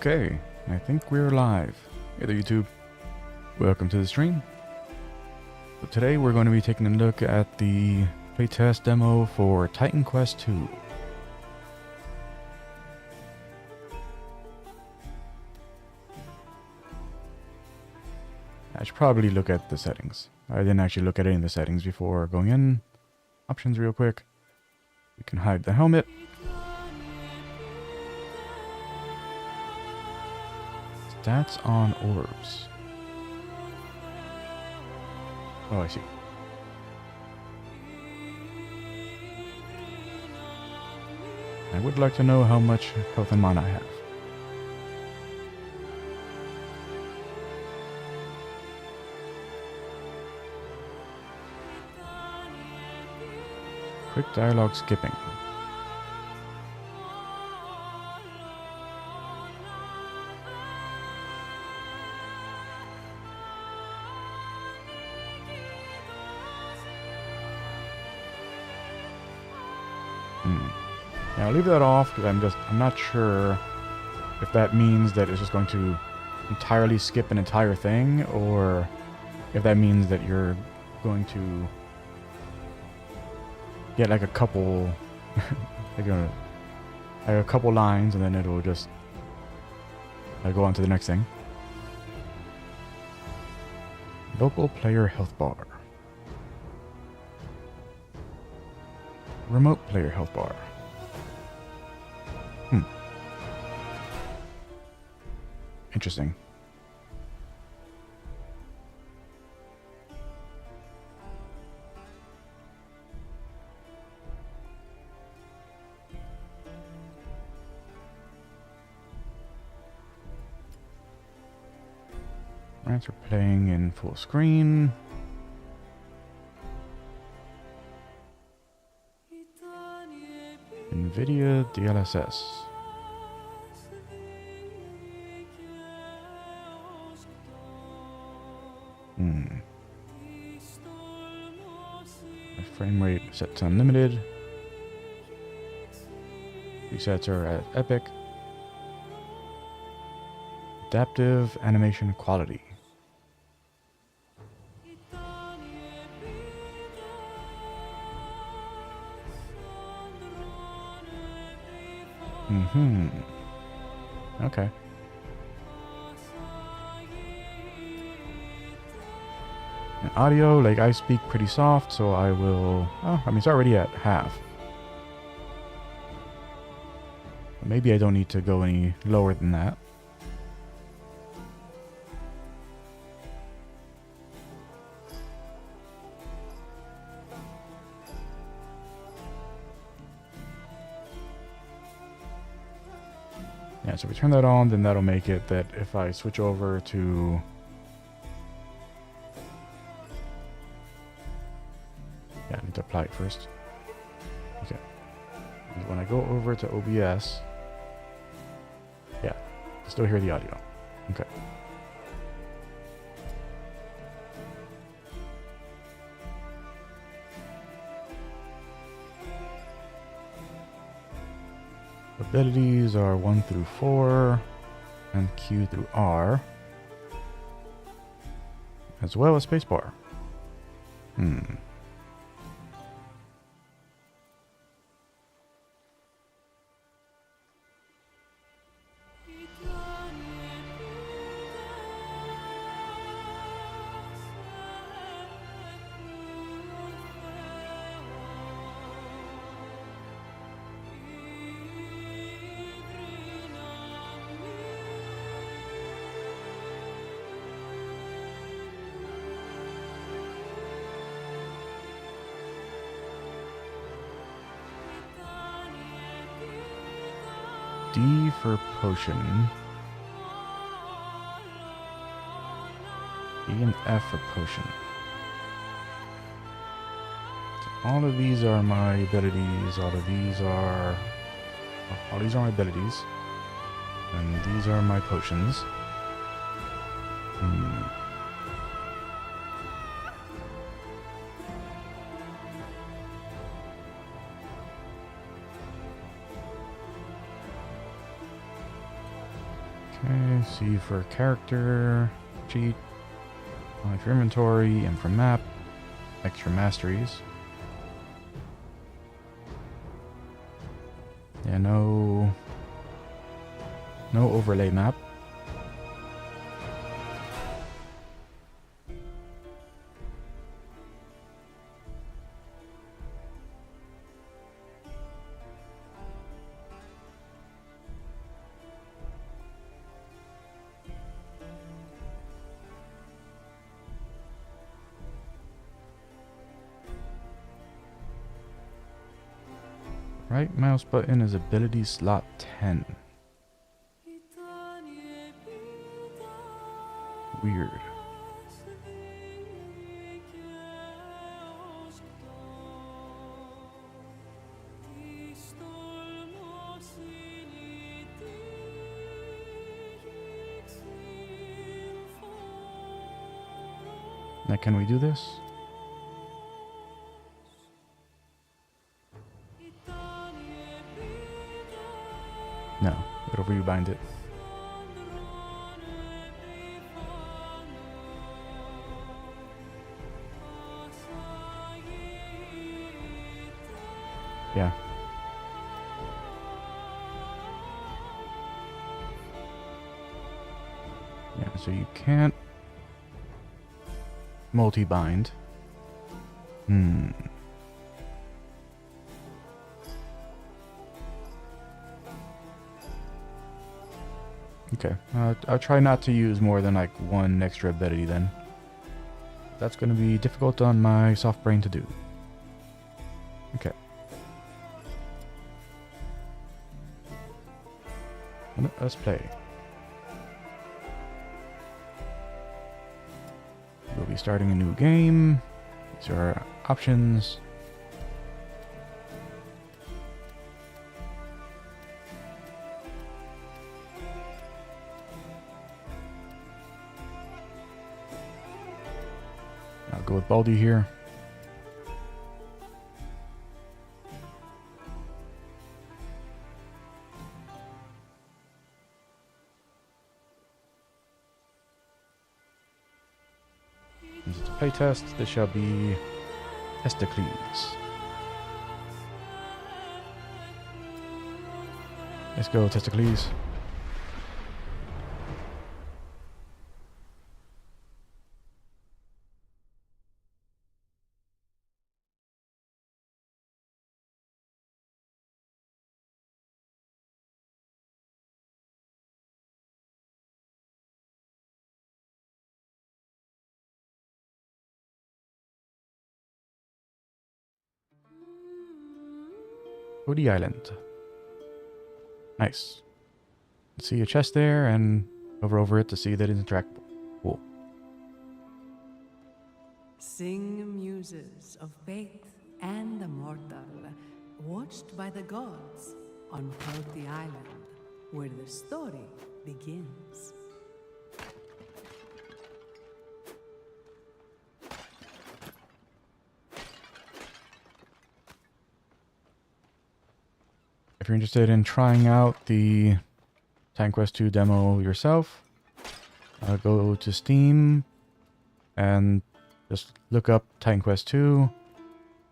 Okay, I think we're live. Hey there, YouTube. Welcome to the stream. So today we're going to be taking a look at the playtest demo for Titan Quest 2. I should probably look at the settings. I didn't actually look at any of the settings before going in. Options real quick. We can hide the helmet. Stats on orbs. Oh, I see. I would like to know how much health and mana I have. Quick dialogue skipping. Now I'll leave that off because I'm not sure if that means that it's just going to entirely skip an entire thing, or if that means that you're going to get like a couple like a couple lines and then it'll just go on to the next thing. Local player health bar. Remote player health bar. Interesting. Right, we're playing in full screen. NVIDIA DLSS. My frame rate set to unlimited. Presets are at epic. Adaptive animation quality. Okay. And audio, like I speak pretty soft, so I will... Oh, I mean, it's already at half. Maybe I don't need to go any lower than that. Yeah, so if we turn that on, then that'll make it that if I switch over to... Yeah, I need to apply it first. Okay. And when I go over to OBS... Yeah, still hear the audio. Okay. Abilities are 1 through 4 and Q through R, as well as spacebar. D for potion. E and F for potion. So all of these are my abilities. All these are my abilities. And these are my potions. Okay, C for character, cheat, I for inventory, M for map, X for masteries. Yeah, no overlay map. Right mouse button is ability slot 10. Weird. Now can we do this? No, it'll rebind it. Yeah. Yeah, so you can't multi-bind. Okay, I'll try not to use more than like one extra ability then. That's going to be difficult on my soft brain to do. Okay. Let's play. We'll be starting a new game. These are our options. I'll go with Baldy here. This is a playtest. This shall be Testicles. Let's go, Testicles. Woody Island. Nice. See a chest there and hover over it to see that it's trackable. Cool. Sing muses of faith and the mortal, watched by the gods on Healthy Island, where the story begins. If you're interested in trying out the Titan Quest 2 demo yourself, go to Steam and just look up Titan Quest 2.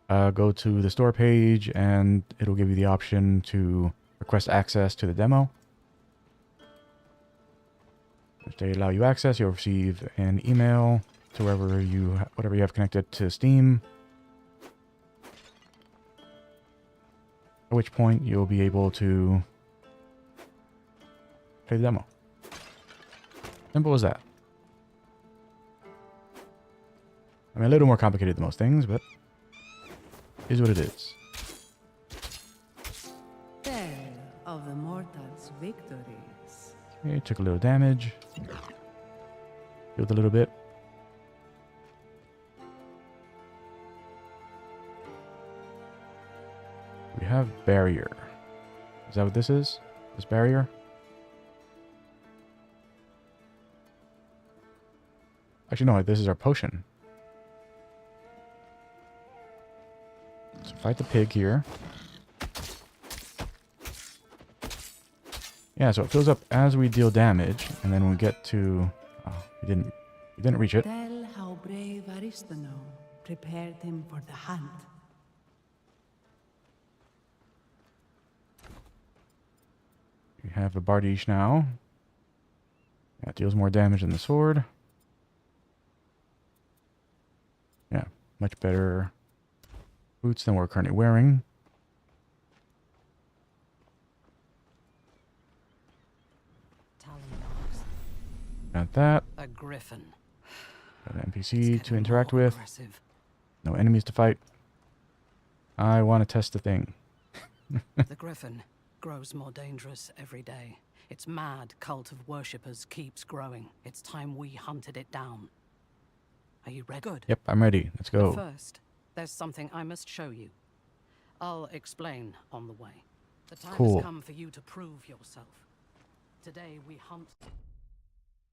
Go to the store page and it'll give you the option to request access to the demo. If they allow you access, you'll receive an email to whatever you have connected to Steam. At which point you'll be able to play the demo. Simple as that. I mean, a little more complicated than most things, but it is what it is. Tale of the mortal's victories. Okay, took a little damage. Healed a little bit. We have barrier. Is that what this is? This barrier? Actually, no, this is our potion. So fight the pig here. Yeah, so it fills up as we deal damage, and then when we get to... Oh, we didn't reach it. Tell how brave Aristano prepared him for the hunt. We have a Bardiche now. That deals more damage than the sword. Yeah, much better boots than we're currently wearing. Got that. A griffin. Got an NPC to interact with. No enemies to fight. I want to test the thing. The griffin grows more dangerous every day. Its mad cult of worshippers keeps growing. It's time we hunted it down. Are you ready? Good. Yep, I'm ready. Let's go. But first, there's something I must show you. I'll explain on the way. The time has come for you to prove yourself. Today we hunt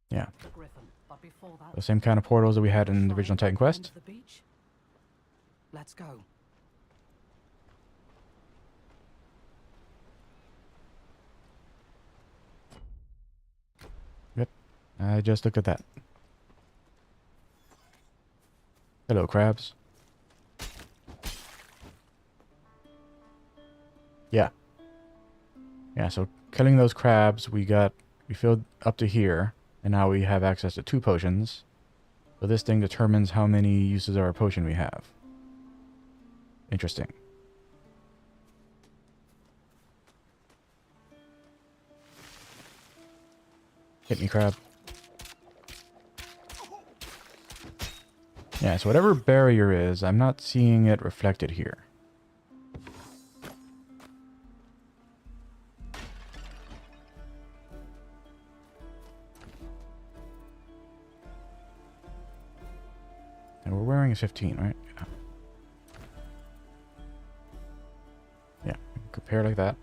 Yeah. the griffin, but before that, The same kind of portals that we had in the original Titan Quest. the beach. Let's go. Yep. I just looked at that. Hello, crabs. Yeah. Yeah, so killing those crabs, we filled up to here, and now we have access to 2 potions. So this thing determines how many uses of our potion we have. Interesting. Hit me, crab. Yeah, so whatever barrier is, I'm not seeing it reflected here. And we're wearing a 15, right? Yeah. Yeah, compare like that.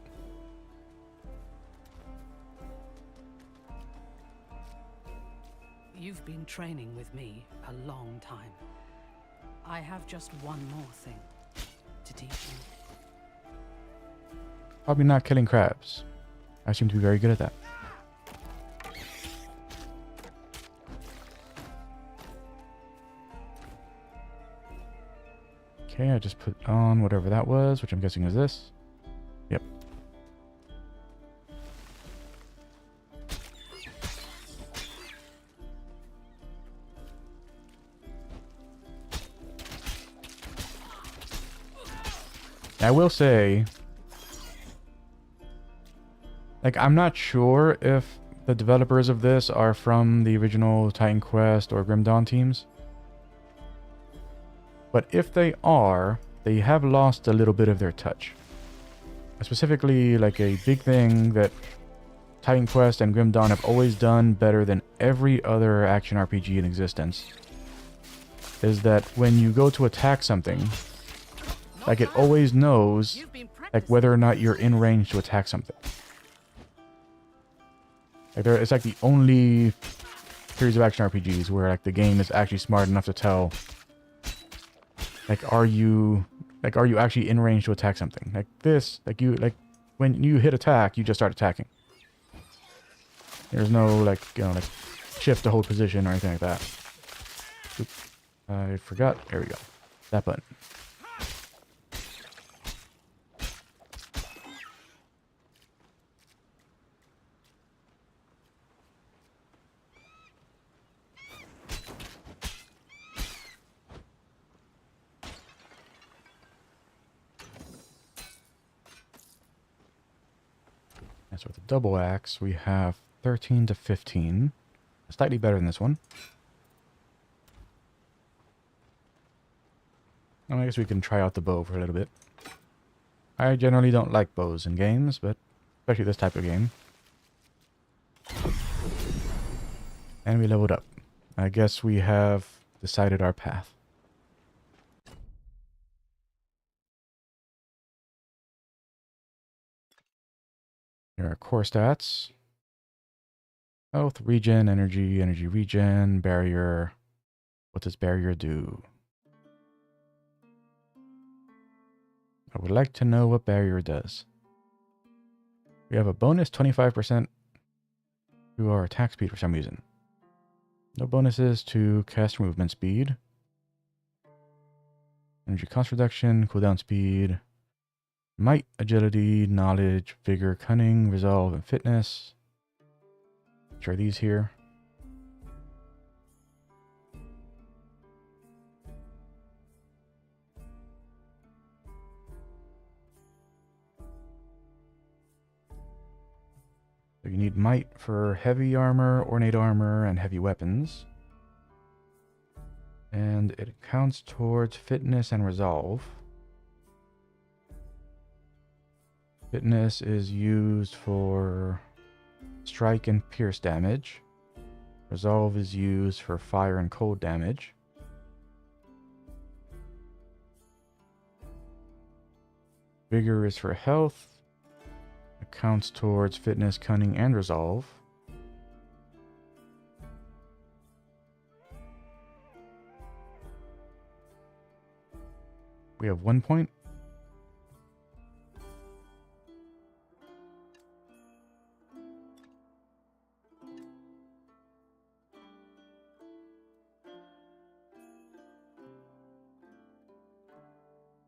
You've been training with me a long time. I have just one more thing to teach you. Probably not killing crabs. I seem to be very good at that. Okay, I just put on whatever that was, which I'm guessing is this. Yep. I will say, like, I'm not sure if the developers of this are from the original Titan Quest or Grim Dawn teams. But if they are, they have lost a little bit of their touch. Specifically, like a big thing that Titan Quest and Grim Dawn have always done better than every other action RPG in existence is that when you go to attack something, like it always knows like whether or not you're in range to attack something. Like it's like the only series of action RPGs where like the game is actually smart enough to tell like are you actually in range to attack something. Like this, like when you hit attack, you just start attacking. There's no like like shift to hold position or anything like that. Oops. I forgot. There we go. That button. And so with the double axe, we have 13 to 15. Slightly better than this one. And I guess we can try out the bow for a little bit. I generally don't like bows in games, but especially this type of game. And we leveled up. I guess we have decided our path. Here are core stats. Health, regen, energy, energy regen, barrier. What does barrier do? I would like to know what barrier does. We have a bonus 25% to our attack speed for some reason. No bonuses to caster movement speed. Energy cost reduction, cooldown speed, might, agility, knowledge, vigor, cunning, resolve, and fitness. Which are these here? So you need might for heavy armor, ornate armor, and heavy weapons. And it counts towards fitness and resolve. Fitness is used for strike and pierce damage. Resolve is used for fire and cold damage. Vigor is for health. It counts towards fitness, cunning, and resolve. We have 1 point.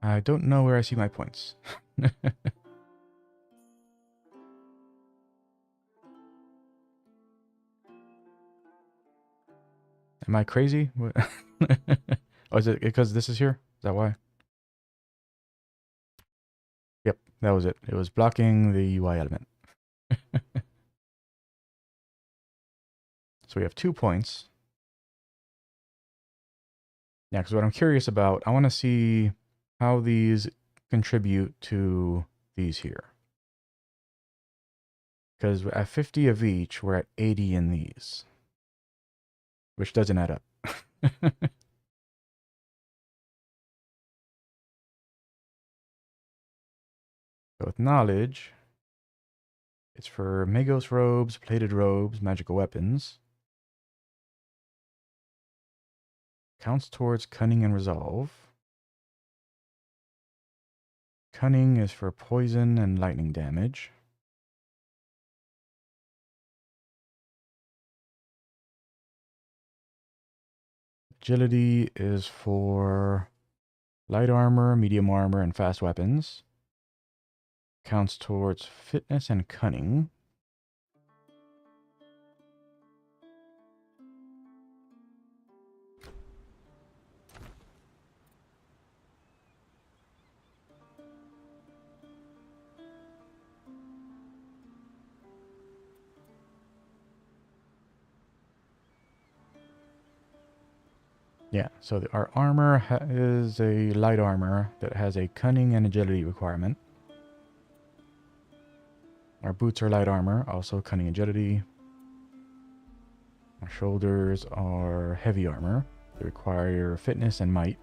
I don't know where I see my points. Am I crazy? What? Oh, is it because this is here? Is that why? Yep, that was it. It was blocking the UI element. So we have 2 points. Yeah, because what I'm curious about, I want to see how these contribute to these here. Because at 50 of each, we're at 80 in these. Which doesn't add up. So with knowledge, it's for Magos robes, plated robes, magical weapons. Counts towards cunning and resolve. Cunning is for poison and lightning damage. Agility is for light armor, medium armor, and fast weapons. Counts towards fitness and cunning. Yeah, so our armor is a light armor that has a cunning and agility requirement. Our boots are light armor, also cunning agility. Our shoulders are heavy armor. They require fitness and might.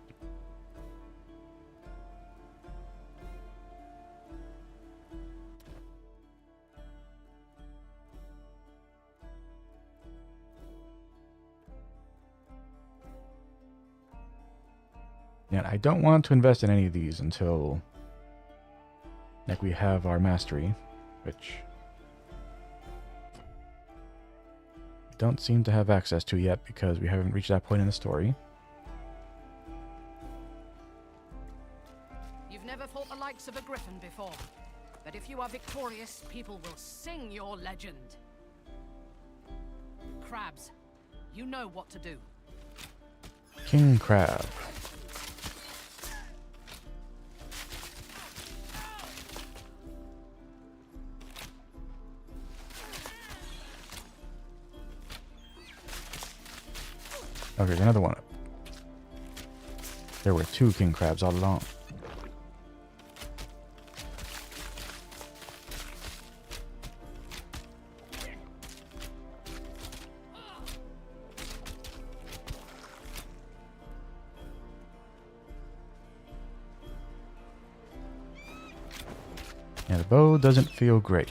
And I don't want to invest in any of these until like we have our mastery, which we don't seem to have access to yet because we haven't reached that point in the story. You've never fought the likes of a griffin before, but if you are victorious, people will sing your legend. Crabs, you know what to do. King Crab. Oh, here's another one. There were 2 king crabs all along. Yeah, the bow doesn't feel great.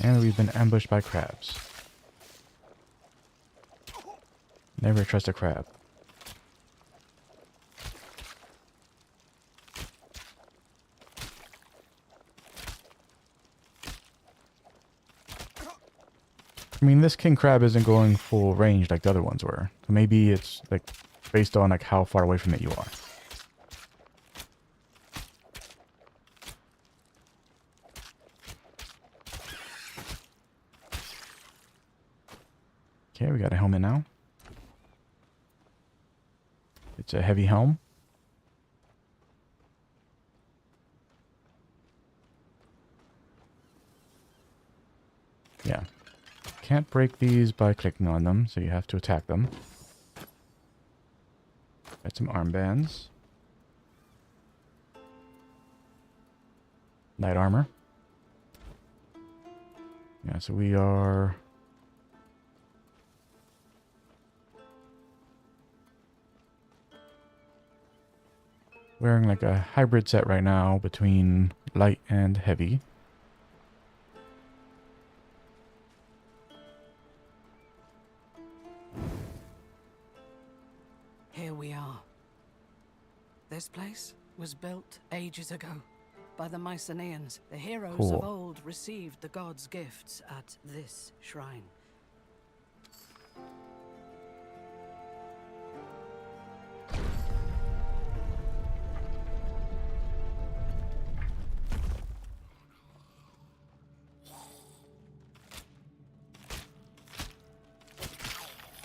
And we've been ambushed by crabs. Never trust a crab. I mean, this king crab isn't going full range like the other ones were. So maybe it's like based on like how far away from it you are. Okay, we got a helmet now. It's a heavy helm. Yeah. Can't break these by clicking on them, so you have to attack them. Got some armbands. Light armor. Yeah, so we are... wearing like a hybrid set right now between light and heavy. Here we are. This place was built ages ago by the Mycenaeans. The heroes Cool. of old received the gods' gifts at this shrine.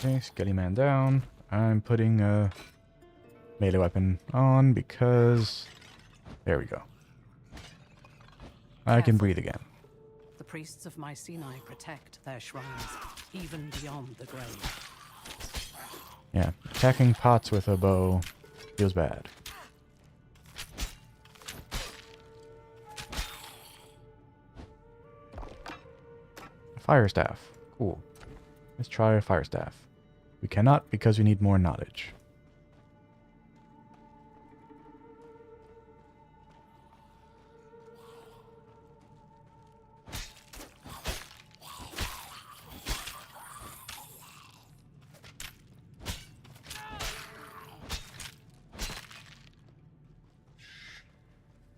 Okay, Skelly Man down. I'm putting a melee weapon on because... there we go. I can breathe again. The priests of Mycenae protect their shrines, even beyond the grave. Yeah, attacking pots with a bow feels bad. Fire staff. Cool. Let's try a fire staff. We cannot because we need more knowledge.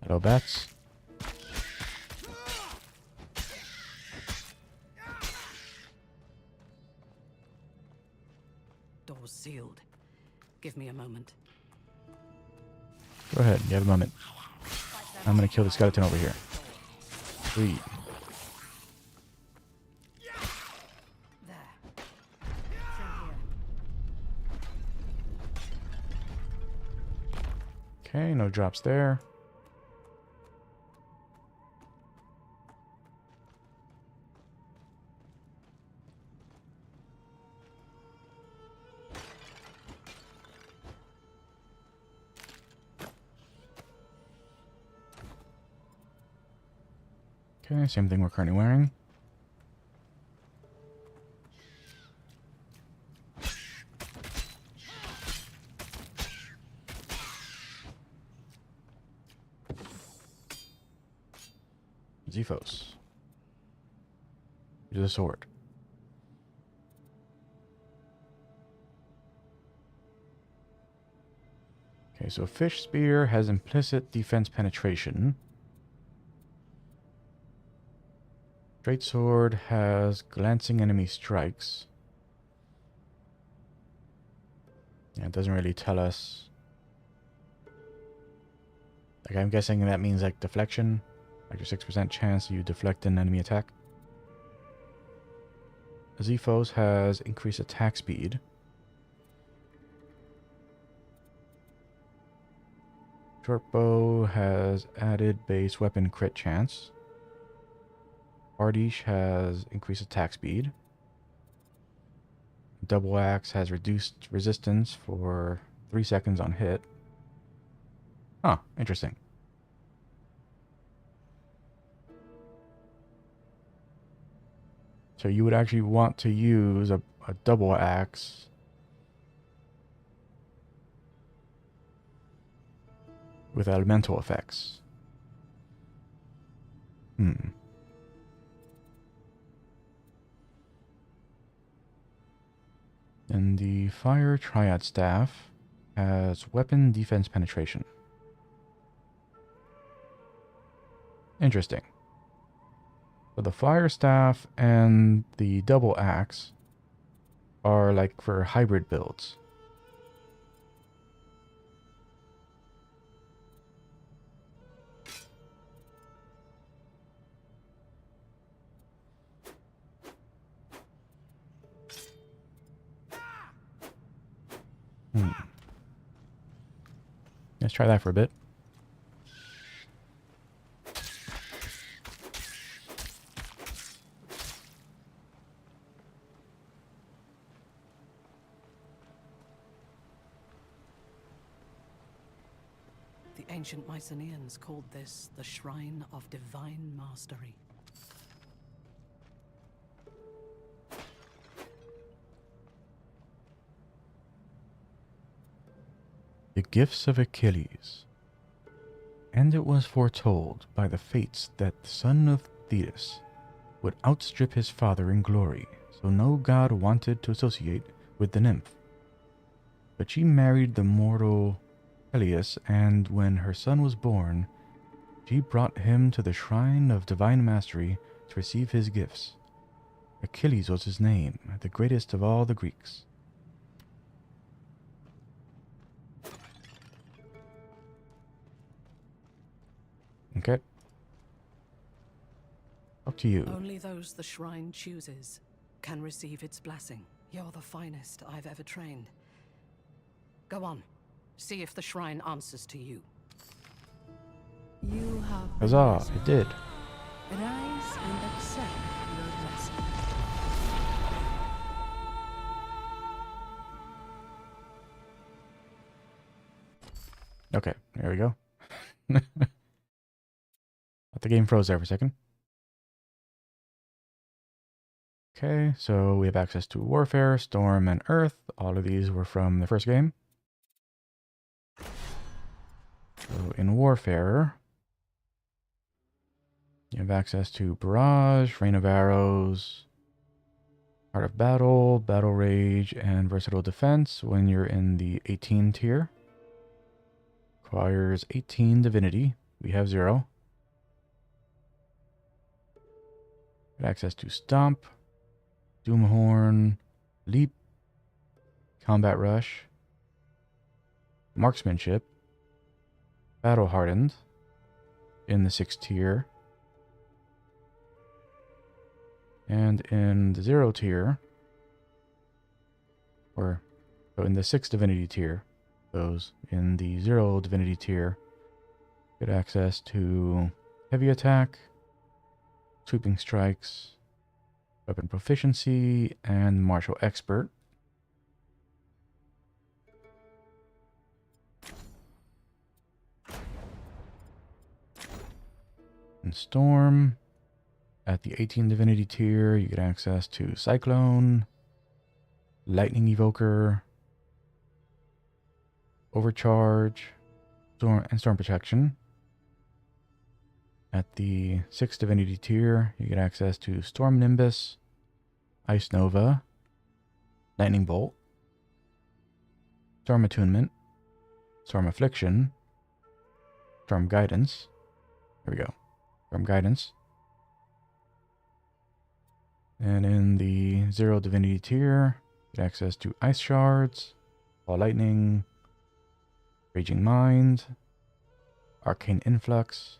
Hello, bats. Doors sealed. Give me a moment. Go ahead, you have a moment. I'm gonna kill the skeleton over here. Breathe. There. Through here. Okay, no drops there. Okay, same thing we're currently wearing. Zephos. Use a sword. Okay, so Fish Spear has implicit defense penetration. Straight Sword has glancing enemy strikes. Yeah, it doesn't really tell us. Like, I'm guessing that means like deflection. Like a 6% chance you deflect an enemy attack. Zephos has increased attack speed. Shortbow has added base weapon crit chance. Ardish has increased attack speed. Double Axe has reduced resistance for 3 seconds on hit. Huh, interesting. So you would actually want to use a double axe with elemental effects. And the Fire Triad Staff has Weapon Defense Penetration. Interesting. So the Fire Staff and the Double Axe are like for hybrid builds. Let's try that for a bit. The ancient Mycenaeans called this the Shrine of Divine Mastery. The Gifts of Achilles. And it was foretold by the fates that the son of Thetis would outstrip his father in glory, so no god wanted to associate with the nymph. But she married the mortal Peleus, and when her son was born, she brought him to the shrine of divine mastery to receive his gifts. Achilles was his name, the greatest of all the Greeks. Okay. Up to you. Only those the shrine chooses can receive its blessing. You're the finest I've ever trained. Go on. See if the shrine answers to you. You have Huzzah, it did. rise and accept your blessing. Okay, there we go. The game froze there for a second. Okay, so we have access to Warfare, Storm, and Earth. All of these were from the first game. So in Warfare, you have access to Barrage, Rain of Arrows, Art of Battle, Battle Rage, and Versatile Defense when you're in the 18 tier. Requires 18 Divinity. We have 0. Get access to Stomp, Doomhorn, Leap, Combat Rush, Marksmanship, Battle Hardened in the 6th tier, and in the 0 tier, so in the 6th Divinity tier, those in the 0 Divinity tier get access to Heavy Attack, Sweeping Strikes, Weapon Proficiency, and Martial Expert. In Storm, at the 18 Divinity tier, you get access to Cyclone, Lightning Evoker, Overcharge, Storm Protection. At the 6th Divinity tier, you get access to Storm Nimbus, Ice Nova, Lightning Bolt, Storm Attunement, Storm Affliction, Storm Guidance. There we go. Storm Guidance. And in the 0 Divinity tier, you get access to Ice Shards, Ball Lightning, Raging Mind, Arcane Influx,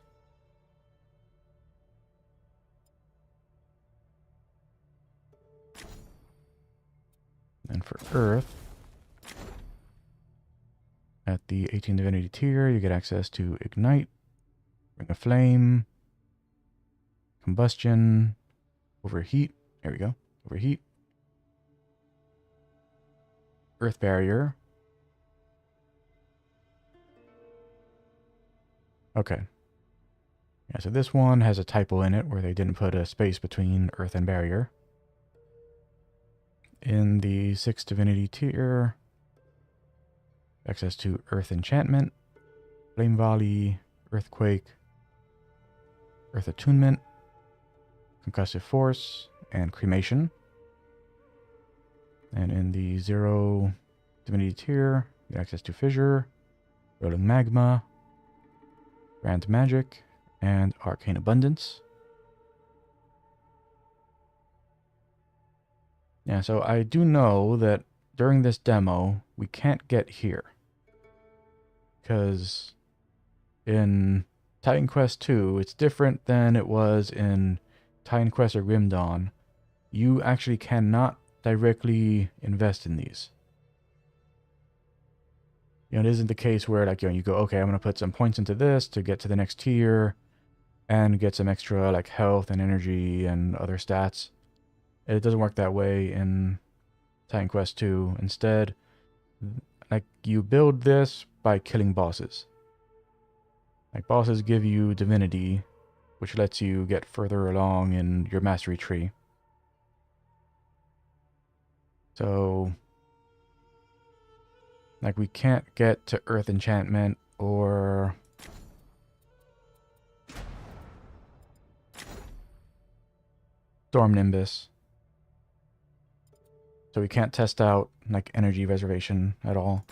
and for Earth, at the 18 Divinity tier, you get access to Ignite, Ring of Flame, Combustion, Overheat. There we go. Overheat. Earth Barrier. Okay. Yeah, so this one has a typo in it where they didn't put a space between Earth and Barrier. In the 6th Divinity tier, access to Earth Enchantment, Flame Volley, Earthquake, Earth Attunement, Concussive Force, and Cremation. And in the 0 divinity tier, you get access to Fissure, Rolling Magma, Grand Magic, and Arcane Abundance. Yeah, so I do know that during this demo, we can't get here. Because in Titan Quest 2, it's different than it was in Titan Quest or Grim Dawn. You actually cannot directly invest in these. You know, it isn't the case where, like, you know, you go, okay, I'm going to put some points into this to get to the next tier and get some extra, like, health and energy and other stats. It doesn't work that way in Titan Quest 2. Instead, like, you build this by killing bosses. Like, bosses give you divinity, which lets you get further along in your mastery tree. So, like, we can't get to Earth Enchantment or Storm Nimbus. So we can't test out, like, energy reservation at all.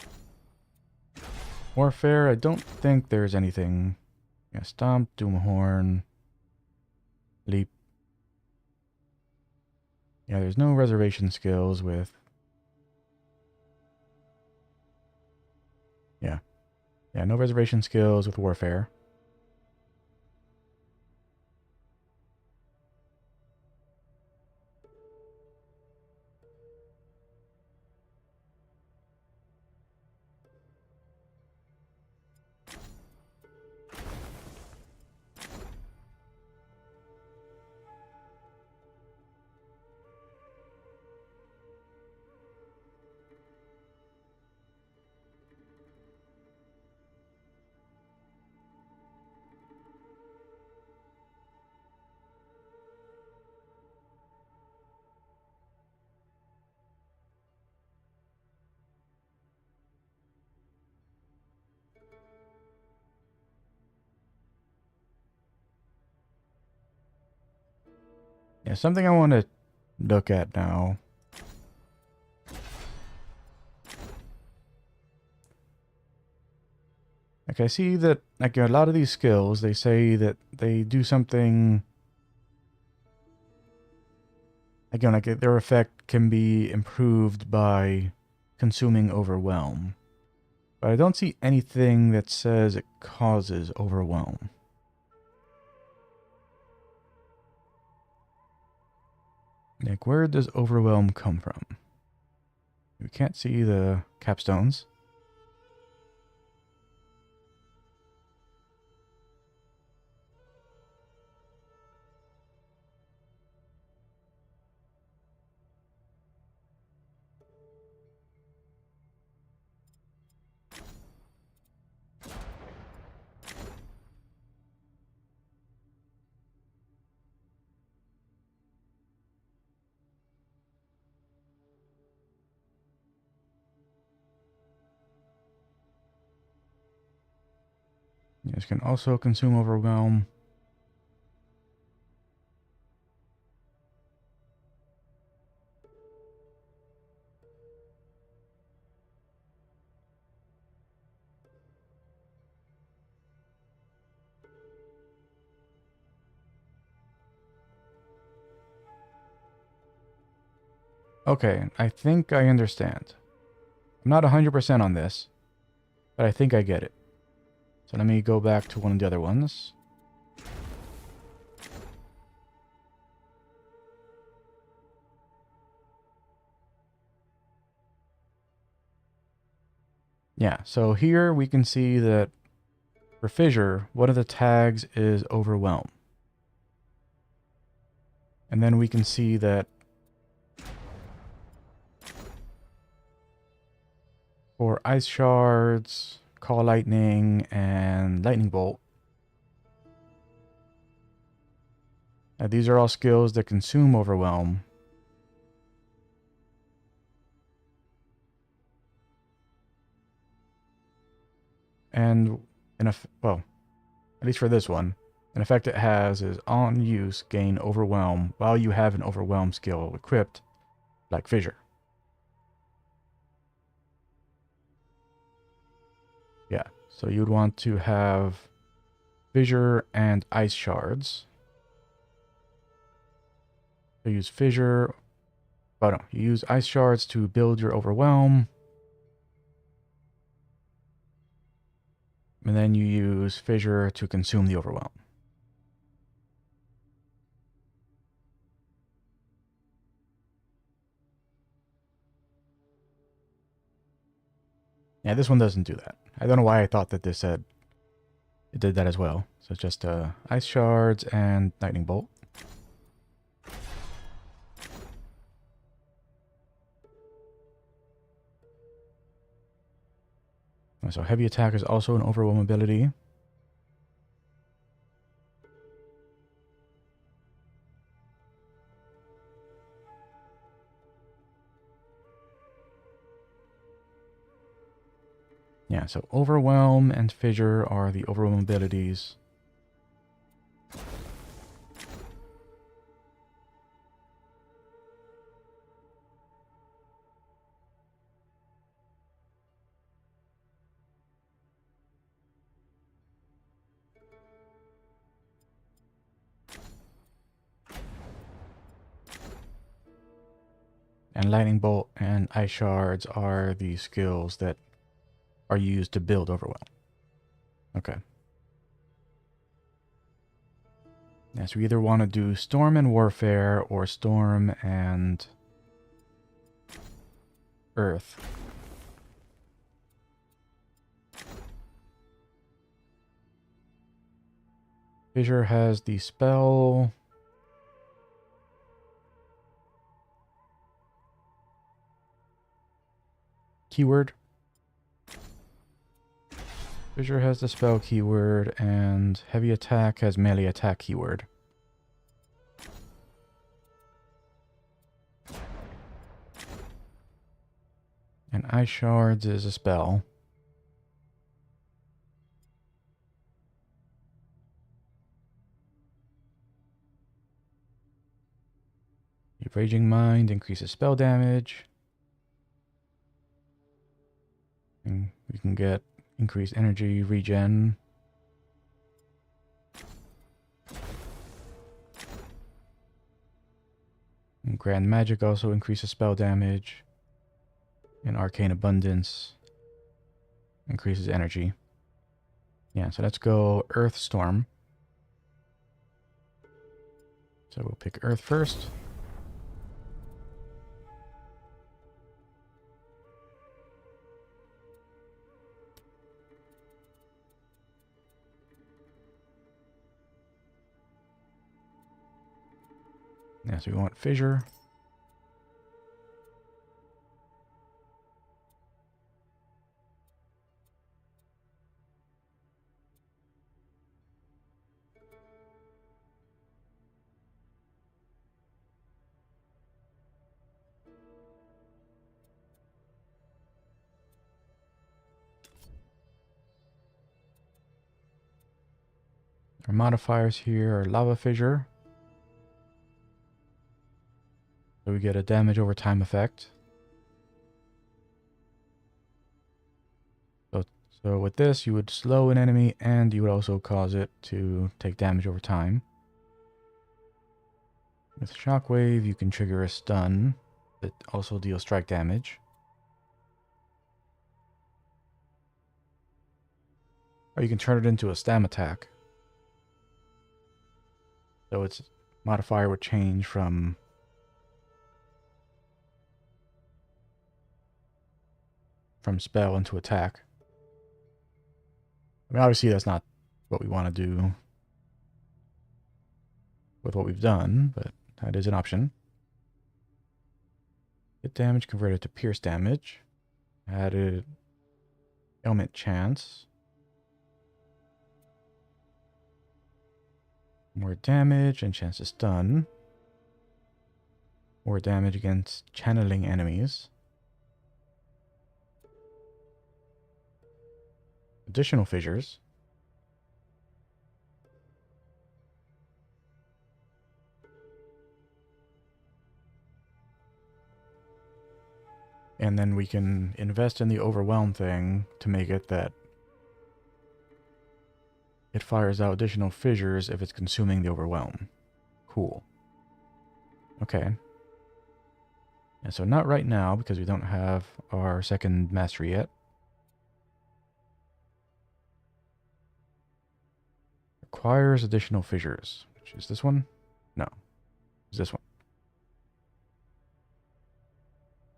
Warfare, I don't think there's anything. Yeah, Stomp, Doomhorn, Leap. Yeah, there's no reservation skills with... Yeah, no reservation skills with Warfare. Yeah, something I want to look at now. Like, I see that, like, a lot of these skills, they say that they do something... Again, like, their effect can be improved by consuming Overwhelm. But I don't see anything that says it causes Overwhelm. Like, where does Overwhelm come from? We can't see the capstones. This can also consume Overwhelm. Okay, I think I understand. I'm not 100% on this, but I think I get it. So let me go back to one of the other ones. Yeah, so here we can see that for Fissure, one of the tags is Overwhelm. And then we can see that for Ice Shards, Call Lightning, and Lightning Bolt, these are all skills that consume Overwhelm. And, well, at least for this one, an effect it has is on use, gain Overwhelm while you have an Overwhelm skill equipped, like Fissure. Yeah, so you'd want to have fissure and ice shards. So use fissure. Oh no, you use ice shards to build your overwhelm. And then you use fissure to consume the overwhelm. Yeah, this one doesn't do that. I don't know why I thought that this said it did that as well. So it's just ice shards and lightning bolt. So heavy attack is also an overwhelm ability. Yeah, so overwhelm and fissure are the overwhelm abilities. And lightning bolt and ice shards are the skills that are used to build overwhelm. Okay. Yeah, so we either want to do storm and warfare or storm and earth. Fissure has the spell. Keyword. Fissure has the spell keyword, and heavy attack has melee attack keyword. And ice shards is a spell. Your Raging Mind increases spell damage. And we can get increased energy regen. And Grand Magic also increases spell damage. And Arcane Abundance increases energy. Yeah, so let's go Earth Storm. So we'll pick Earth first. Yeah, so we want Fissure. Our modifiers here are Lava Fissure. So we get a damage over time effect. So with this, you would slow an enemy and you would also cause it to take damage over time. With Shockwave, you can trigger a stun that also deals strike damage. Or you can turn it into a stam attack. So its modifier would change from spell into attack. I mean, obviously that's not what we want to do with what we've done, but that is an option. Hit damage converted to pierce damage. Added ailment chance. More damage and chance to stun. More damage against channeling enemies. Additional fissures. And then we can invest in the overwhelm thing to make it that it fires out additional fissures if it's consuming the overwhelm. Cool. Okay. And so not right now, because we don't have our second mastery yet. Requires additional fissures. Which is this one? No. It's this one.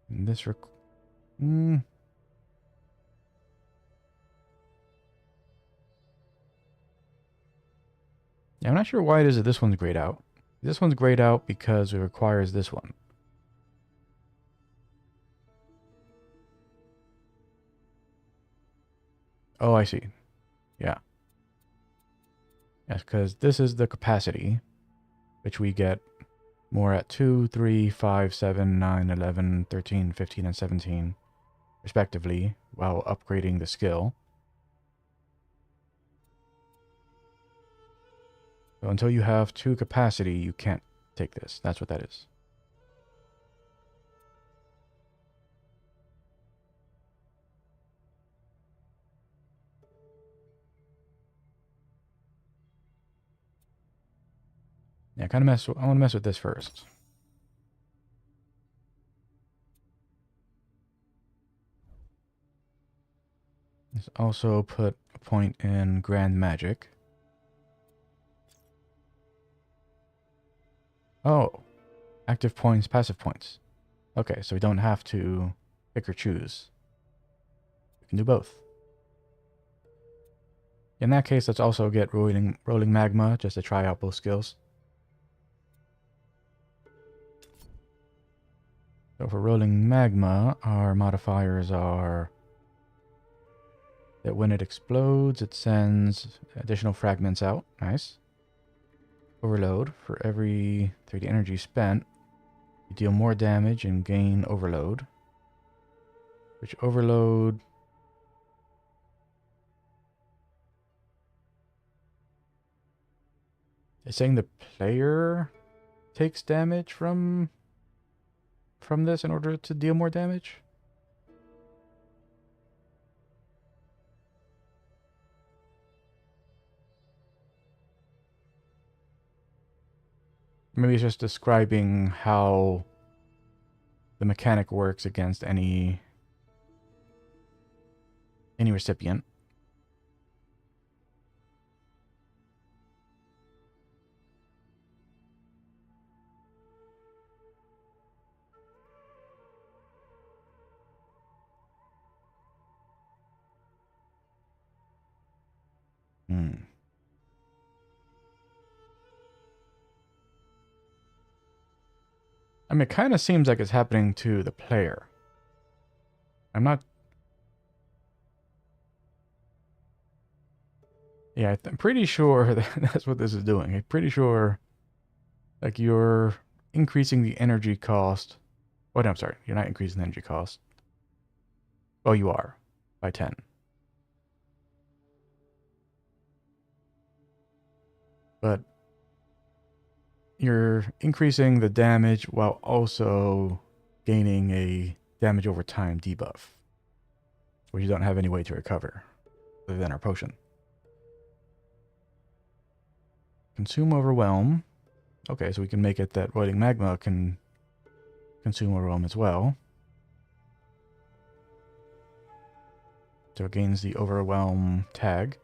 And this Yeah, I'm not sure why it is that this one's grayed out. This one's grayed out because it requires this one. Oh, I see. Yeah. Yes, because this is the capacity, which we get more at 2, 3, 5, 7, 9, 11, 13, 15, and 17, respectively, while upgrading the skill. So until you have 2 capacity, you can't take this. That's what that is. Yeah, I want to mess with this first. Let's also put a point in Grand Magic. Oh, active points, passive points. Okay, so we don't have to pick or choose. We can do both. In that case, let's also get rolling magma just to try out both skills. So for rolling magma, our modifiers are that when it explodes, it sends additional fragments out. Nice. Overload. For every 30 energy spent, you deal more damage and gain overload. Which overload... It's saying the player takes damage from this in order to deal more damage? Maybe it's just describing how the mechanic works against any recipient. I mean, it kind of seems like it's happening to the player. I'm not... Yeah, I'm pretty sure that's what this is doing. I'm pretty sure, like, you're increasing the energy cost. Oh, no, I'm sorry. You're not increasing the energy cost. Oh, you are. By 10. But you're increasing the damage while also gaining a damage over time debuff, which you don't have any way to recover other than our potion. Consume Overwhelm. Okay, so we can make it that Roiling Magma can consume Overwhelm as well. So it gains the Overwhelm tag.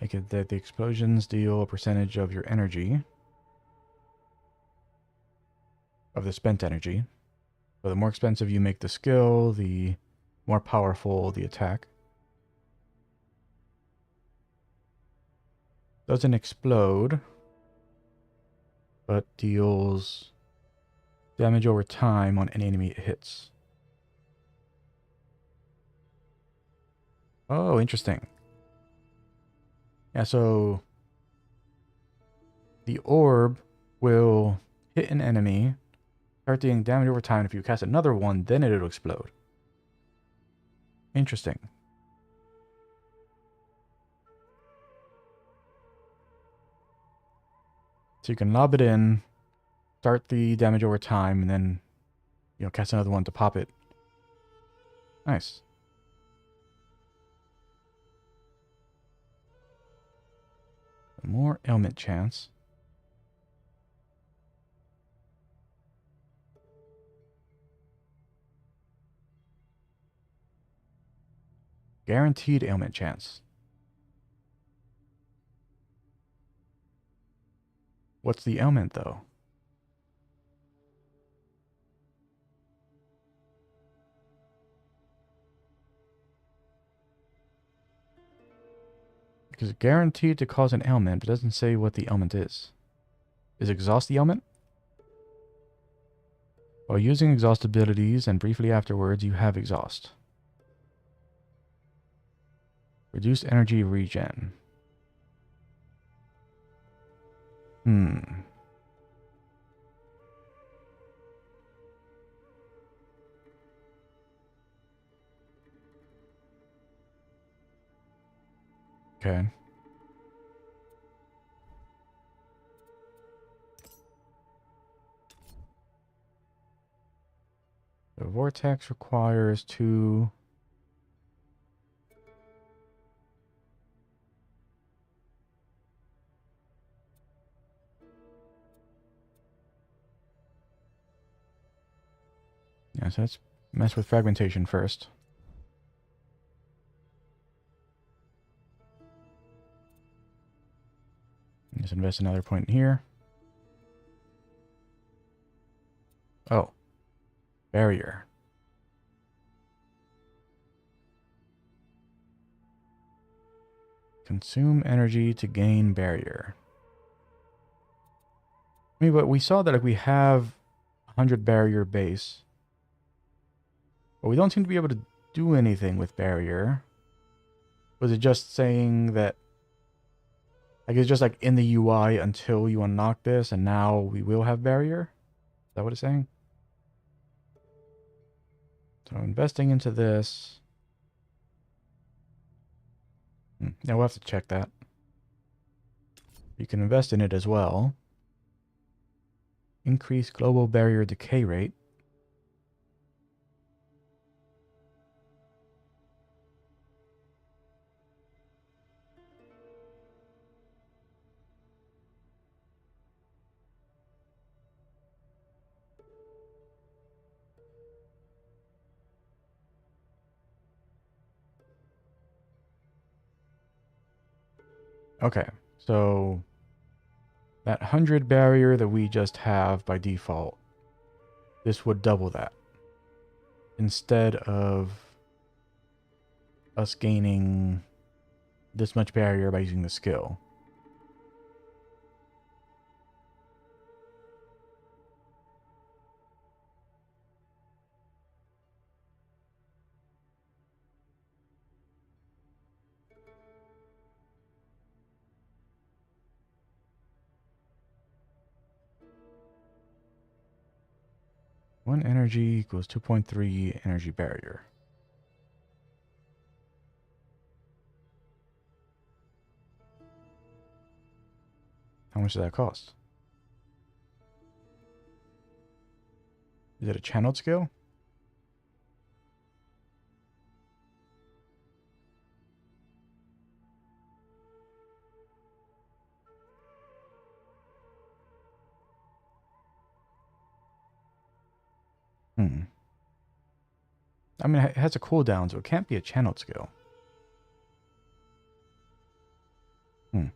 Make it that the explosions deal a percentage of your energy. Of the spent energy. So the more expensive you make the skill, the more powerful the attack. Doesn't explode, but deals damage over time on any enemy it hits. Oh, interesting. Yeah, so the orb will hit an enemy, start dealing damage over time. If you cast another one, then it'll explode. Interesting. So you can lob it in, start the damage over time and then, you know, cast another one to pop it. Nice. More ailment chance. Guaranteed ailment chance. What's the ailment, though? Because it's guaranteed to cause an ailment, but it doesn't say what the ailment is. Is exhaust the ailment? While using exhaust abilities and briefly afterwards, you have exhaust. Reduce energy regen. Okay. The vortex requires 2. Yeah, so let's mess with fragmentation first. Just invest another point in here. Oh. Barrier. Consume energy to gain barrier. I mean, but we saw that like we have 100 barrier base. But we don't seem to be able to do anything with barrier. Was it just saying that like it's just like in the UI until you unlock this and now we will have barrier? Is that what it's saying? So investing into this. Yeah, we'll have to check that. You can invest in it as well. Increase global barrier decay rate. Okay, so that 100 barrier that we just have by default, this would double that. Instead of us gaining this much barrier by using the skill. One energy equals 2.3 energy barrier. How much does that cost? Is it a channeled skill? I mean, it has a cooldown, so it can't be a channeled skill. I'm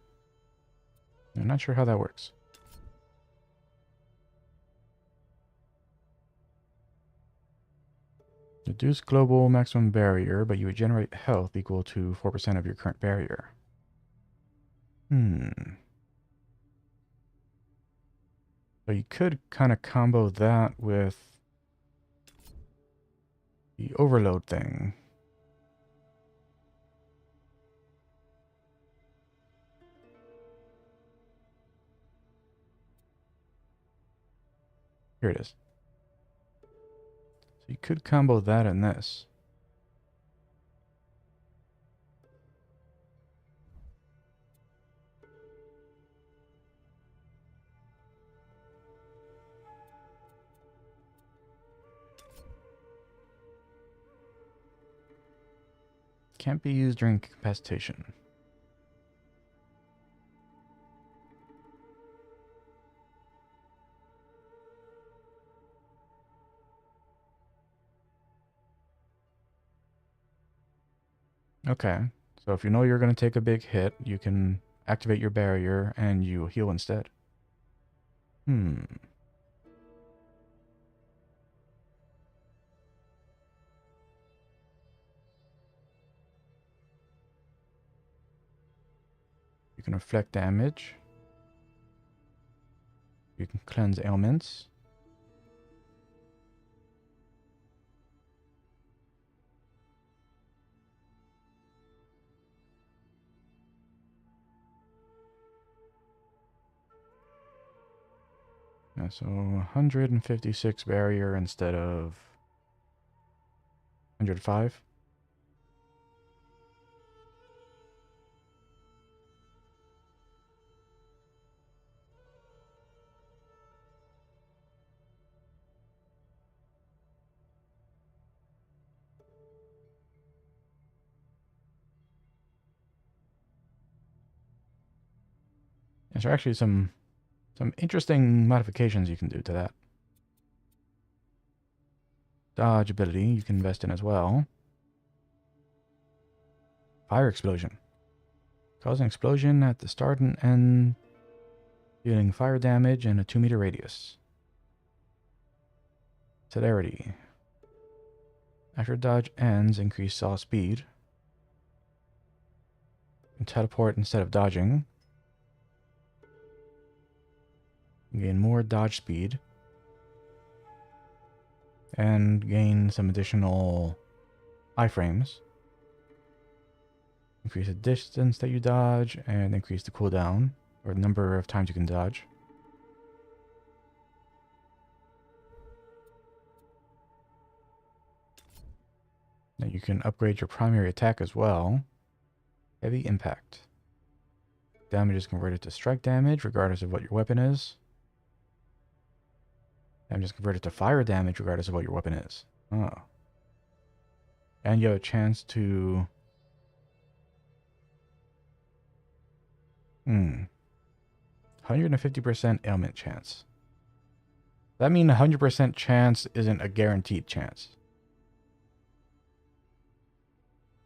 not sure how that works. Reduce global maximum barrier, but you would generate health equal to 4% of your current barrier. So you could kind of combo that with the overload thing. Here it is. So you could combo that and this. can't be used during incapacitation. Okay, so if you know you're going to take a big hit, you can activate your barrier and you heal instead. Hmm. You can reflect damage. You can cleanse ailments. Yeah, so 156 barrier instead of 105. There's actually some interesting modifications you can do to that. Dodge ability you can invest in as well. Fire explosion. Cause an explosion at the start and end, dealing fire damage in a 2-meter radius. Celerity. After dodge ends, increase saw speed. And teleport instead of dodging. Gain more dodge speed. And gain some additional iframes. Increase the distance that you dodge and increase the cooldown, or the number of times you can dodge. Now you can upgrade your primary attack as well. Heavy impact. Damage is converted to strike damage regardless of what your weapon is. Damage is converted to fire damage regardless of what your weapon is. Oh. And you have a chance to... 150% ailment chance. That means 100% chance isn't a guaranteed chance.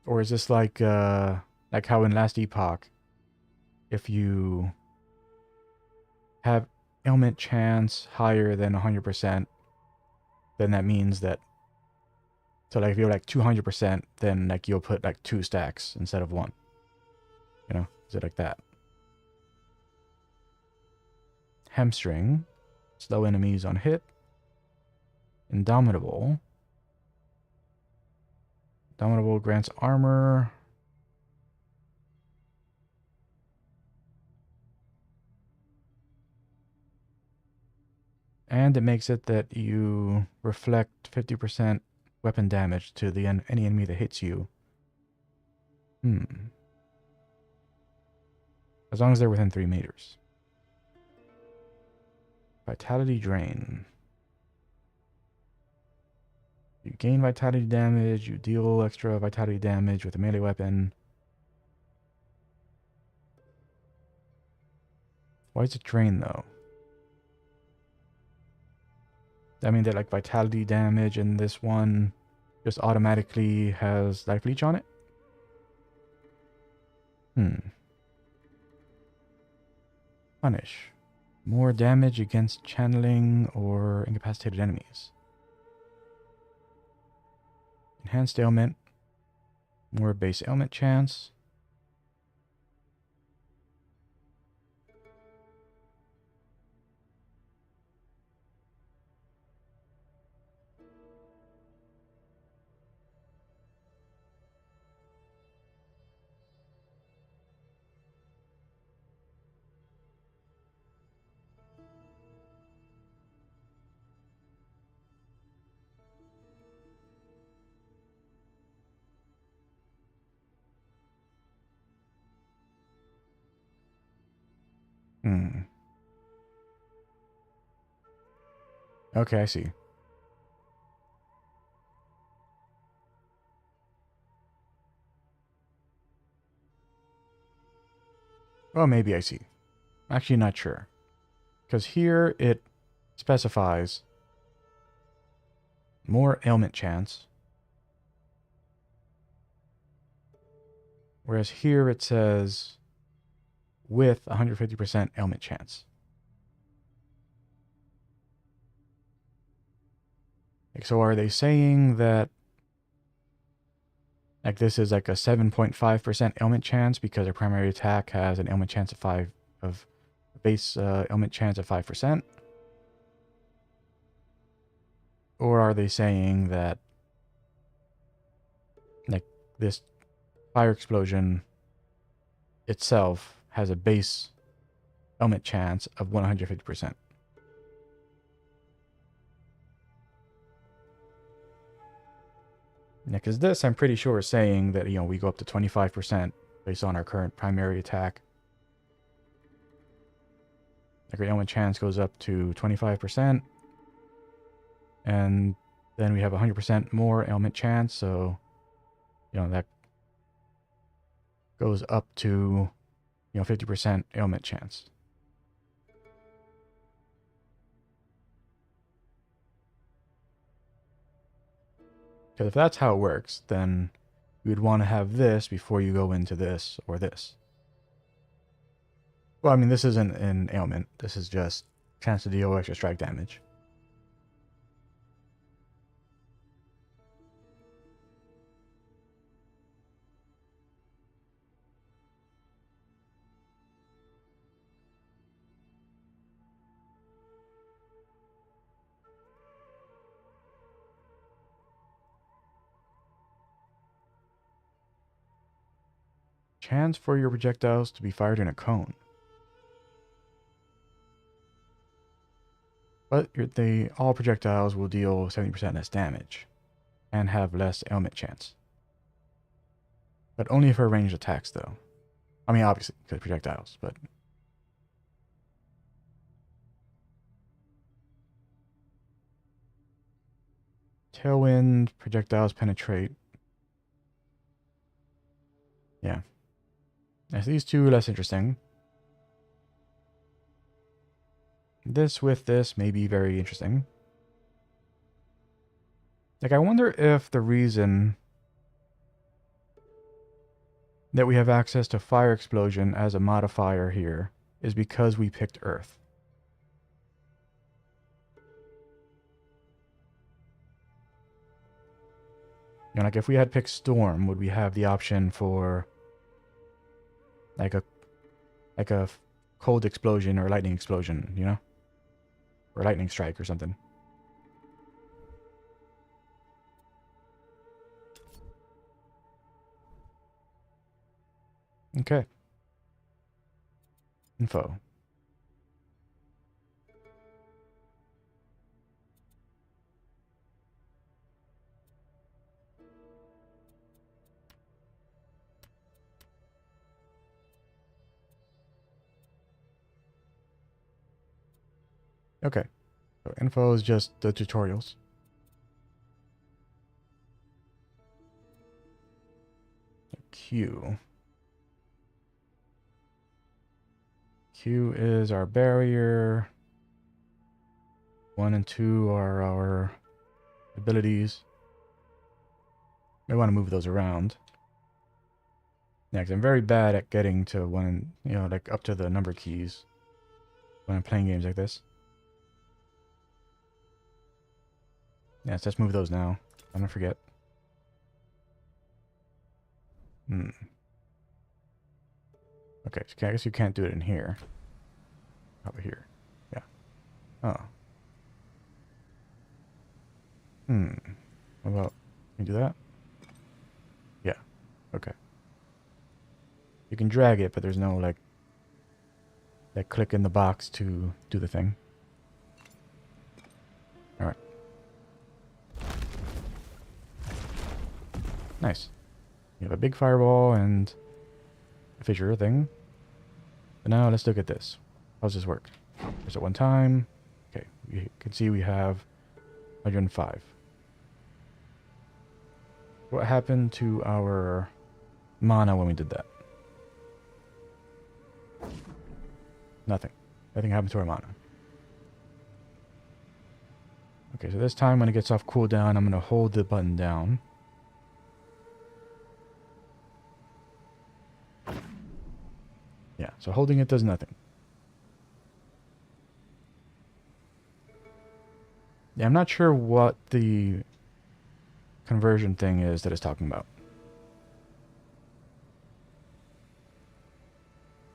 Or is this like how in Last Epoch, if you have ailment chance higher than 100%, then that means that, so like if you're like 200%, then like you'll put like 2 stacks instead of 1. You know, is it like that? Hamstring, slow enemies on hit. Indomitable. Indomitable grants armor. And it makes it that you reflect 50% weapon damage to the any enemy that hits you. As long as they're within 3 meters. Vitality drain. You gain vitality damage, you deal extra vitality damage with a melee weapon. Why is it drain though? I mean that like vitality damage in this one just automatically has life leech on it? Punish. More damage against channeling or incapacitated enemies. Enhanced ailment. More base ailment chance. Okay, I see. Oh, maybe I see. Actually, not sure. Because here it specifies more ailment chance. Whereas here it says with 150% ailment chance. Like, so are they saying that like this is like a 7.5% ailment chance because our primary attack has an ailment chance of 5 of base ailment chance of 5%? Or are they saying that like this fire explosion itself has a base ailment chance of 150%? Yeah, because this I'm pretty sure is saying that, you know, we go up to 25% based on our current primary attack. Like our ailment chance goes up to 25%. And then we have 100% more ailment chance, so, you know, that goes up to, 50% ailment chance. Because if that's how it works, then you'd want to have this before you go into this or this. Well, I mean, this isn't an ailment. This is just chance to deal extra strike damage. Chance for your projectiles to be fired in a cone. But all projectiles will deal 70% less damage and have less ailment chance. But only for ranged attacks, though. I mean, obviously, because projectiles, but... Tailwind, projectiles penetrate. Yeah. Yes, these two less interesting. This with this may be very interesting. Like, I wonder if the reason that we have access to fire explosion as a modifier here is because we picked Earth. You know, like if we had picked Storm, would we have the option for like a cold explosion or lightning explosion, you know? Or lightning strike or something. Okay. Info. Okay. So info is just the tutorials. Q. Q is our barrier. 1 and 2 are our abilities. May want to move those around. Yeah, because I'm very bad at getting to one, like up to the number keys when I'm playing games like this. Yeah, so let's move those now. I'm gonna forget. Okay, so I guess you can't do it in here. How about here? Yeah. Oh. What about... Can you do that? Yeah. Okay. You can drag it, but there's no, like click in the box to do the thing. Alright. Nice. You have a big fireball and a fissure thing. But now let's look at this. How does this work? There's at one time. Okay, you can see we have 105. What happened to our mana when we did that? Nothing. Nothing happened to our mana. Okay, so this time when it gets off cooldown, I'm going to hold the button down. Yeah, so holding it does nothing. Yeah, I'm not sure what the conversion thing is that it's talking about.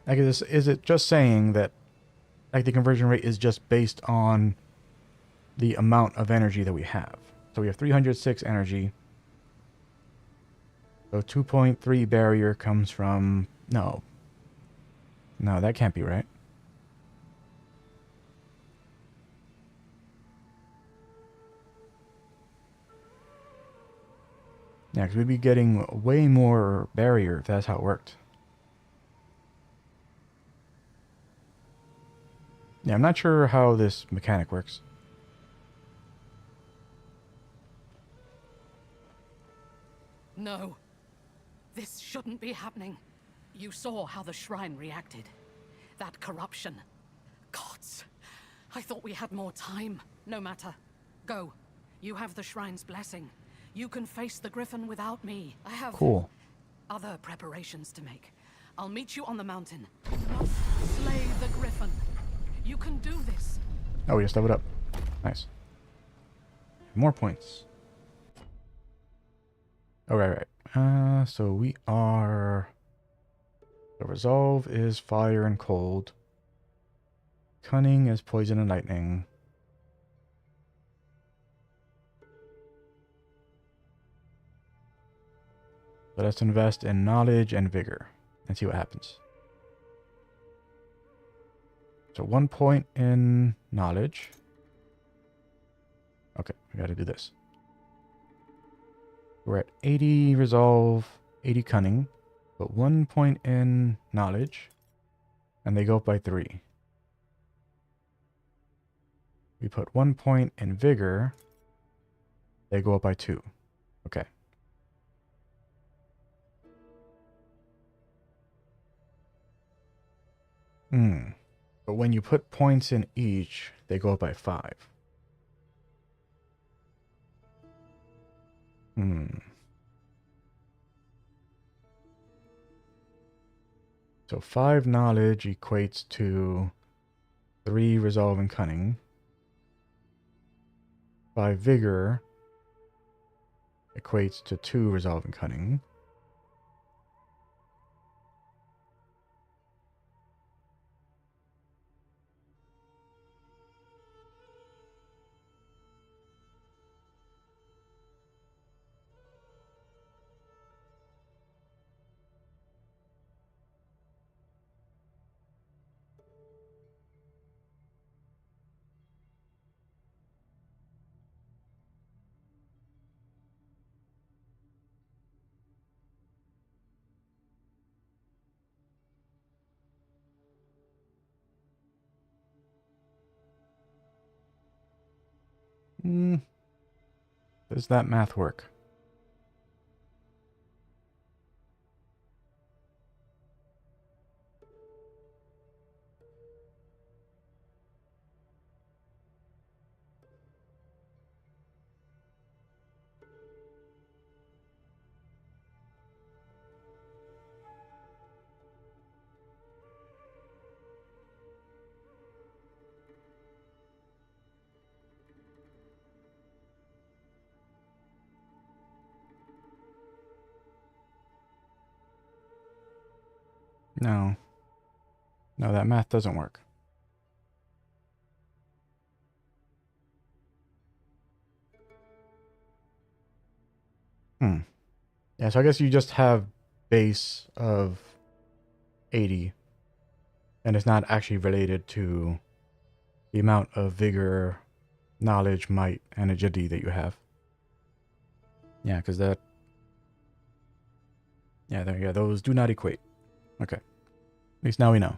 Like, is it just saying that like the conversion rate is just based on the amount of energy that we have? So we have 306 energy. So 2.3 barrier comes from... No. No, that can't be right. Yeah, because we'd be getting way more barrier if that's how it worked. Yeah, I'm not sure how this mechanic works. No. This shouldn't be happening. You saw how the shrine reacted. That corruption. Gods. I thought we had more time. No matter. Go. You have the shrine's blessing. You can face the griffin without me. I have Cool. other preparations to make. I'll meet you on the mountain. You must slay the griffin. You can do this. Oh, we just leveled up. Nice. More points. Oh, right. So we are... The resolve is fire and cold. Cunning is poison and lightning. Let us invest in knowledge and vigor and see what happens. So 1 point in knowledge. Okay, we gotta do this. We're at 80 resolve, 80 cunning, but 1 point in knowledge, and they go up by 3. We put 1 point in vigor, they go up by 2. Okay. But when you put points in each, they go up by 5. So 5 knowledge equates to 3 resolve and cunning. 5 vigor equates to 2 resolve and cunning. Does that math work? No. No, that math doesn't work. Yeah, so I guess you just have base of 80. And it's not actually related to the amount of vigor, knowledge, might, and agility that you have. Yeah, because that... Yeah, there you go. Those do not equate. Okay. At least now we know.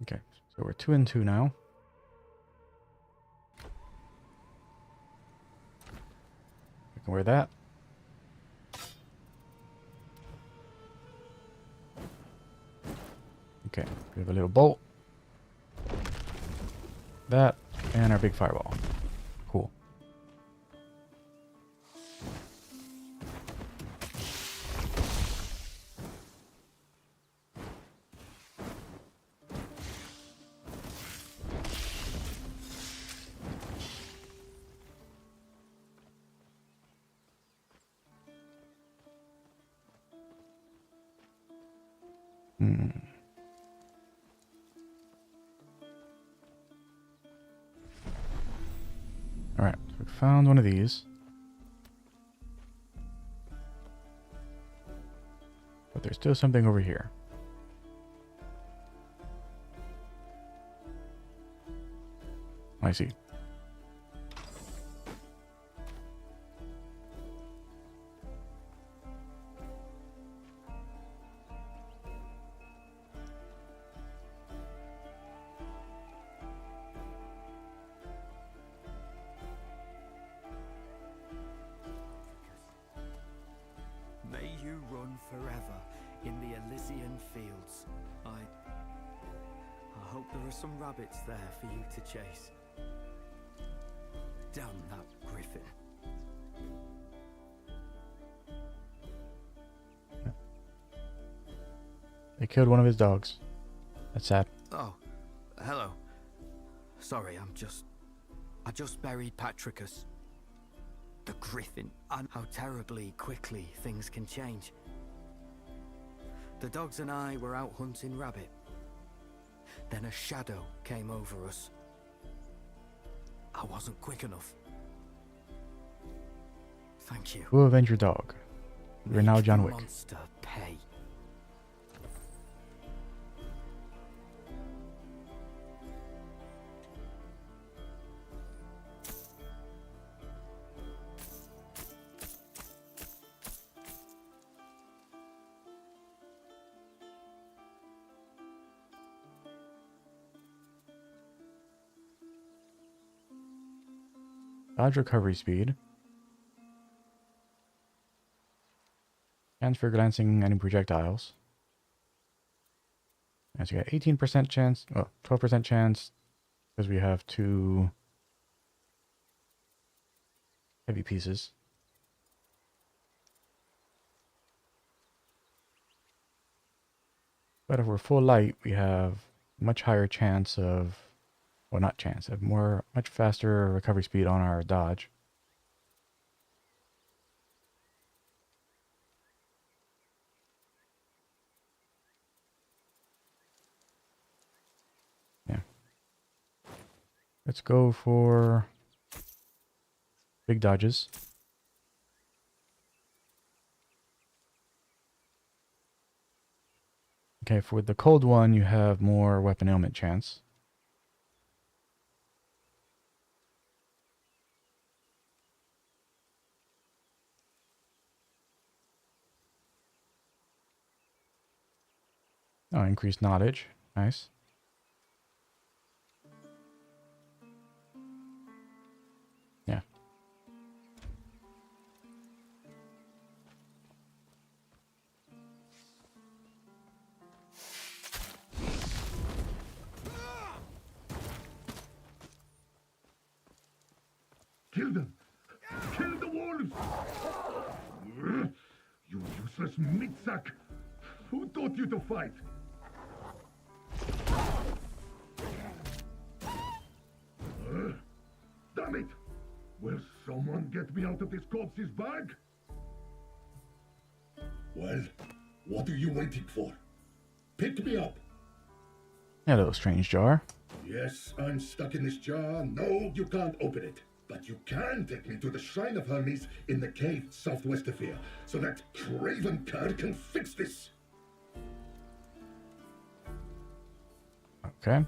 Okay, so we're 2 and 2 now. You can wear that. Okay, we have a little bolt. That, and our big fireball. Cool. Alright, so we found one of these. But there's still something over here. I see. May you run forever in the Elysian fields. I hope there are some rabbits there for you to chase. Damn that griffin. They killed one of his dogs. That's sad. Oh, hello. Sorry, I just buried Patricus. The griffin, and how terribly quickly things can change. The dogs and I were out hunting rabbit. Then a shadow came over us. I wasn't quick enough. Thank you. Who avenged your dog? You're now Make John the Wick. monster pay. Dodge recovery speed. Chance for glancing any projectiles. And so you got 18% chance, well, 12% chance, because we have 2 heavy pieces. But if we're full light, we have much higher chance of, well, not chance, of much faster recovery speed on our dodge. Yeah. Let's go for big dodges. Okay, for the cold one, you have more weapon ailment chance. Oh, increased knowledge. Nice. Yeah. Kill them! Kill the wolves! You useless meat sack! Who taught you to fight? Damn it! Will someone get me out of this corpse's bag? Well, what are you waiting for? Pick me up! Hello, strange jar. Yes, I'm stuck in this jar. No, you can't open it. But you can take me to the Shrine of Hermes in the cave southwest of here, so that craven cur can fix this. Okay.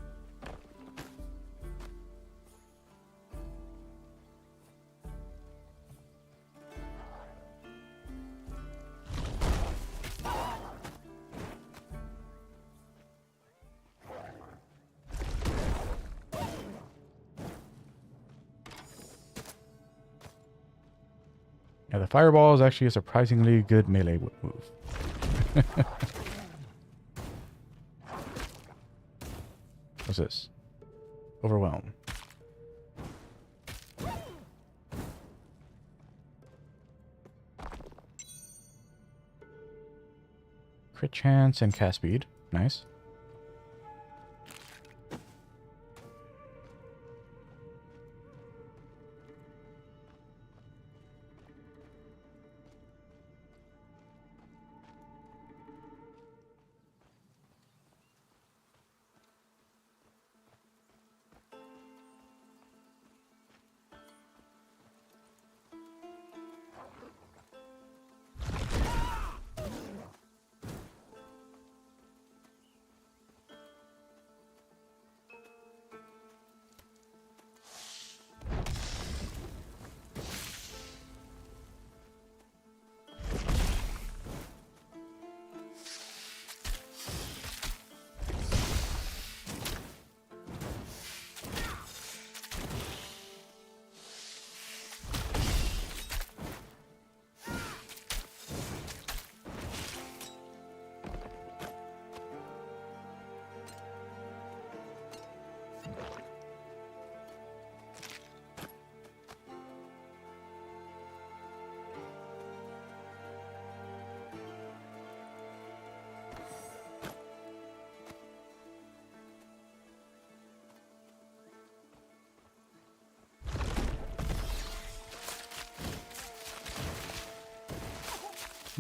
Yeah, the fireball is actually a surprisingly good melee move. What's this? Overwhelm. Crit chance and cast speed. Nice.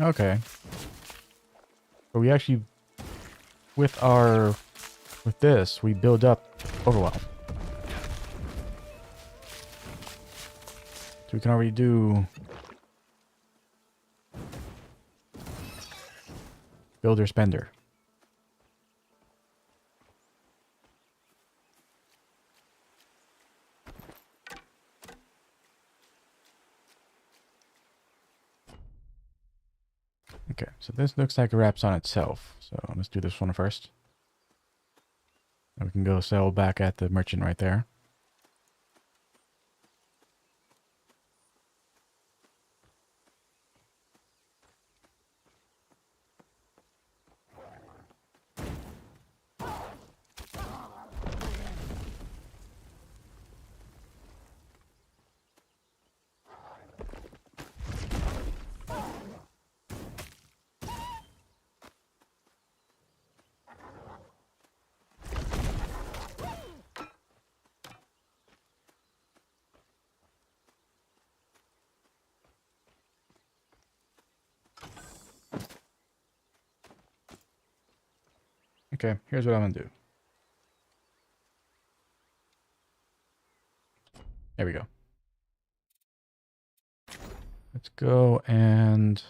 Okay. So we actually, with this, we build up Overwhelm. So we can already do Builder Spender. Okay, so this looks like it wraps on itself. So let's do this one first. And we can go sell back at the merchant right there. Okay, here's what I'm gonna do. There we go. Let's go and...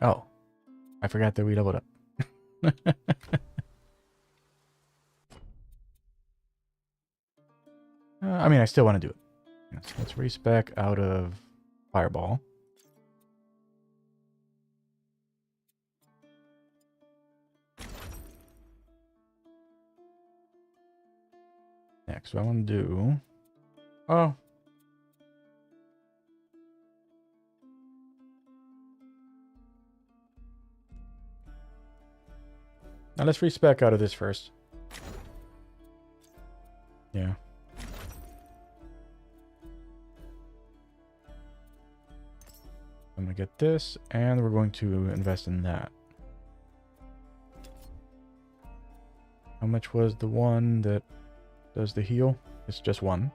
Oh, I forgot that we leveled up. I mean, I still want to do it. Yes, let's respec out of Fireball. Next, what I want to do... Oh. Now let's respec out of this first. Yeah. I'm going to get this, and we're going to invest in that. How much was the one that does the heal? It's just one.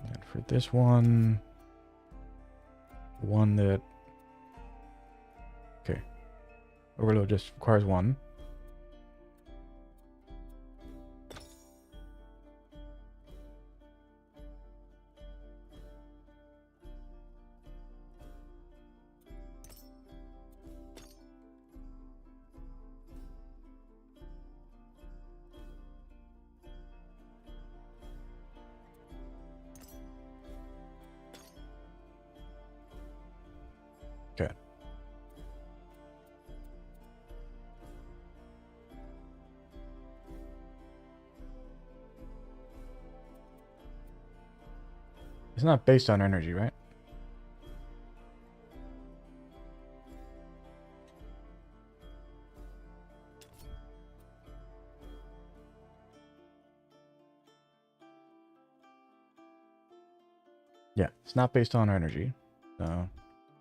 And for this one that... Okay. Overload just requires one. Okay. It's not based on energy, right? Yeah, it's not based on energy. So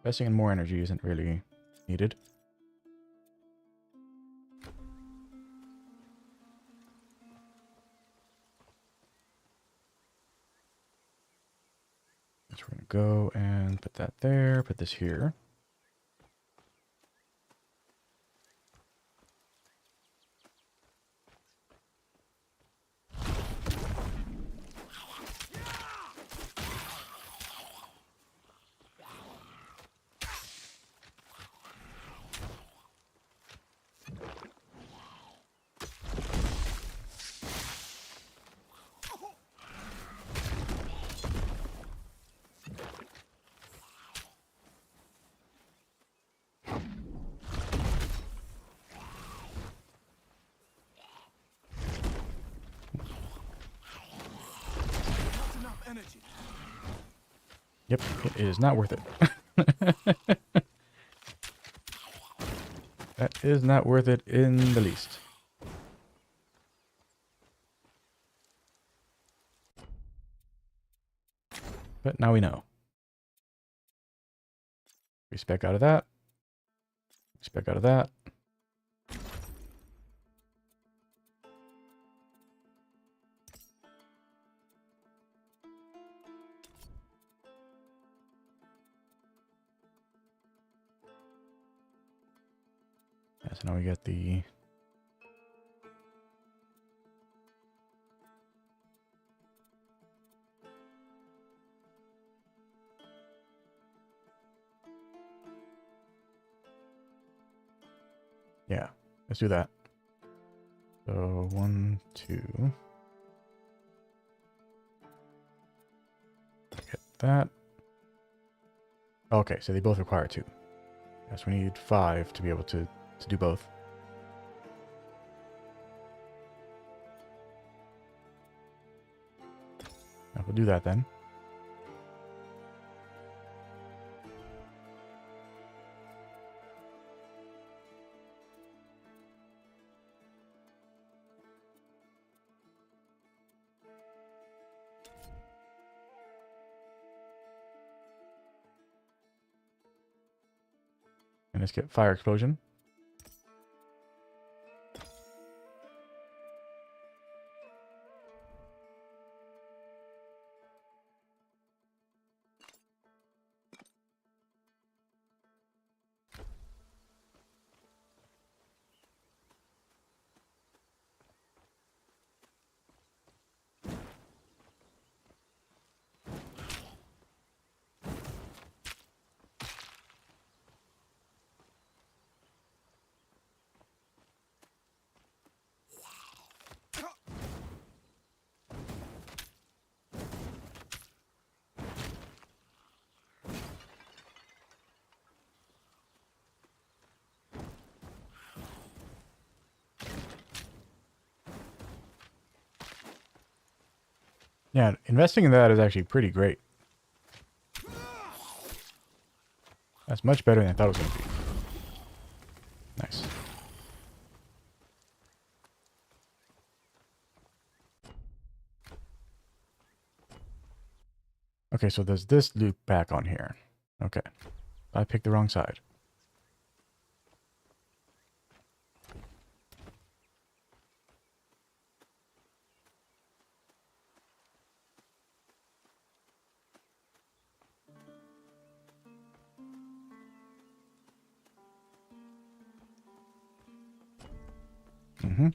investing in more energy isn't really needed. So we're going to go and put that there, put this here. Yep, it is not worth it. That is not worth it in the least. But now we know. We spec out of that. We spec out of that. Yeah, so now we get the... Yeah, let's do that. So 1, 2. Get that. Okay, so they both require 2. Yes, we need 5 to be able to do both. Now we'll do that then. And let's get fire explosion. Yeah, investing in that is actually pretty great. That's much better than I thought it was going to be. Nice. Okay, so there's this loop back on here. Okay. I picked the wrong side. Mm-hmm.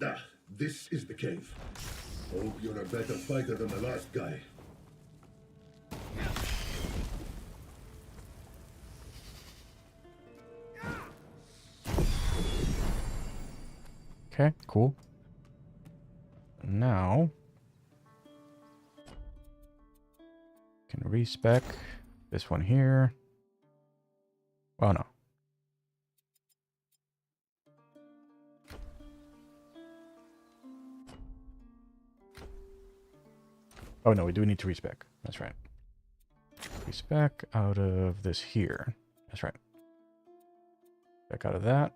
Ah, this is the cave. Hope you're a better fighter than the last guy. Okay, cool. now can respec this one here. Well, no. Oh no, we do need to respec. That's right. Respec out of this here. That's right. Back out of that.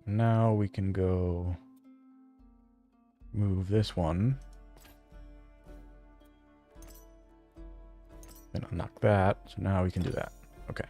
Now we can go move this one. Then unlock that. So now we can do that. Okay.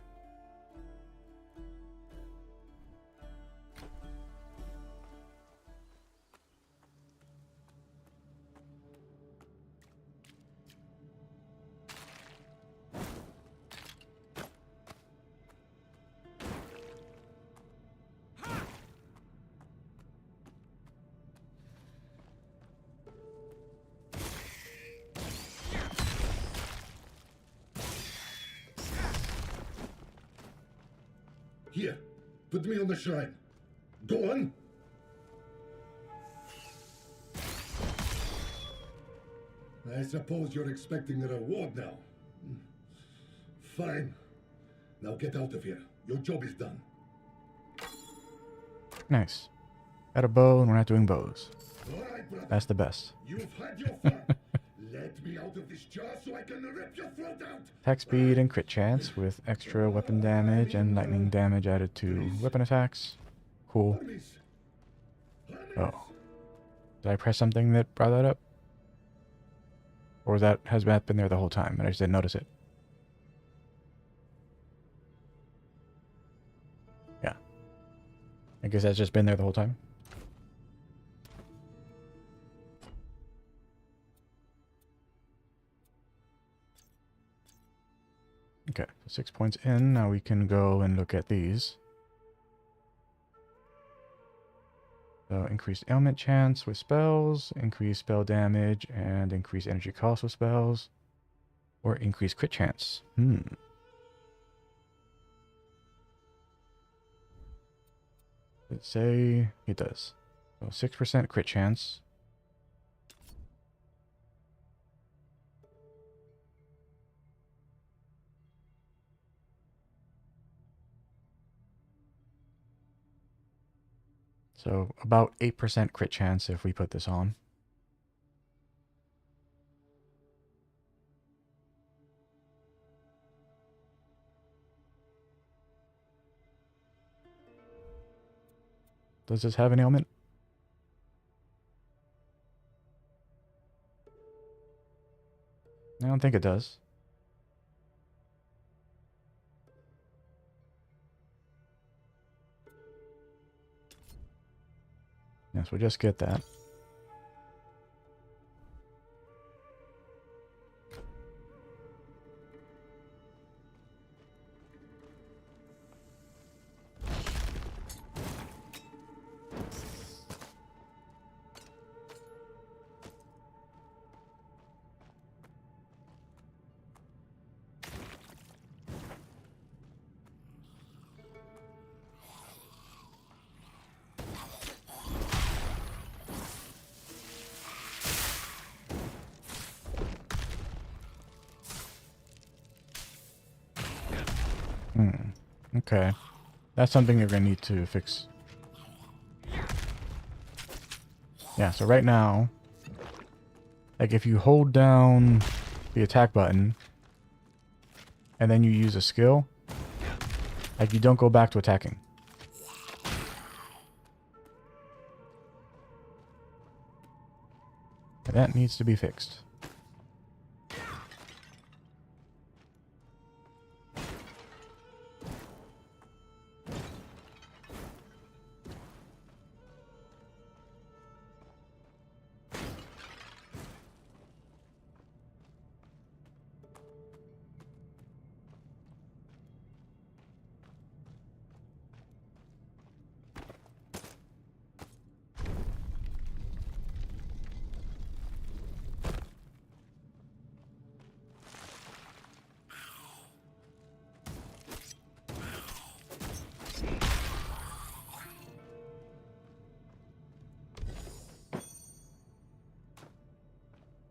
Here, put me on the shrine. Go on. I suppose you're expecting a reward now. Fine. Now get out of here. Your job is done. Nice. Got a bow and we're not doing bows. All right, brother. That's the best. You've had your fun. Let me out of this jar so I can rip your throat out. Attack speed and crit chance with extra weapon damage and lightning damage added to weapon attacks. Cool. Hermes. Hermes. Oh. Did I press something that brought that up? Or has that been there the whole time and I just didn't notice it? Yeah. I guess that's just been there the whole time. Okay, so 6 points in. Now we can go and look at these. So increased ailment chance with spells, increased spell damage, and increased energy cost with spells. Or increased crit chance. Let's say it does. So 6% crit chance. So about 8% crit chance if we put this on. Does this have an ailment? I don't think it does. Yes, we'll just get that. Okay. That's something you're going to need to fix. Yeah, so right now, like if you hold down the attack button and then you use a skill, like you don't go back to attacking. And that needs to be fixed.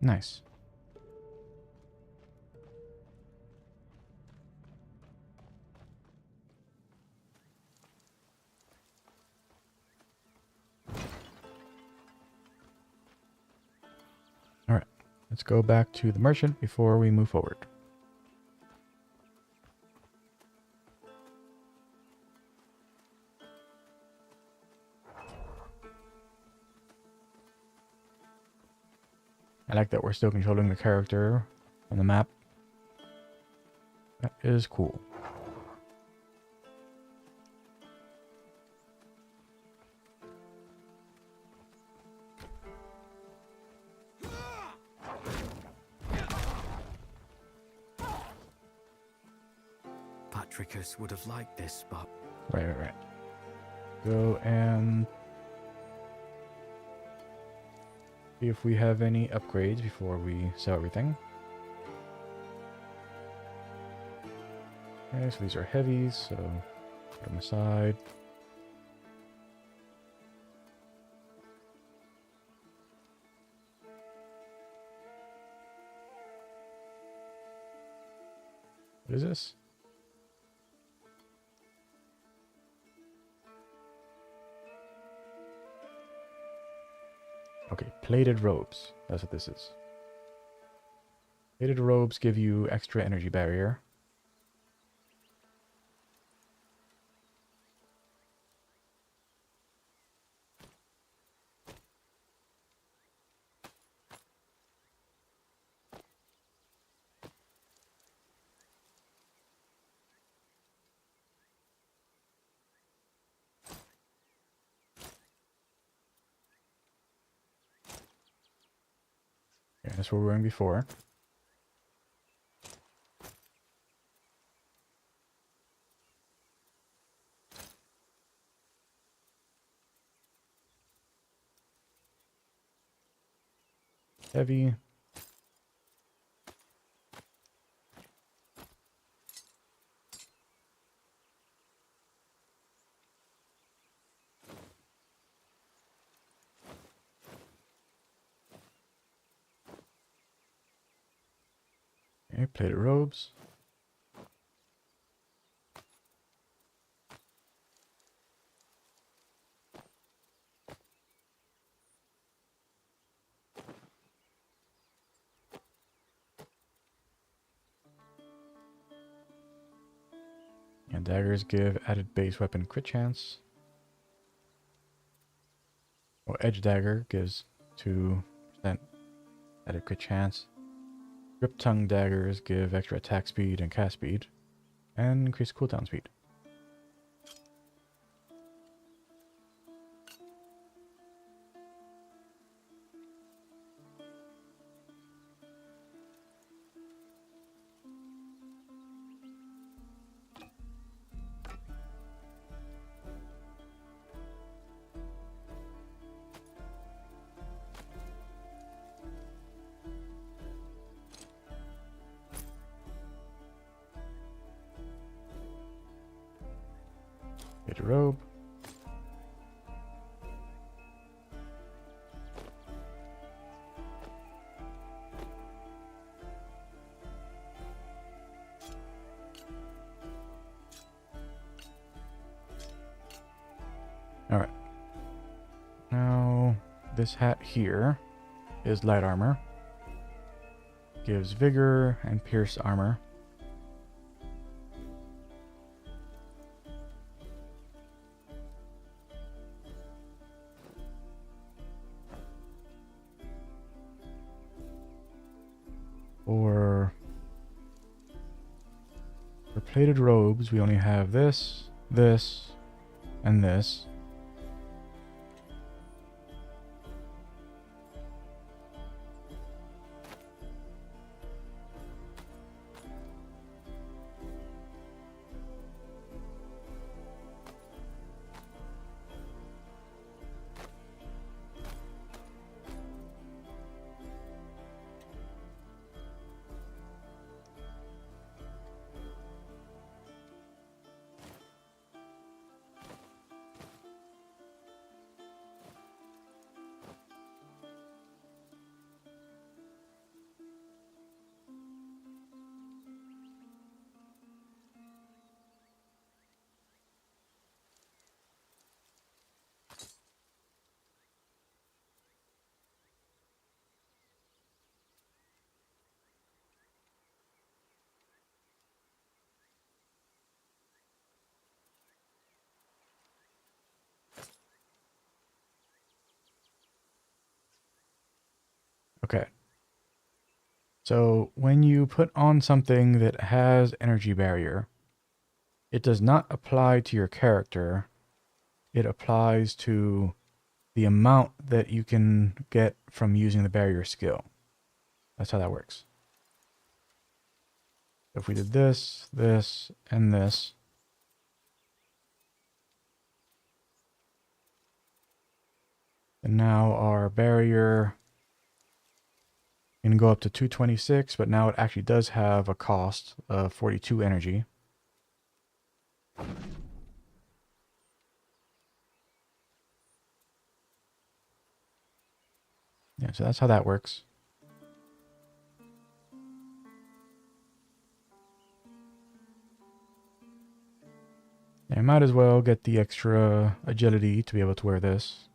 Nice. All right, let's go back to the merchant before we move forward. I like that we're still controlling the character on the map. That is cool. Patricus would have liked this spot. Right. Go and see if we have any upgrades before we sell everything. Okay, so these are heavies, so put them aside. What is this? Okay, plated robes. That's what this is. Plated robes give you extra energy barrier. Yeah, that's what we were wearing before. Heavy. Okay, plated robes. And daggers give added base weapon crit chance. Well, edge dagger gives 2% added crit chance. Grip tongue daggers give extra attack speed and cast speed, and increase cooldown speed. Get a robe. Alright. Now, this hat here is light armor. Gives vigor and pierce armor. For plated robes, we only have this, this, and this. Okay. So when you put on something that has energy barrier, it does not apply to your character. It applies to the amount that you can get from using the barrier skill. That's how that works. If we did this, this, and this, and now our barrier can go up to 226, but now it actually does have a cost of 42 energy. Yeah, so that's how that works. Yeah, I might as well get the extra agility to be able to wear this.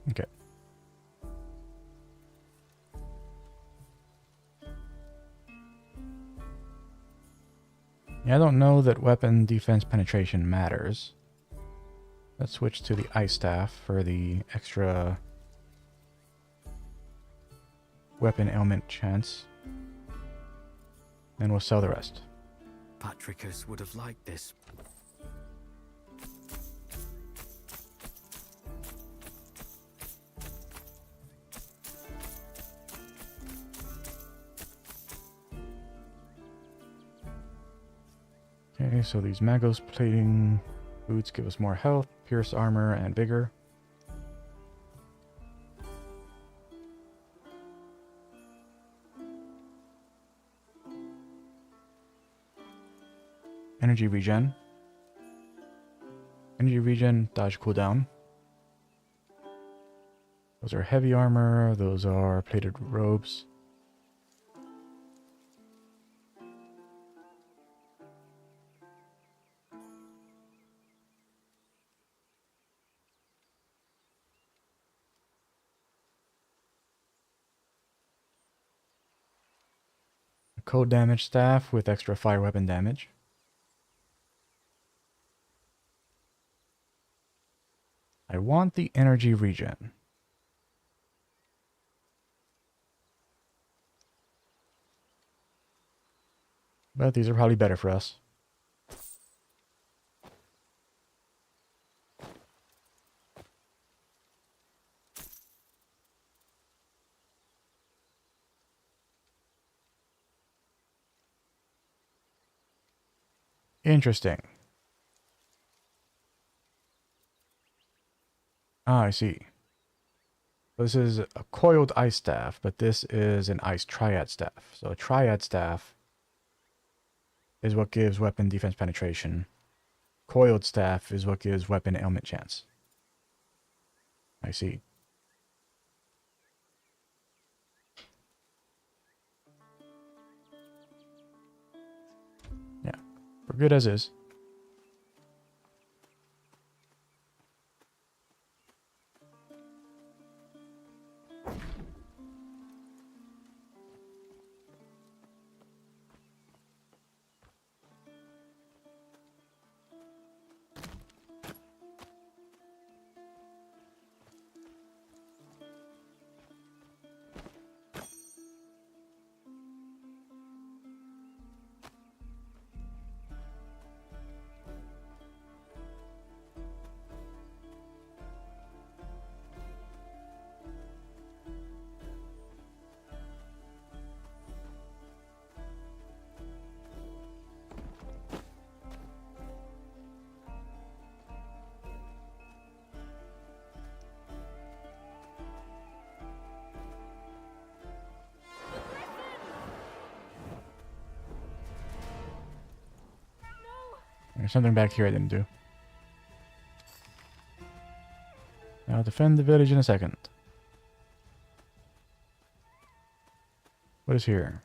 Okay. Yeah, I don't know that weapon defense penetration matters. Let's switch to the ice staff for the extra weapon ailment chance. Then we'll sell the rest. Patricus would have liked this. Okay, so these Magos plating boots give us more health, pierce armor, and vigor. Energy regen. Energy regen, dodge cooldown. Those are heavy armor, those are plated robes. Cold damage staff with extra fire weapon damage. I want the energy regen. But these are probably better for us. Interesting. Ah, I see. This is a coiled ice staff, but this is an ice triad staff. So a triad staff is what gives weapon defense penetration. Coiled staff is what gives weapon ailment chance. I see. Yeah, we're good as is. There's something back here I didn't do. I'll defend the village in a second. What is here?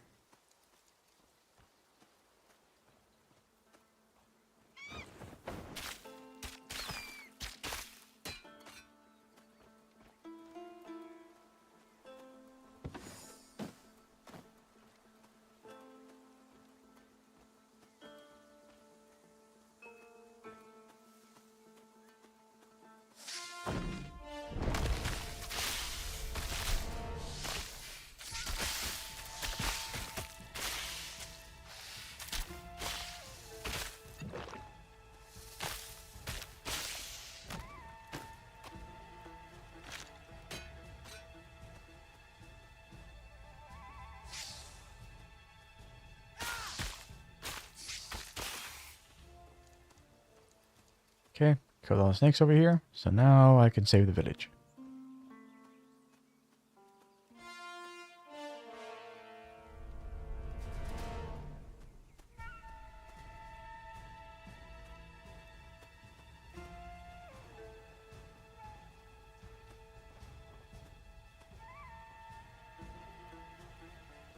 Okay, killed all the snakes over here. So now I can save the village.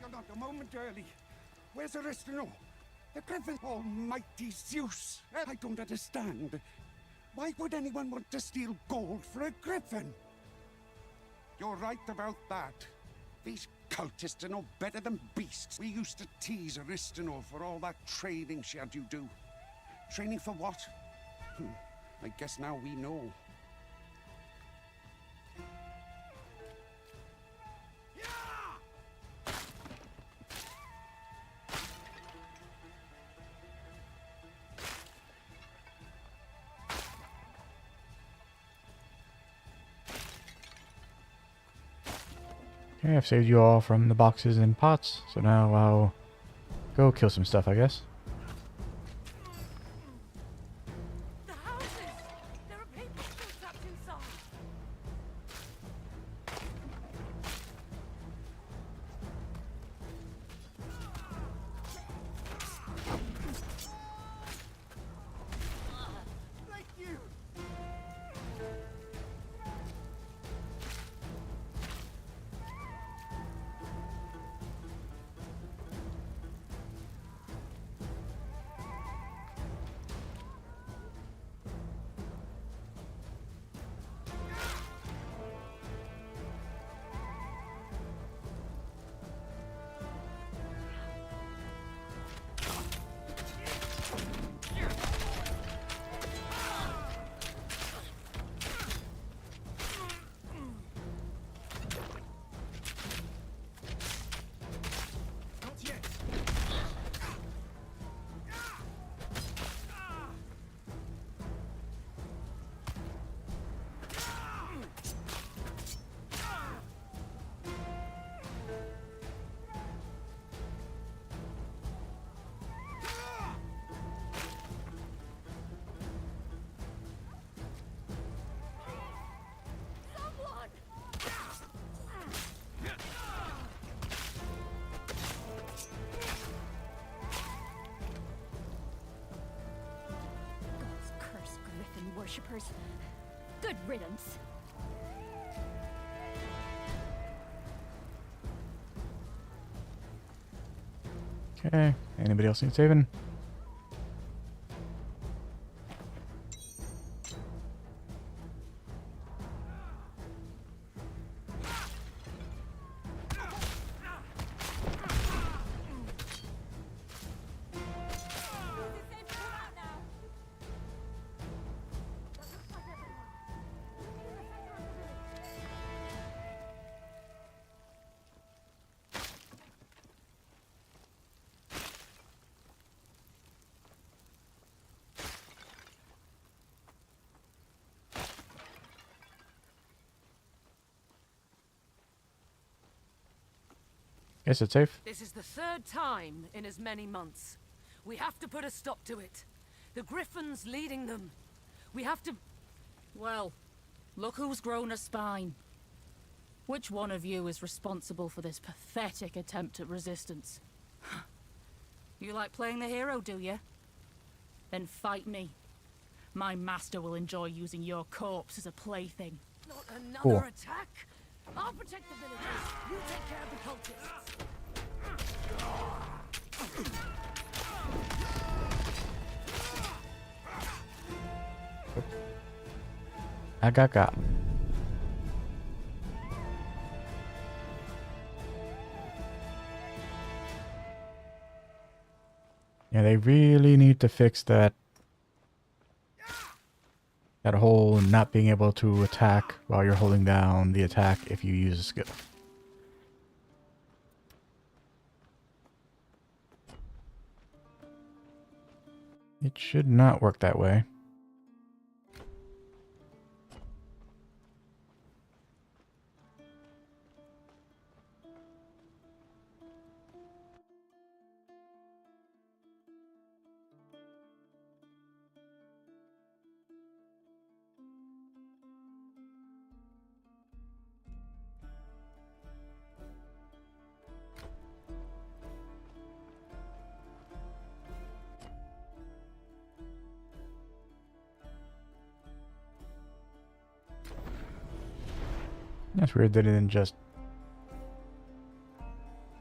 You're not a moment early. Where's Aristino? The Griffin. Almighty Zeus! I don't understand. Why would anyone want to steal gold for a griffin? You're right about that. These cultists are no better than beasts. We used to tease Aristino for all that training she had you do. Training for what? I guess now we know. Okay, I've saved you all from the boxes and pots, so now I'll go kill some stuff, I guess. The houses! There are people still trapped inside! Like you! God's cursed Griffin worshippers. Good riddance. Okay, anybody else need saving? Guess it's safe. This is the third time in as many months. We have to put a stop to it. The Griffin's leading them. We have to... Well, look who's grown a spine. Which one of you is responsible for this pathetic attempt at resistance? You like playing the hero, do you? Then fight me. My master will enjoy using your corpse as a plaything. Not another Cool. attack! I'll protect the villagers. You take care of the cultists. Agaka. Yeah, they really need to fix that whole not being able to attack while you're holding down the attack if you use a skill. It should not work that way. That's weird that it didn't just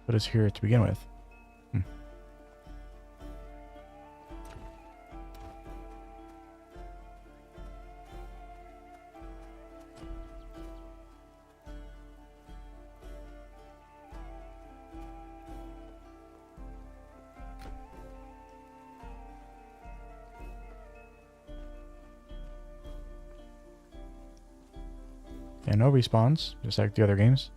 put us here to begin with. Hmm. And no respawns, just like the other games.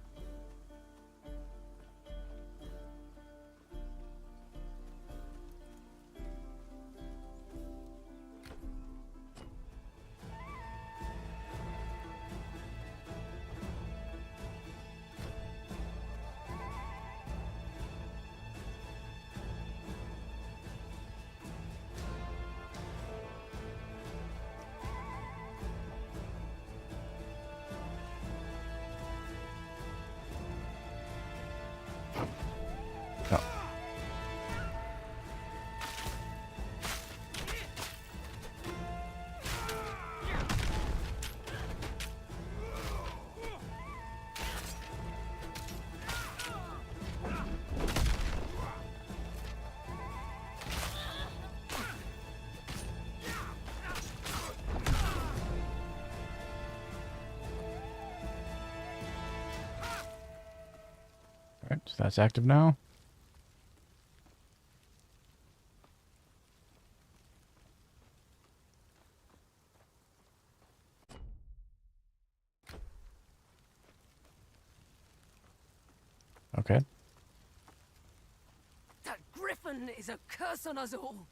No. Alright, so that's active now. Okay. That griffin is a curse on us all.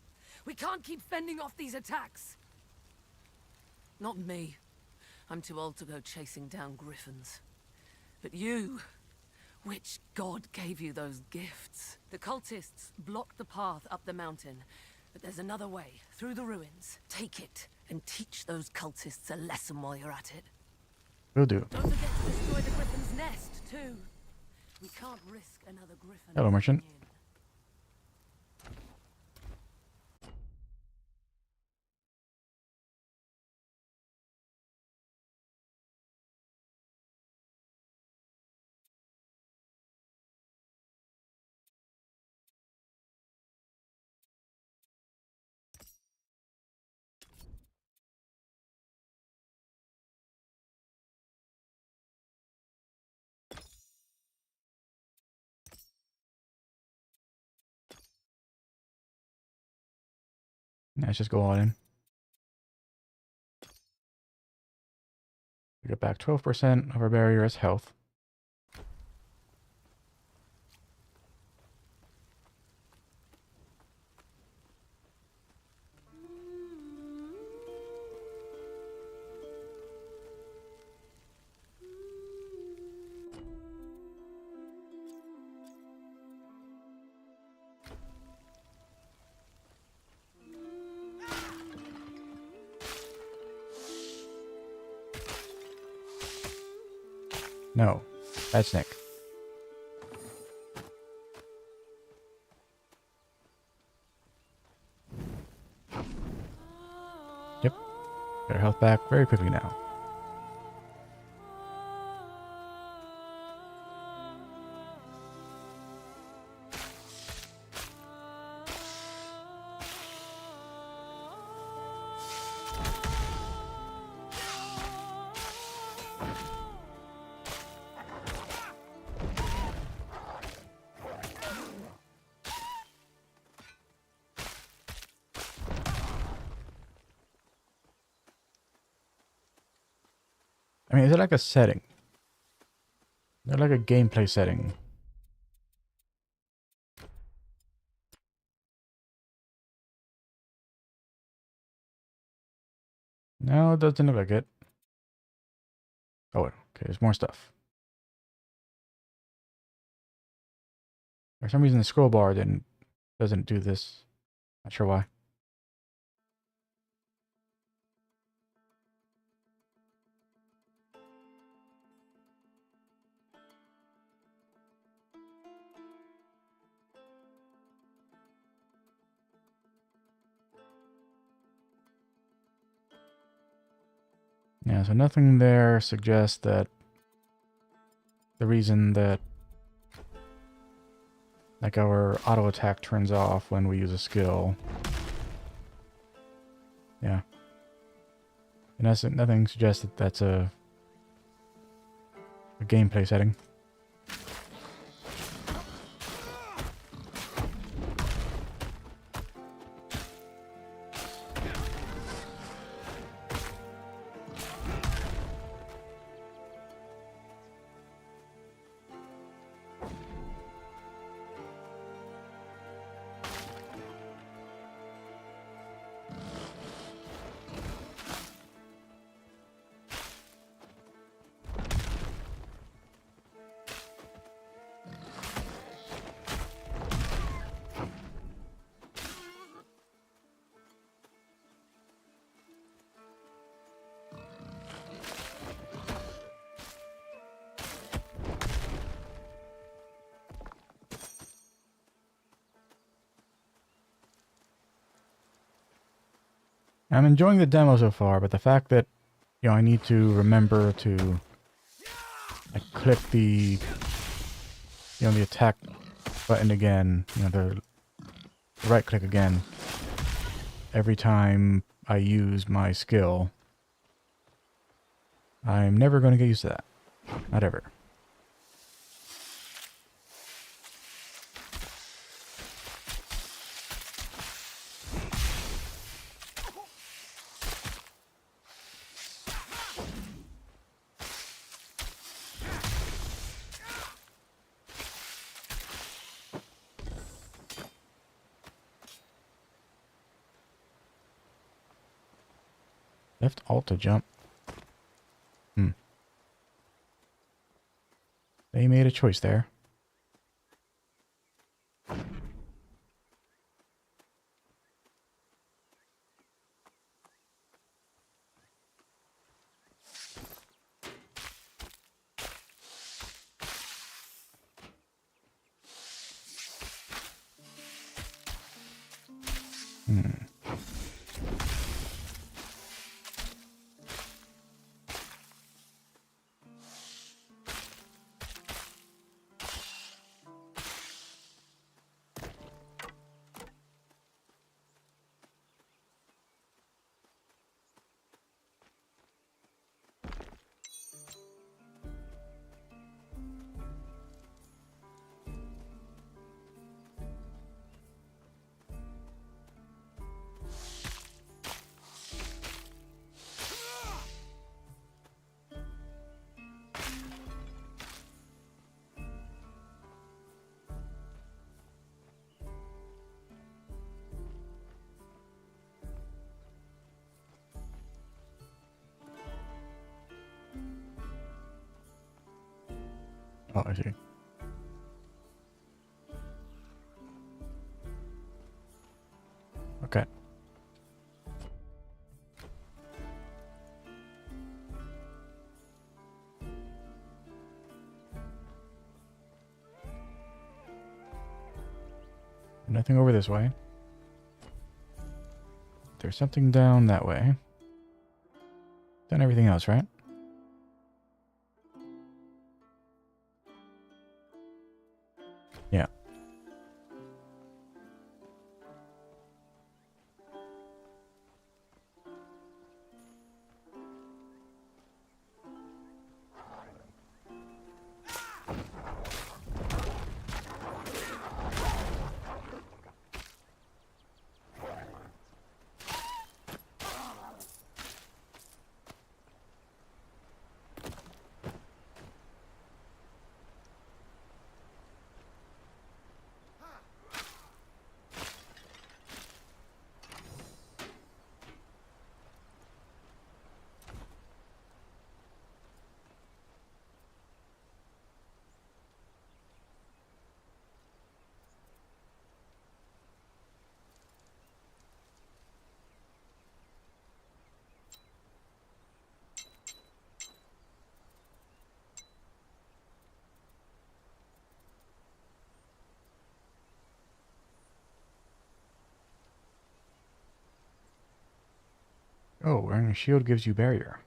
We can't keep fending off these attacks. Not me. I'm too old to go chasing down griffins. But you... Which god gave you those gifts? The cultists blocked the path up the mountain. But there's another way, through the ruins. Take it, and teach those cultists a lesson while you're at it. Will do. Don't forget to destroy the griffin's nest, too. We can't risk another griffin. Hello, merchant. coming in. Let's just go all in. We get back 12% of our barrier as health. No, that's Nick. Yep. Get our health back very quickly now. I mean, is it like a setting? Is it like a gameplay setting? No, it doesn't look like it. Oh, okay, there's more stuff. For some reason, the scroll bar doesn't do this. Not sure why. Yeah, so nothing there suggests that the reason that like our auto attack turns off when we use a skill. Yeah. In essence, nothing suggests that that's a gameplay setting. I'm enjoying the demo so far, but the fact that, you know, I need to remember to like, click the, you know, the attack button again, you know, the right click again every time I use my skill. I'm never going to get used to that. Not ever. Left alt to jump. They made a choice there. Oh, I see. Okay. Nothing over this way. There's something down that way. Done everything else, right? Yeah. Oh, wearing a shield gives you barrier.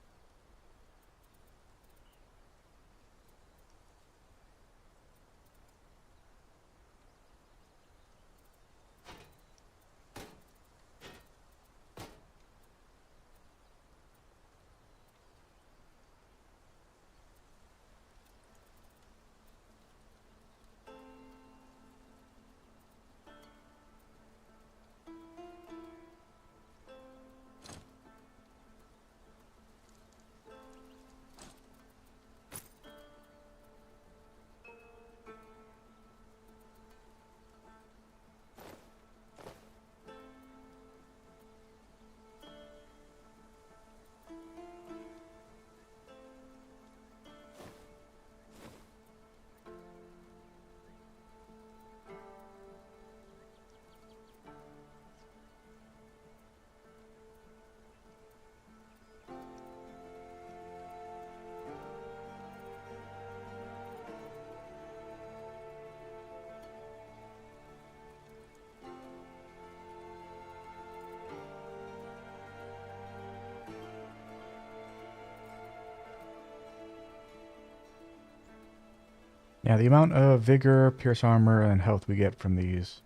Yeah, the amount of vigor, pierce armor, and health we get from these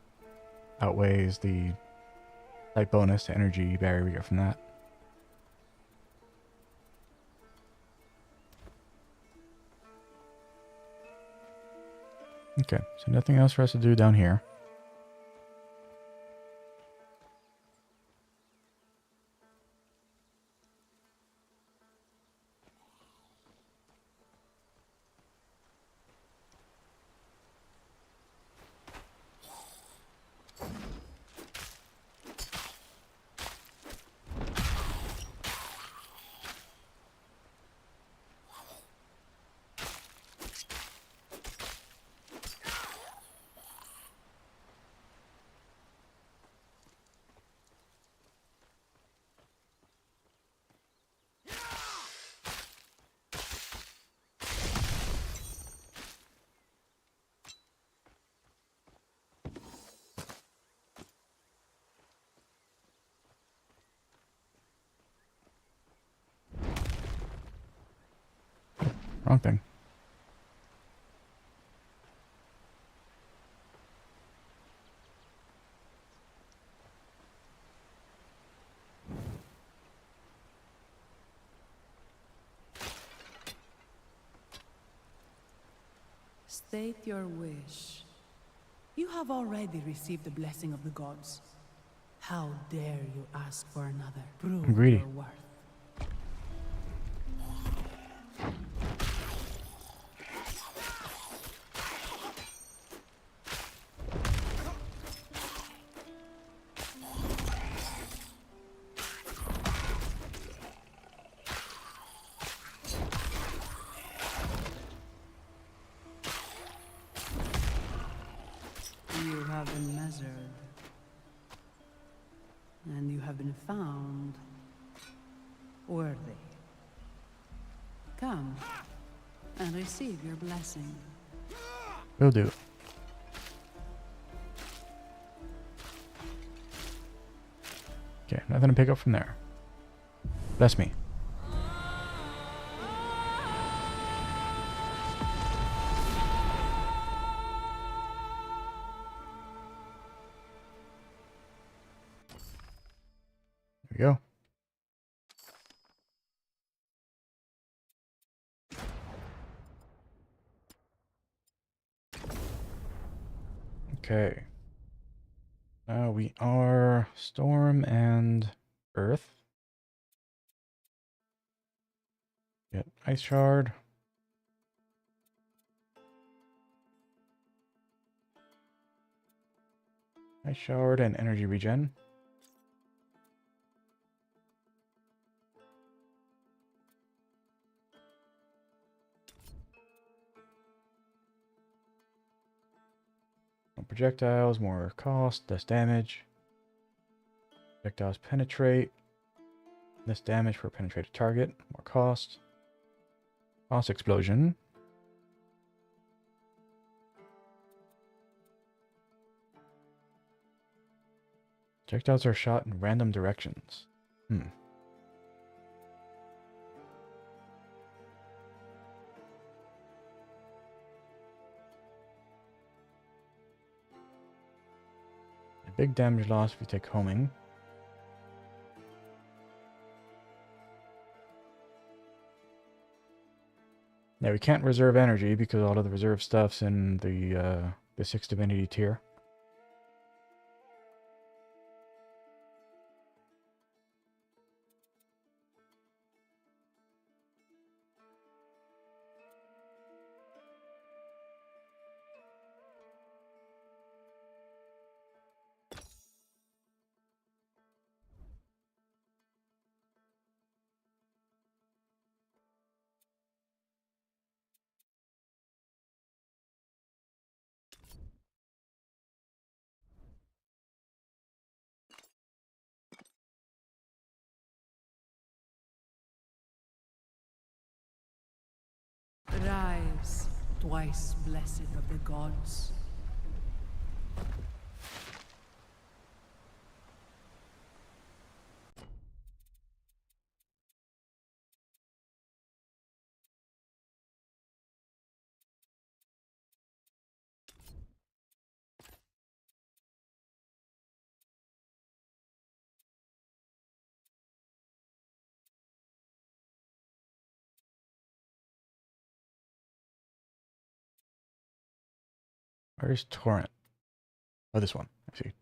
outweighs the type bonus to energy barrier we get from that. Okay, so nothing else for us to do down here. Wrong thing. State your wish. You have already received the blessing of the gods. How dare you ask for another? Prove greedy. your worth. You have been measured. And you have been found worthy. Come and receive your blessing. Will do. Okay, nothing to pick up from there. Bless me. There we go. Okay. Now we are Storm and Earth. Get Ice Shard. Ice Shard and Energy Regen. More projectiles, more cost, less damage. Projectiles penetrate. Less damage for a penetrated target, more cost. Cost explosion. Projectiles are shot in random directions. A big damage loss if we take homing. Yeah, we can't reserve energy because all of the reserve stuff's in the 6th divinity tier. Rise, twice blessed of the gods. Where's Torrent? Oh, this one. I see.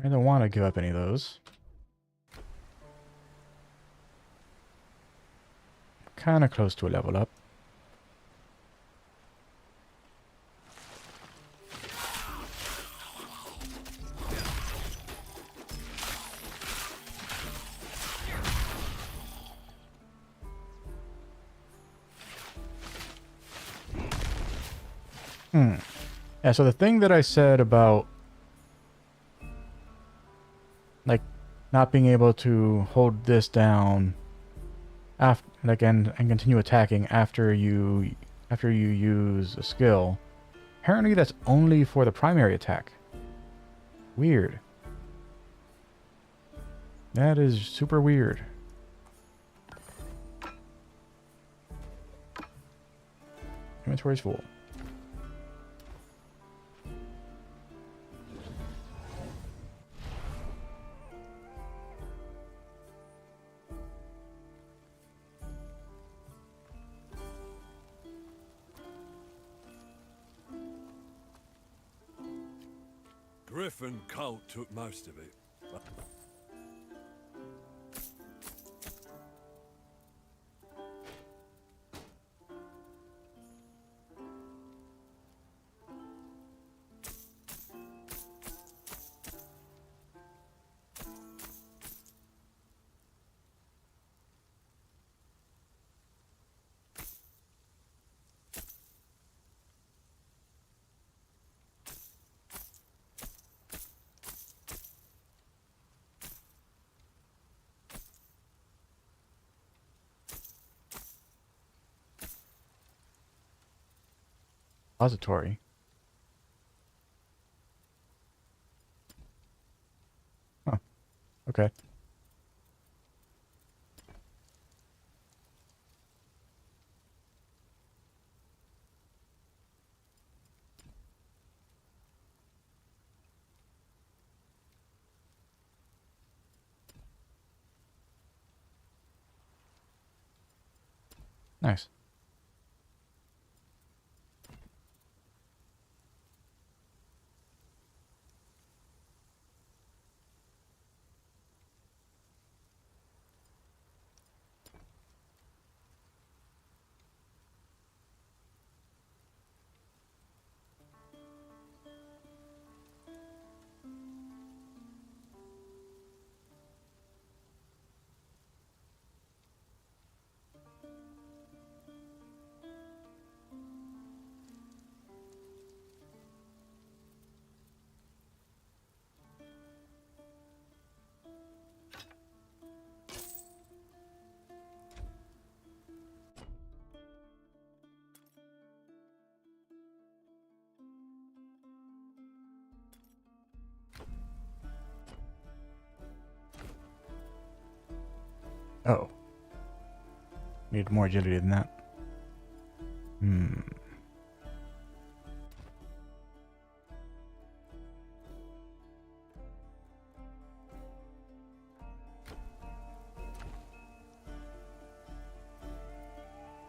I don't want to give up any of those. Kind of close to a level up. Yeah, so the thing that I said about like not being able to hold this down after like and continue attacking after you use a skill. Apparently that's only for the primary attack. Weird. That is super weird. Inventory's full. Griffin Colt took most of it. Repository. Huh. Okay. Nice. Oh. Need more agility than that.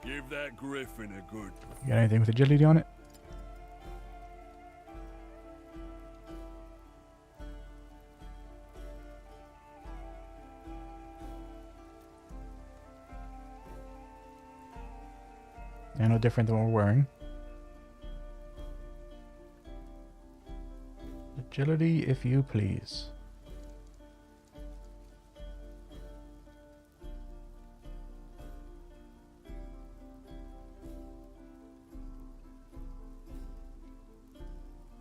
Give that Griffin a good... You got anything with agility on it? Yeah, no different than what we're wearing. Agility, if you please.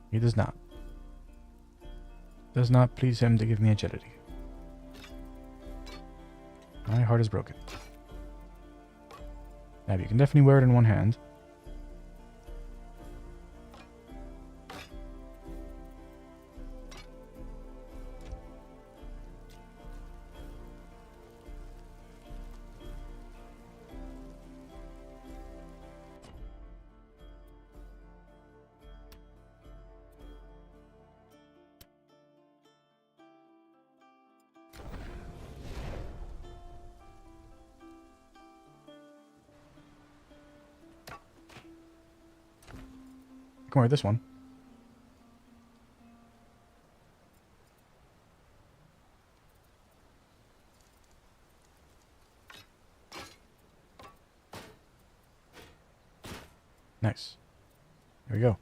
He does not. Does not please him to give me agility. My heart is broken. Now you can definitely wear it in one hand. more of this one. Nice. There we go.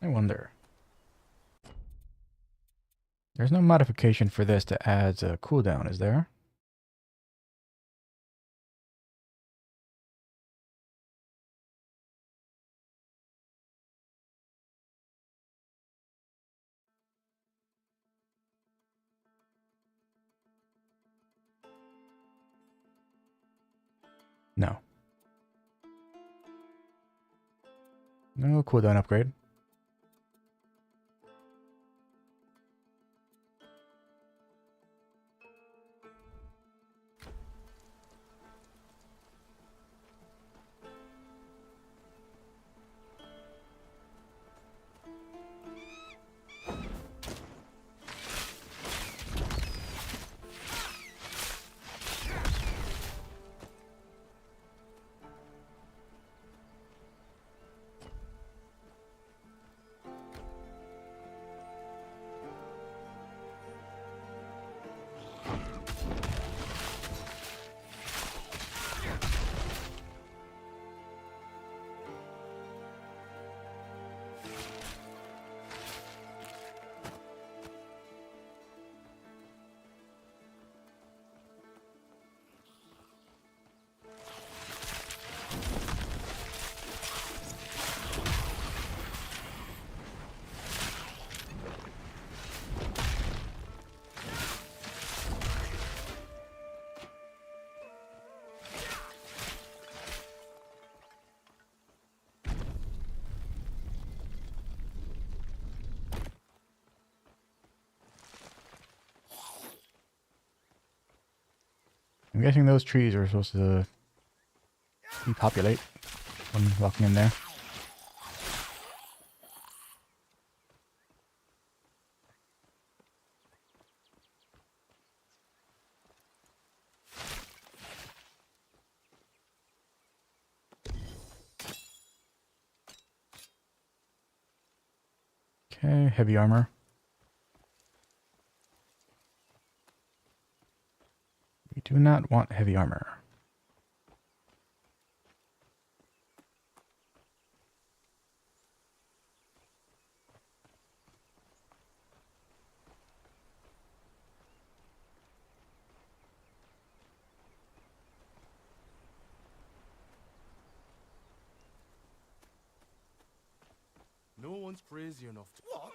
I wonder. There's no modification for this to add a cooldown, is there? No. No cooldown upgrade. I'm guessing those trees are supposed to repopulate when walking in there. Okay, heavy armor. We do not want heavy armor. No one's crazy enough to... What?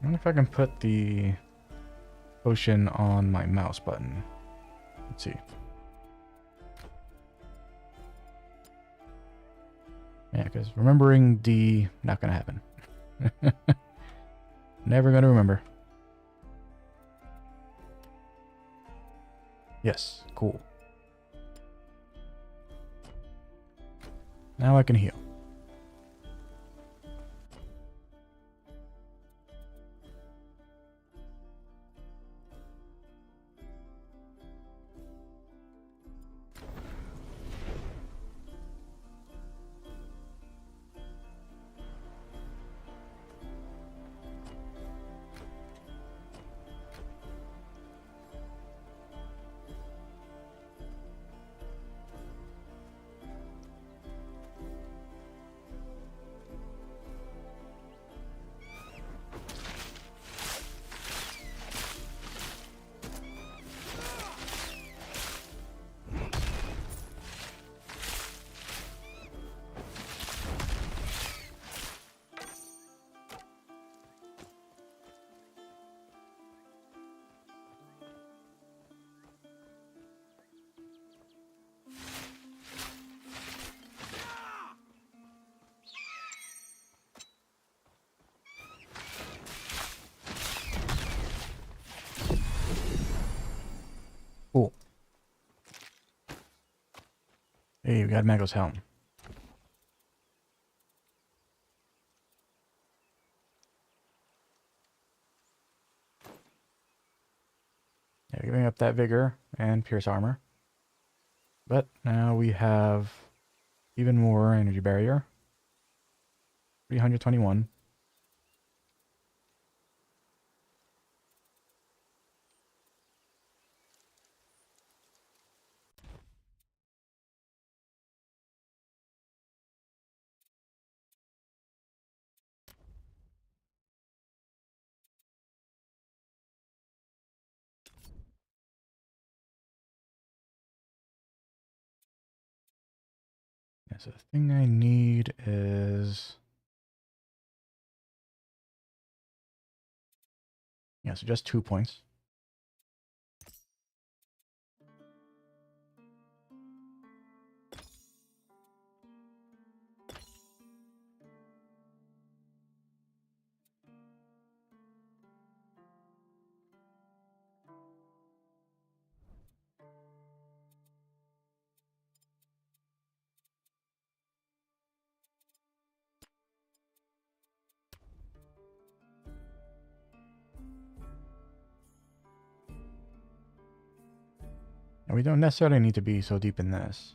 I wonder if I can put the potion on my mouse button. Let's see. Yeah, because remembering D, not going to happen. Never gonna remember. Yes, cool. Now I can heal. Cool. Hey, we got Mago's helm. Yeah, giving up that vigor and pierce armor. But now we have even more energy barrier. 321. Yeah, so the thing I need is... Yeah, so just 2 points. And we don't necessarily need to be so deep in this.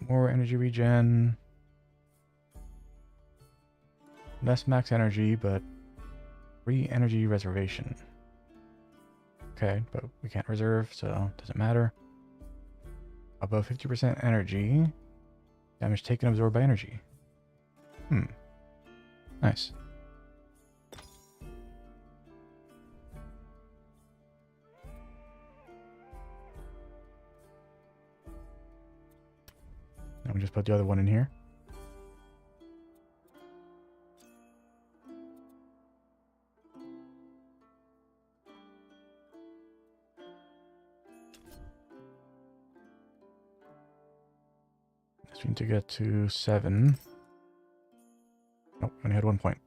More energy regen. Less max energy, but free energy reservation. Okay, but we can't reserve, so it doesn't matter. Above 50% energy. Damage taken absorbed by energy. Nice. Now we just put the other one in here. Just need to get to 7. Nope, only had 1 point.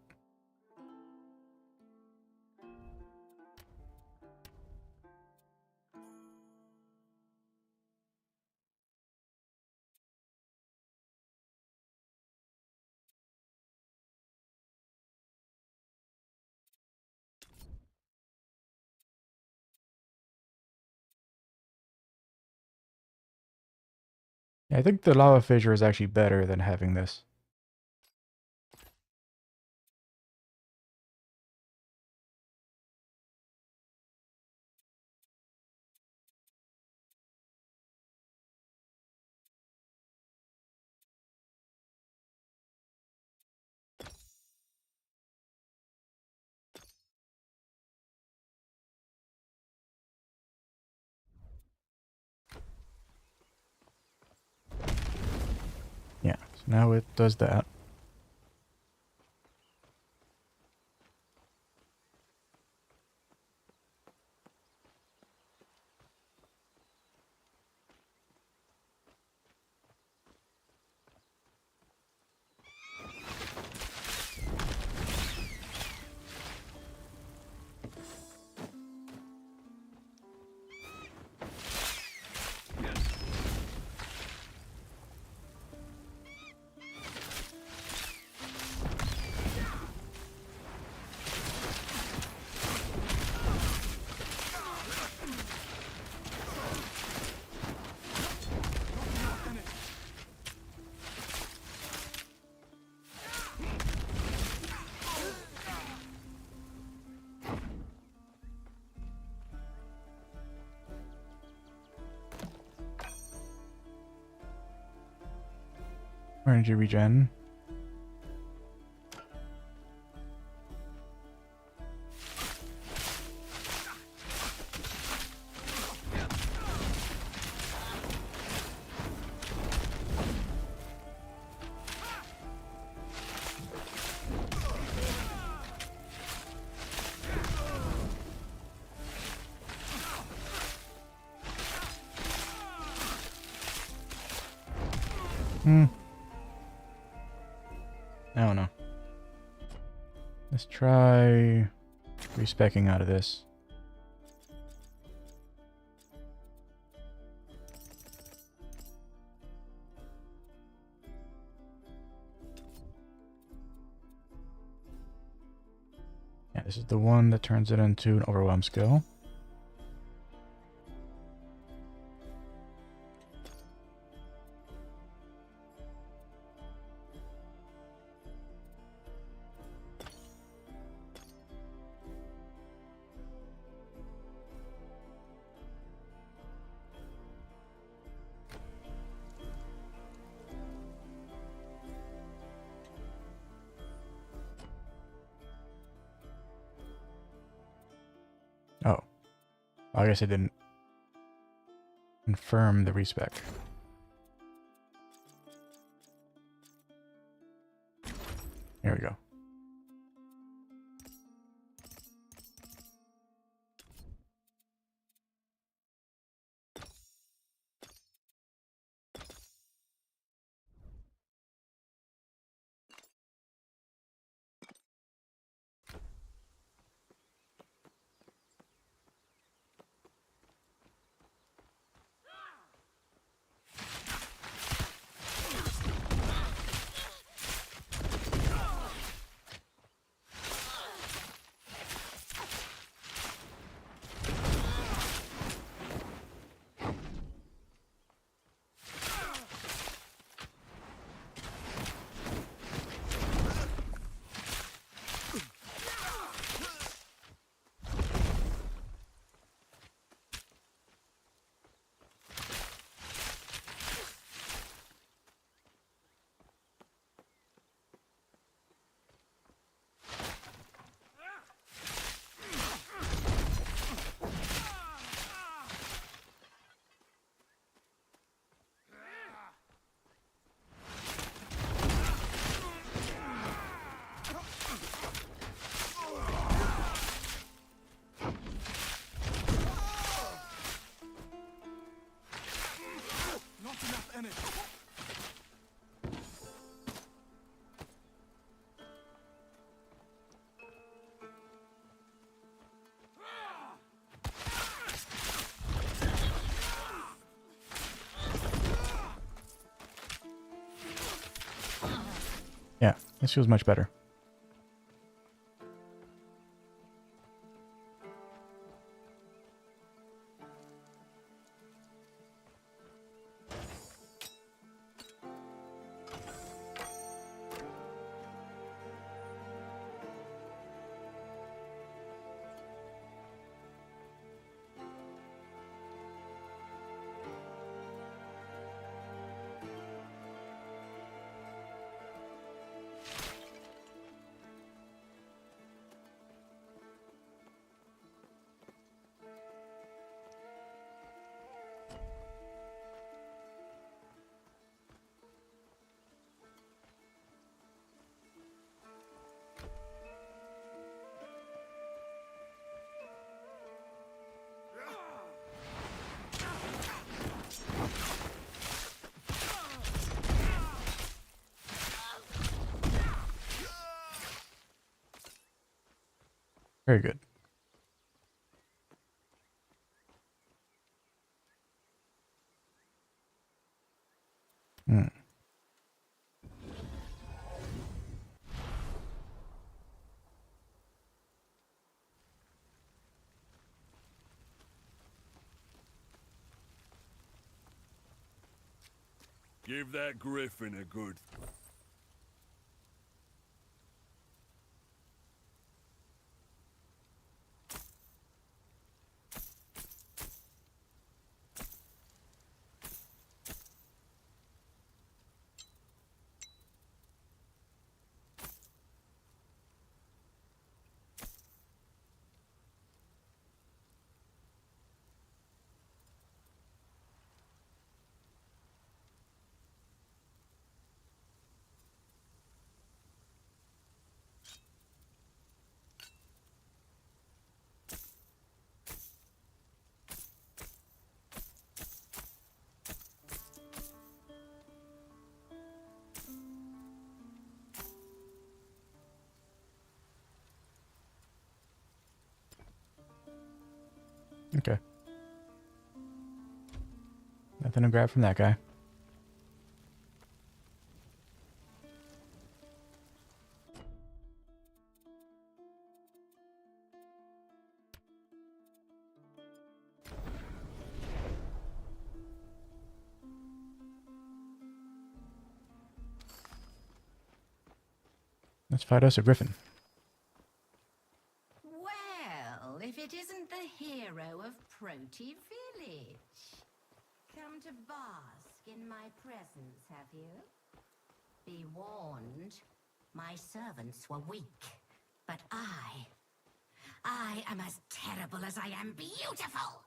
Yeah, I think the lava fissure is actually better than having this. Yeah, so now it does that. More energy regen. I don't know. Let's try respecking out of this. Yeah, this is the one that turns it into an overwhelm skill. Oh. I guess I didn't confirm the respec. Here we go. Yeah, this feels much better. Very good. Hmm. Give that griffin a good... Okay. Nothing to grab from that guy. Let's fight us a griffin. Well, if it isn't the hero of Proti Village. Come to bask in my presence, have you? Be warned, my servants were weak, but I am as terrible as I am beautiful!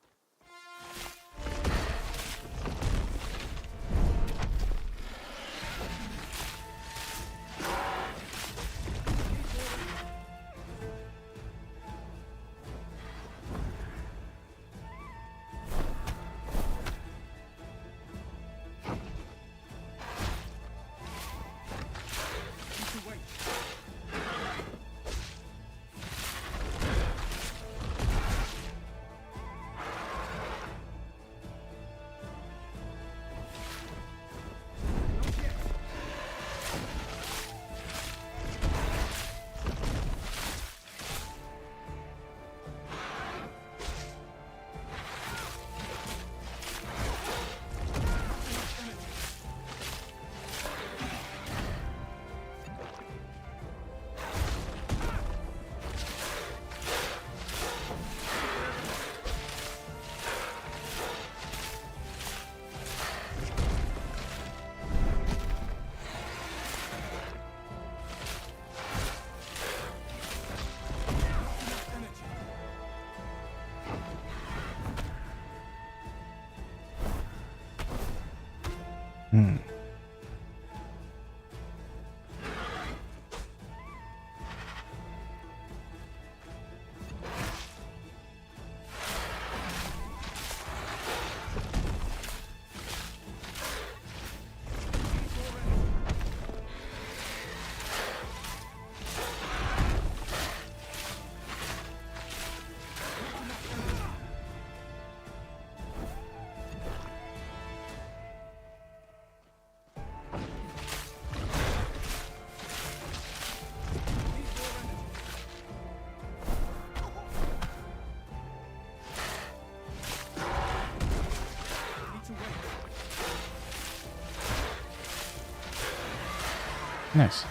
Nice.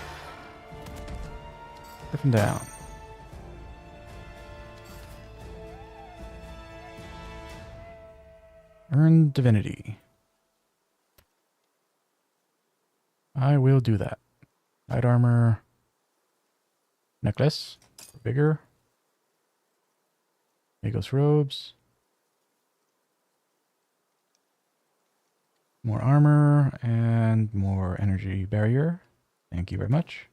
Griffin down. Earn divinity. I will do that. Light armor. Necklace. Bigger. Magos robes. More armor and more energy barrier. Thank you very much.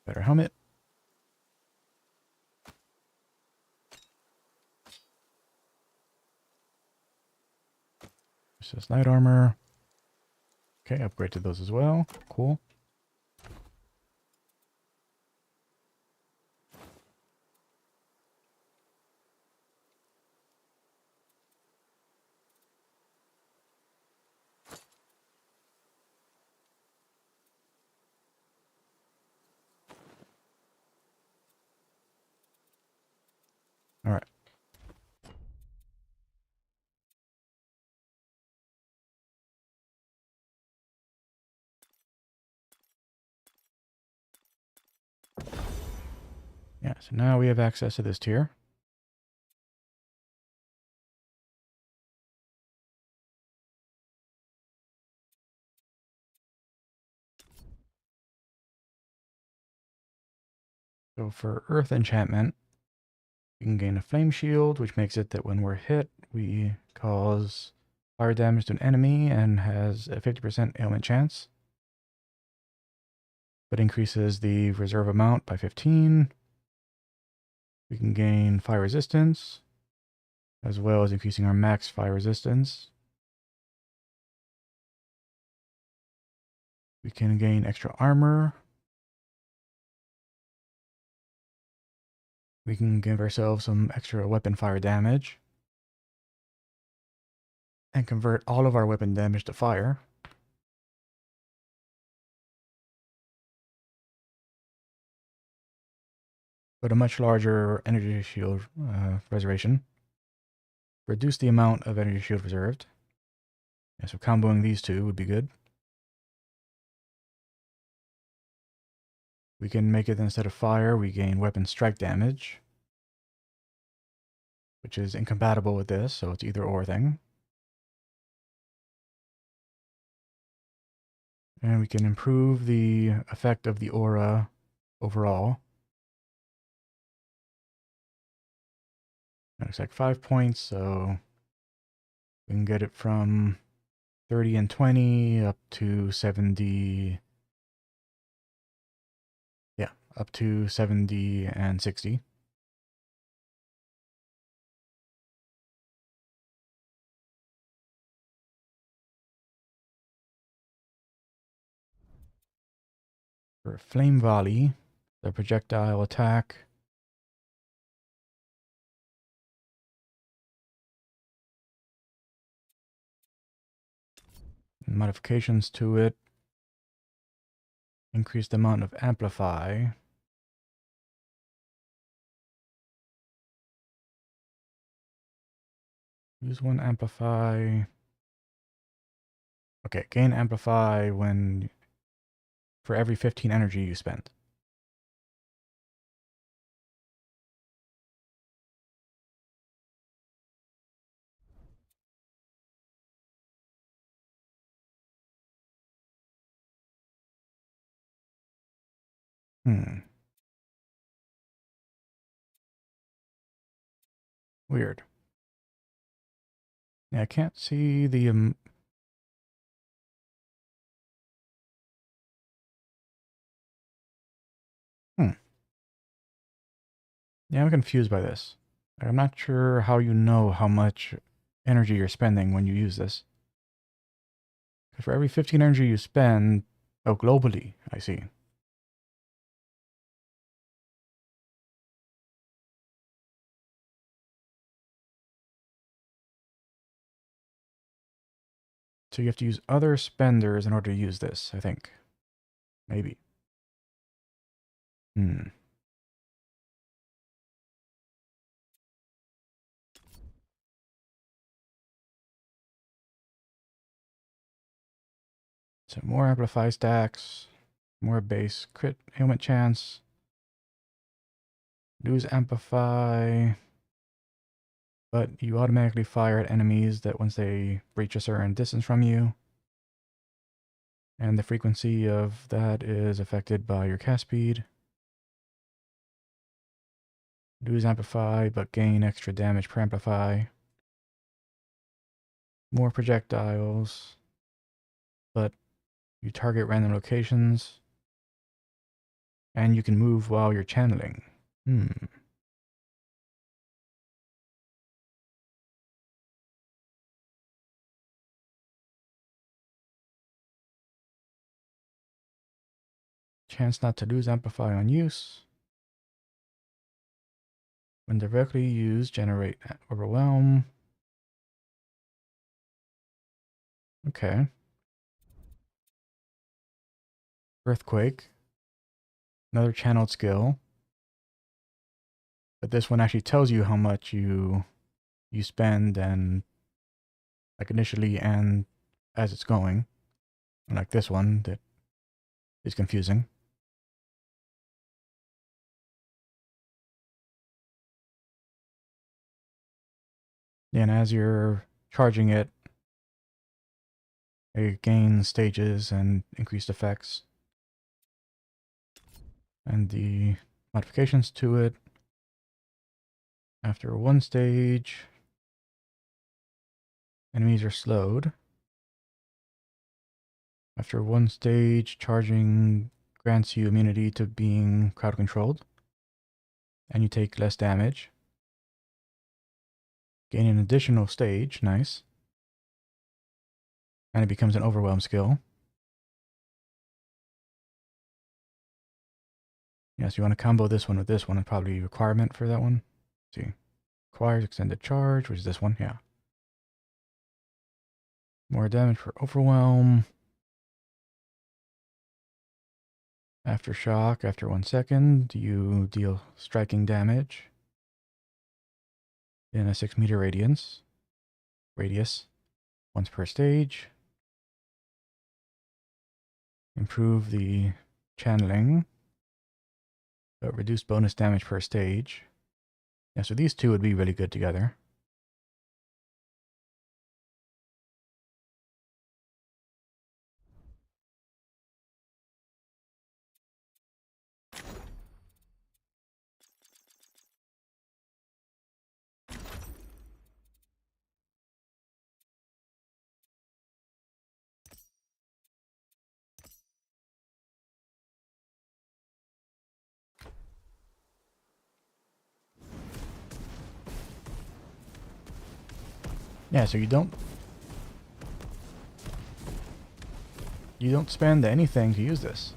Better helmet. This is light armor. Okay, upgrade to those as well. Cool. All right. Yeah, so now we have access to this tier. So for Earth Enchantment, we can gain a Flame Shield, which makes it that when we're hit, we cause fire damage to an enemy and has a 50% ailment chance. But increases the reserve amount by 15. We can gain fire resistance, as well as increasing our max fire resistance. We can gain extra armor. We can give ourselves some extra weapon fire damage. And convert all of our weapon damage to fire. But a much larger energy shield reservation. Reduce the amount of energy shield reserved. Yeah, so comboing these two would be good. We can make it instead of fire, we gain weapon strike damage. Which is incompatible with this, so it's either or thing. And we can improve the effect of the aura overall. Looks like 5 points, so we can get it from 30 and 20 up to 70. Yeah, up to 70 and 60. For Flame Volley, the projectile attack. Modifications to it. Increase the amount of amplify. Use one amplify. Okay, gain amplify when for every 15 energy you spend. Weird. Yeah, I can't see the Yeah, I'm confused by this. I'm not sure how you know how much energy you're spending when you use this. For every 15 energy you spend, oh, globally, I see. So you have to use other spenders in order to use this, I think. Maybe. So more amplify stacks, more base crit ailment chance. Lose amplify, but you automatically fire at enemies that once they reach a certain distance from you. And the frequency of that is affected by your cast speed. Lose amplify, but gain extra damage per amplify. More projectiles, but you target random locations. And you can move while you're channeling. Chance not to lose amplify on use. When directly used, generate overwhelm. Okay. Earthquake. Another channeled skill. But this one actually tells you how much you spend and like initially and as it's going. Unlike this one that is confusing. And as you're charging it, it gains stages and increased effects. And the modifications to it. After one stage, enemies are slowed. After one stage, charging grants you immunity to being crowd controlled. And you take less damage. Gain an additional stage, nice. And it becomes an overwhelm skill. Yeah, so you want to combo this one with this one, and probably a requirement for that one. Let's see. Requires extended charge, which is this one, yeah. More damage for overwhelm. Aftershock, after 1 second, you deal striking damage in a 6-meter radius, once per stage. Improve the channeling, but reduce bonus damage per stage. Yeah, so these two would be really good together. Yeah, so you don't spend anything to use this.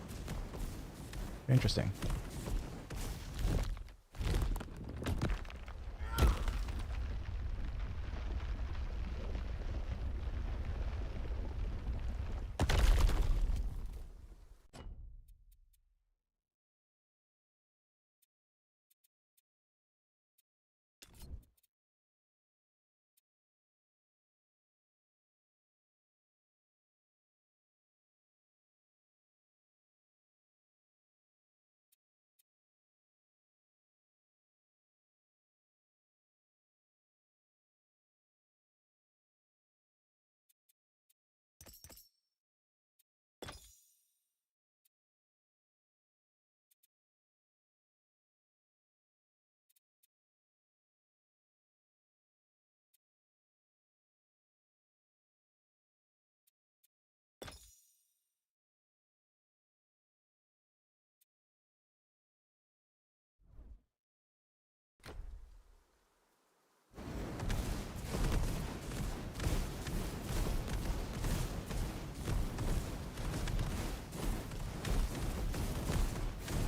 Interesting.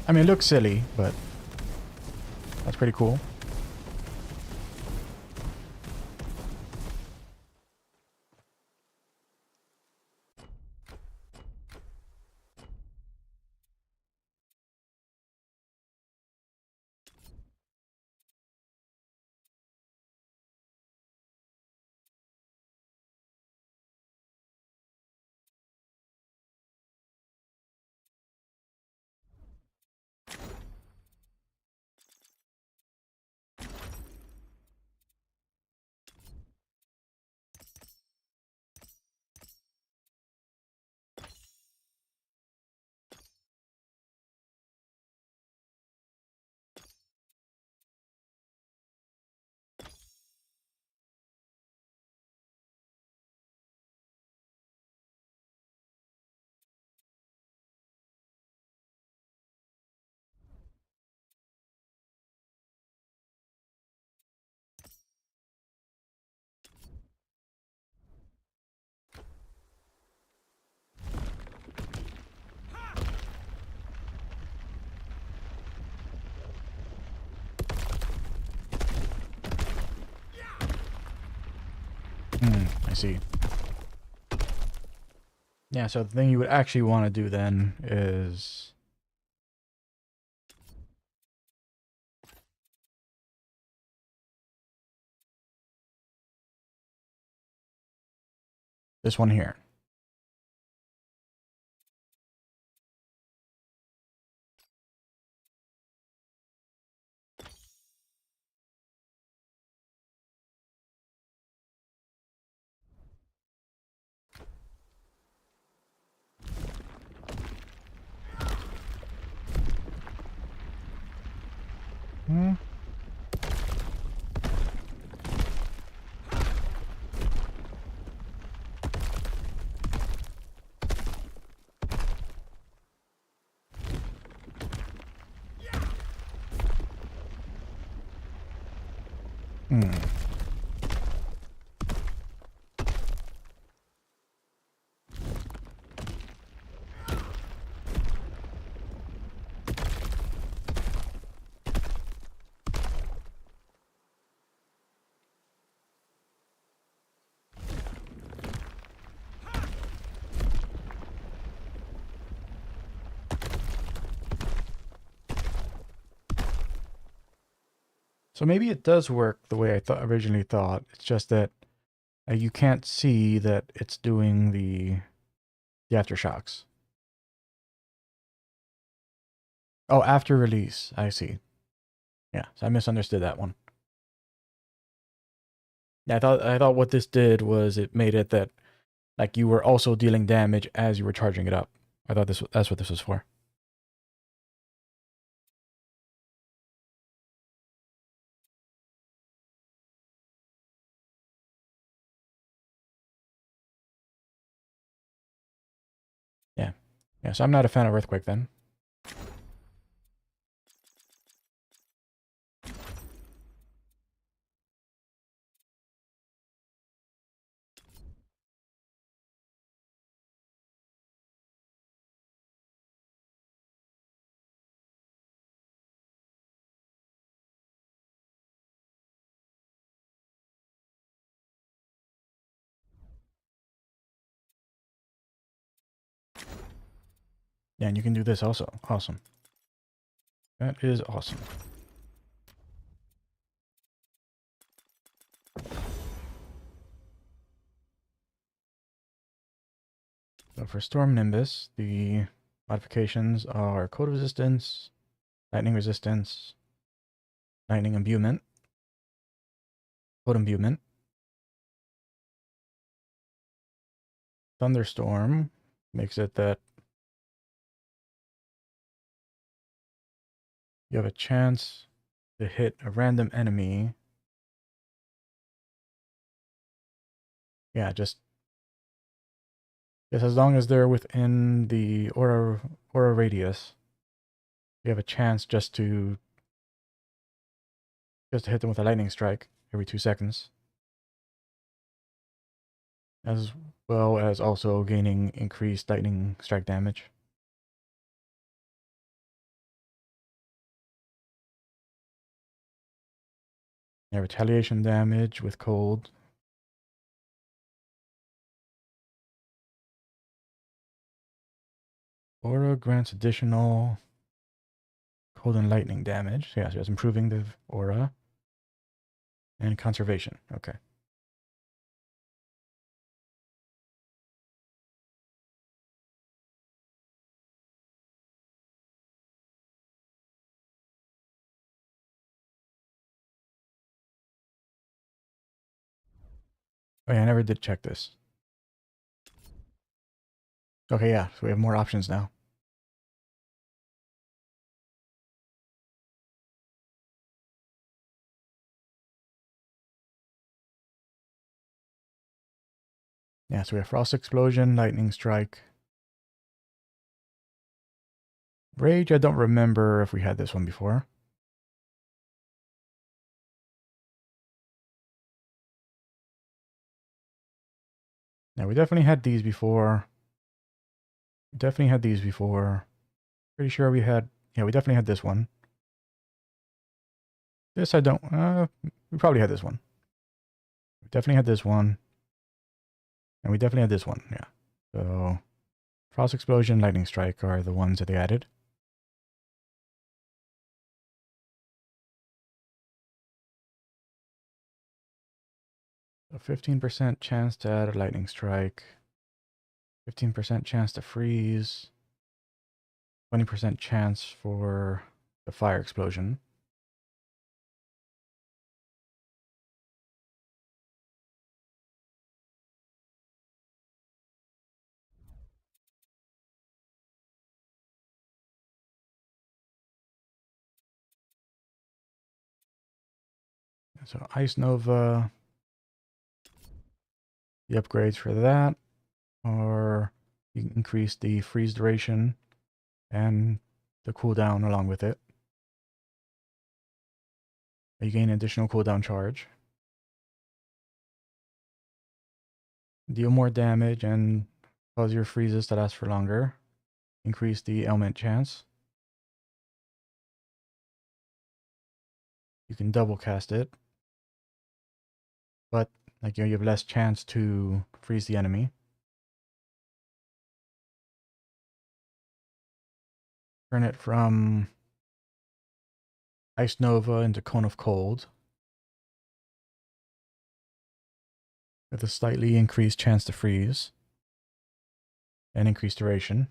I mean, it looks silly, but that's pretty cool. I see. Yeah, so the thing you would actually want to do then is this one here. Hmm. Hmm. So maybe it does work the way I thought originally thought. It's just that you can't see that it's doing the aftershocks. Oh, after release. I see. Yeah, so I misunderstood that one. Yeah, I thought what this did was it made it that like you were also dealing damage as you were charging it up. I thought that's what this was for. Yeah. Yeah, so I'm not a fan of Earthquake then. Yeah, and you can do this also. Awesome. That is awesome. So for Storm Nimbus, the modifications are cold resistance, lightning resistance, lightning imbuement, cold imbuement, thunderstorm makes it that you have a chance to hit a random enemy. Yeah, just as long as they're within the aura radius, you have a chance just to hit them with a lightning strike every 2 seconds, as well as also gaining increased lightning strike damage. Yeah, retaliation damage with cold. Aura grants additional cold and lightning damage. Yeah, so it's improving the aura. And conservation. Okay. Oh yeah, I never did check this. Okay, yeah, so we have more options now. Yeah, so we have Frost Explosion, Lightning Strike. Rage, I don't remember if we had this one before. Yeah, we definitely had these before. Definitely had these before. Pretty sure we had... Yeah, we definitely had this one. This I don't... we probably had this one. We definitely had this one. And we definitely had this one, yeah. So, Frost Explosion, Lightning Strike are the ones that they added. A 15% chance to add a Lightning Strike. 15% chance to freeze. 20% chance for the fire explosion. So Ice Nova, the upgrades for that are you can increase the freeze duration and the cooldown along with it. You gain additional cooldown charge. Deal more damage and cause your freezes to last for longer. Increase the ailment chance. You can double cast it. But like you have less chance to freeze the enemy. Turn it from Ice Nova into Cone of Cold. With a slightly increased chance to freeze. And increased duration.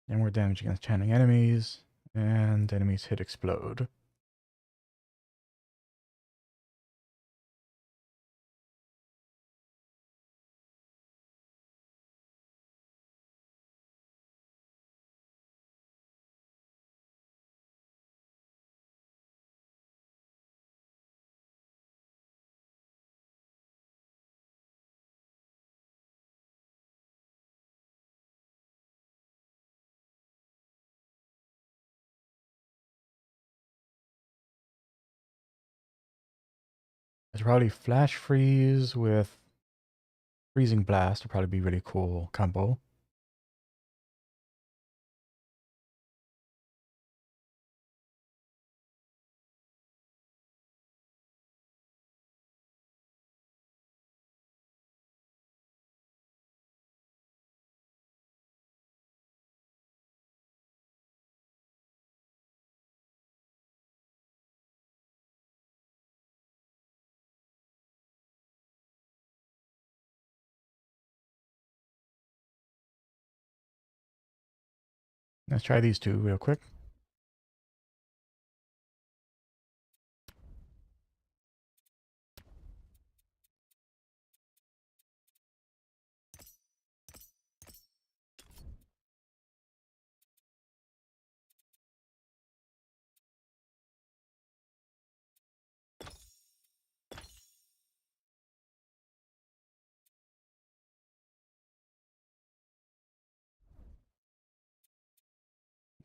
And more damage against chanting enemies. And enemies hit explode. It's probably Flash Freeze with Freezing Blast would probably be really cool combo. Let's try these two real quick.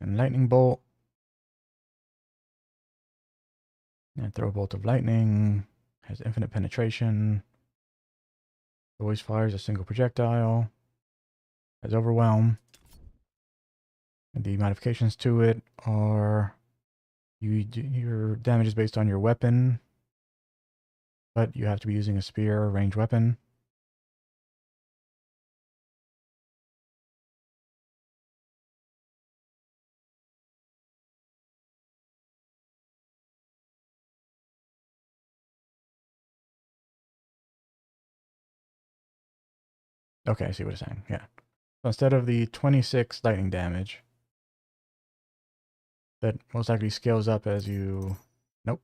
And Lightning Bolt. And throw a bolt of lightning. Has infinite penetration. Always fires a single projectile. Has overwhelm. And the modifications to it are your damage is based on your weapon, but you have to be using a spear or ranged weapon. Okay, I see what it's saying. Yeah. So instead of the 26 lightning damage, that most likely scales up as you... Nope,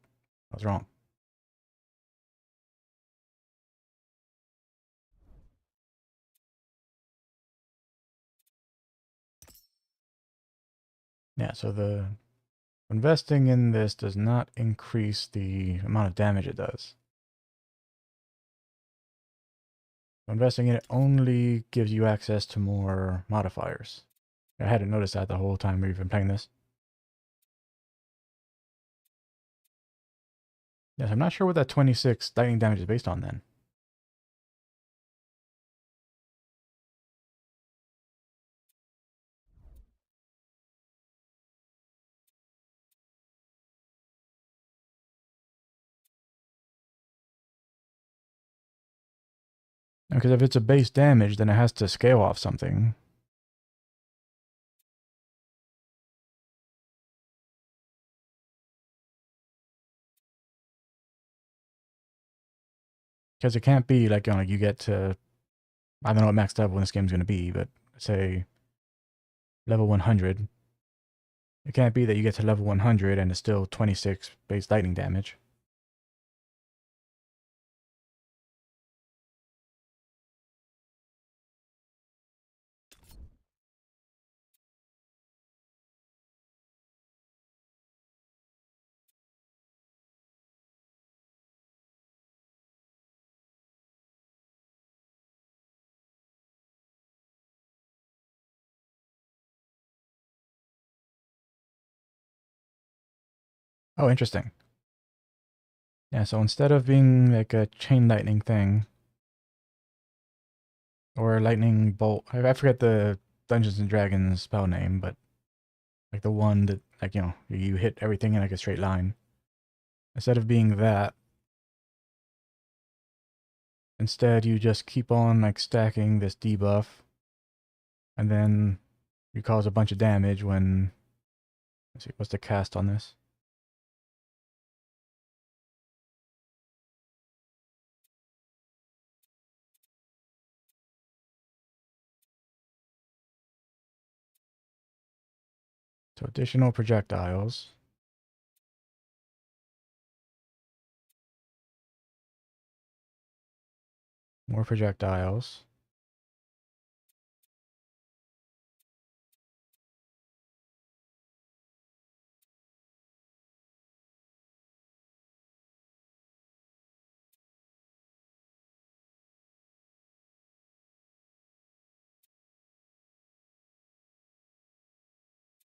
I was wrong. Yeah, so the investing in this does not increase the amount of damage it does. Investing in it only gives you access to more modifiers. I hadn't noticed that the whole time we've been playing this. Yes, I'm not sure what that 26 lightning damage is based on then. Because if it's a base damage, then it has to scale off something. Because it can't be like, you get to, I don't know what max level this game's going to be, but say level 100. It can't be that you get to level 100 and it's still 26 base lightning damage. Oh, interesting. Yeah, so instead of being like a chain lightning thing, or a lightning bolt, I forget the Dungeons and Dragons spell name, but like the one that, like, you hit everything in like a straight line. Instead of being that, instead you just keep on like stacking this debuff, and then you cause a bunch of damage when... Let's see, what's the cast on this? So additional projectiles. More projectiles.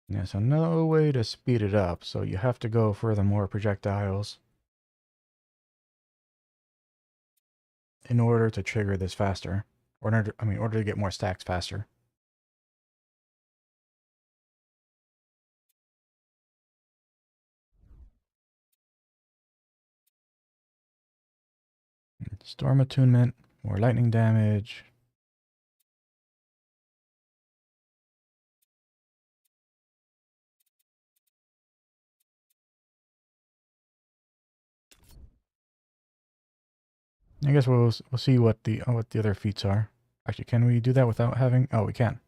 Yeah, so no way to speed it up, so you have to go for the more projectiles in order to trigger this faster. Or in order to get more stacks faster. Storm attunement, more lightning damage. I guess we'll see what the other feats are. Actually, can we do that without having? Oh, we can.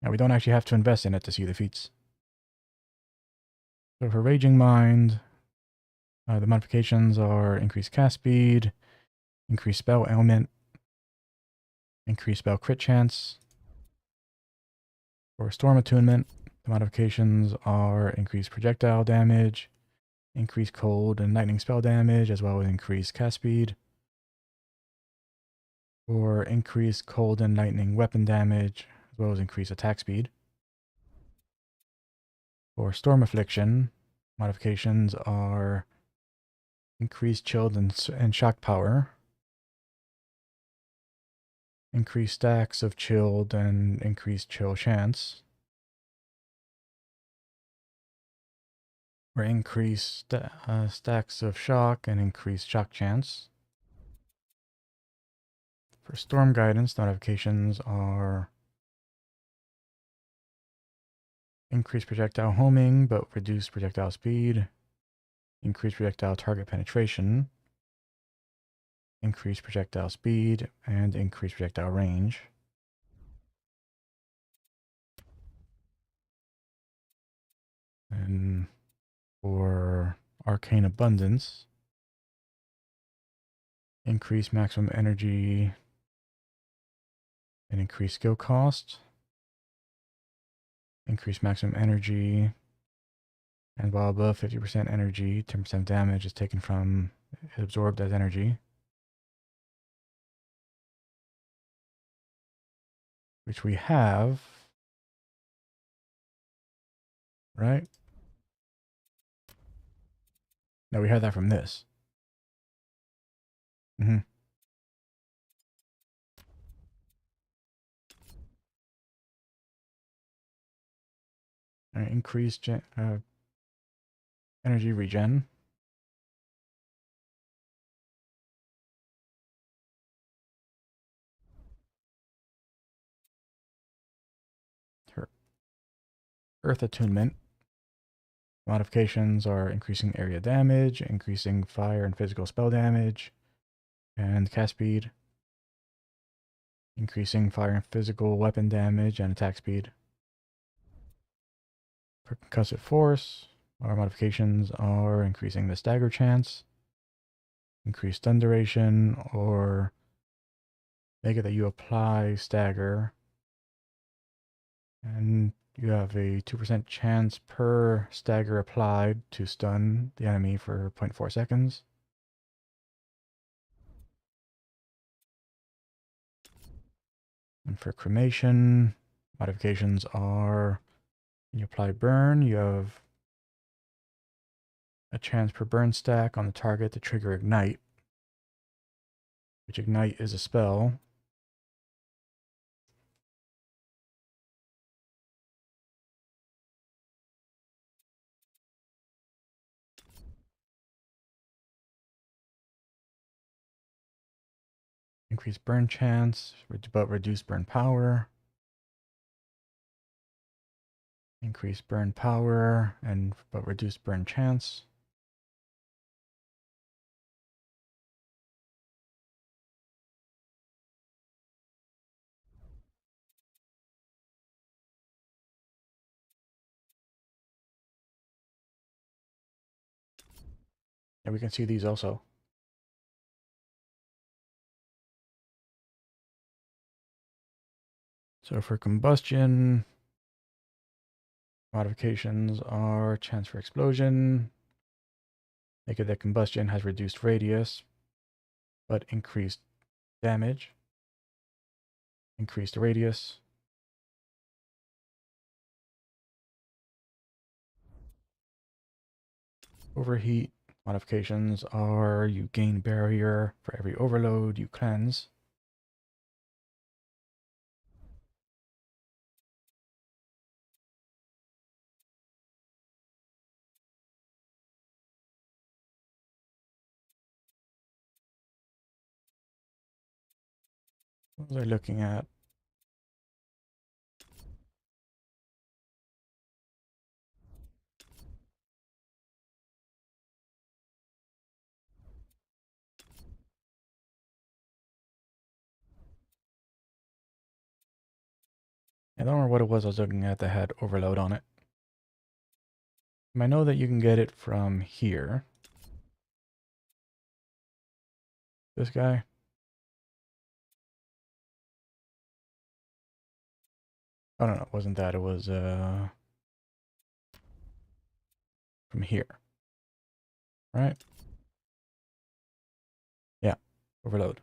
Now we don't actually have to invest in it to see the feats. So for Raging Mind, the modifications are increased cast speed, increased spell element, increased spell crit chance. For Storm Attunement, the modifications are increased projectile damage, increased cold and lightning spell damage, as well as increased cast speed. For increased cold and lightning weapon damage, as well as increased attack speed. For Storm Affliction, modifications are increased chilled and shock power, increased stacks of chilled and increased chill chance, or increased stacks of shock and increased shock chance. For Storm Guidance, notifications are increased projectile homing, but reduced projectile speed, increased projectile target penetration, increased projectile speed, and increased projectile range. And for Arcane Abundance, increase maximum energy and increase skill cost, increase maximum energy, and while above 50% energy, 10% damage is taken from, absorbed as energy, which we have, right? No, we had that from this. Mm-hmm. Increased energy regen. Earth Attunement. Modifications are increasing area damage, increasing fire and physical spell damage, and cast speed. Increasing fire and physical weapon damage and attack speed. For Concussive Force, our modifications are increasing the stagger chance, increased stun duration, or make it that you apply stagger. And you have a 2% chance per stagger applied to stun the enemy for 0.4 seconds. And for Cremation, modifications are when you apply burn, you have a chance per burn stack on the target to trigger Ignite, which Ignite is a spell. Increase burn chance, but reduce burn power. Increase burn power but reduce burn chance. And we can see these also. So for combustion, modifications are chance for explosion. Make it that combustion has reduced radius, but increased damage. Increased radius. Overheat modifications are you gain barrier for every overload you cleanse. What was I looking at? I don't remember what it was I was looking at that had overload on it. I know that you can get it from here. This guy. Oh no, it wasn't that. It was from here. Right? Yeah. Overload.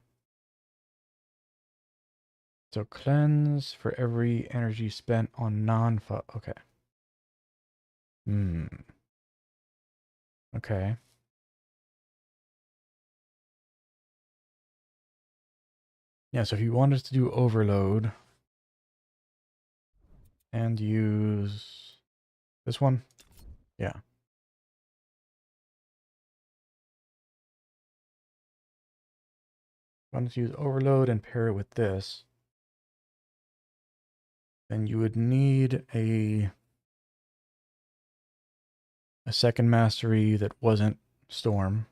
So cleanse for every energy spent on non-foe. Okay. Okay. Yeah, so if you wanted to do overload and use this one, yeah. Wanted to use overload and pair it with this, then you would need a second mastery that wasn't storm.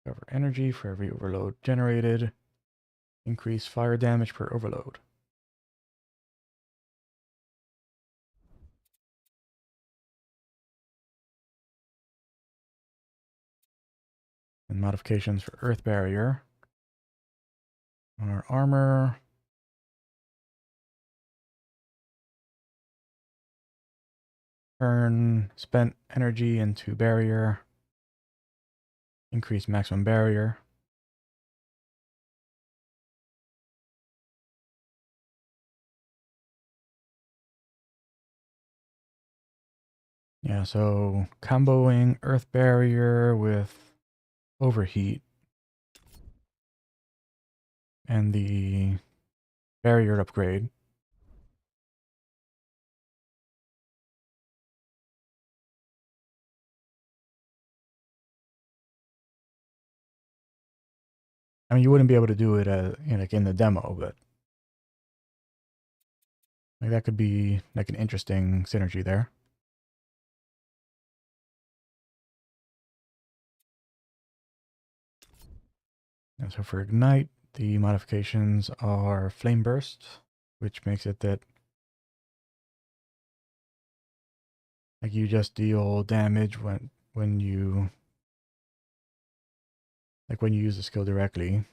Cover energy for every overload generated. Increase fire damage per overload. And modifications for earth barrier. Our armor. Turn spent energy into barrier. Increase maximum barrier. Yeah, so comboing earth barrier with overheat and the barrier upgrade. I mean, you wouldn't be able to do it like in the demo, but like that could be like an interesting synergy there. And so for ignite, the modifications are flame burst, which makes it that like you just deal damage when you use the skill directly,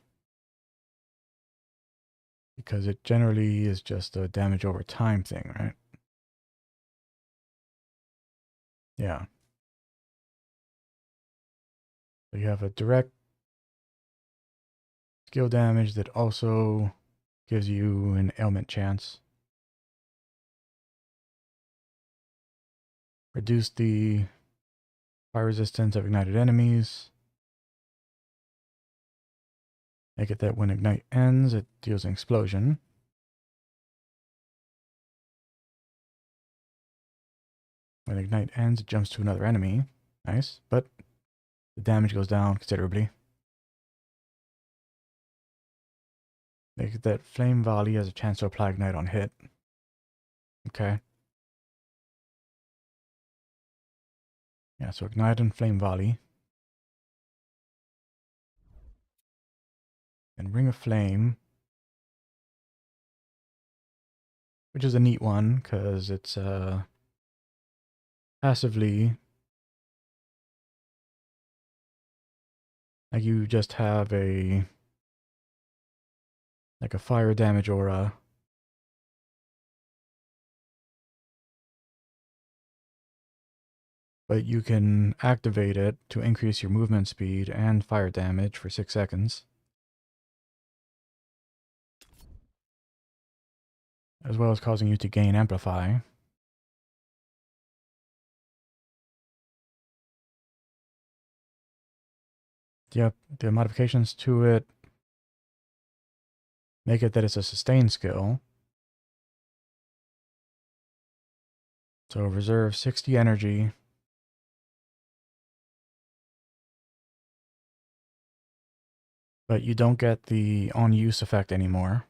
because it generally is just a damage over time thing, right? Yeah. So you have a direct skill damage that also gives you an ailment chance. Reduce the fire resistance of ignited enemies. Make it that when ignite ends, it deals an explosion. When ignite ends, it jumps to another enemy. Nice, but the damage goes down considerably. Make it that Flame Volley has a chance to apply Ignite on hit. Okay. Yeah, so Ignite and Flame Volley. And Ring of Flame. Which is a neat one, because it's passively... Like you just have a... like a fire damage aura. But you can activate it to increase your movement speed and fire damage for 6 seconds. As well as causing you to gain Amplify. Yep, the modifications to it make it that it's a sustain skill. So reserve 60 energy. But you don't get the on-use effect anymore.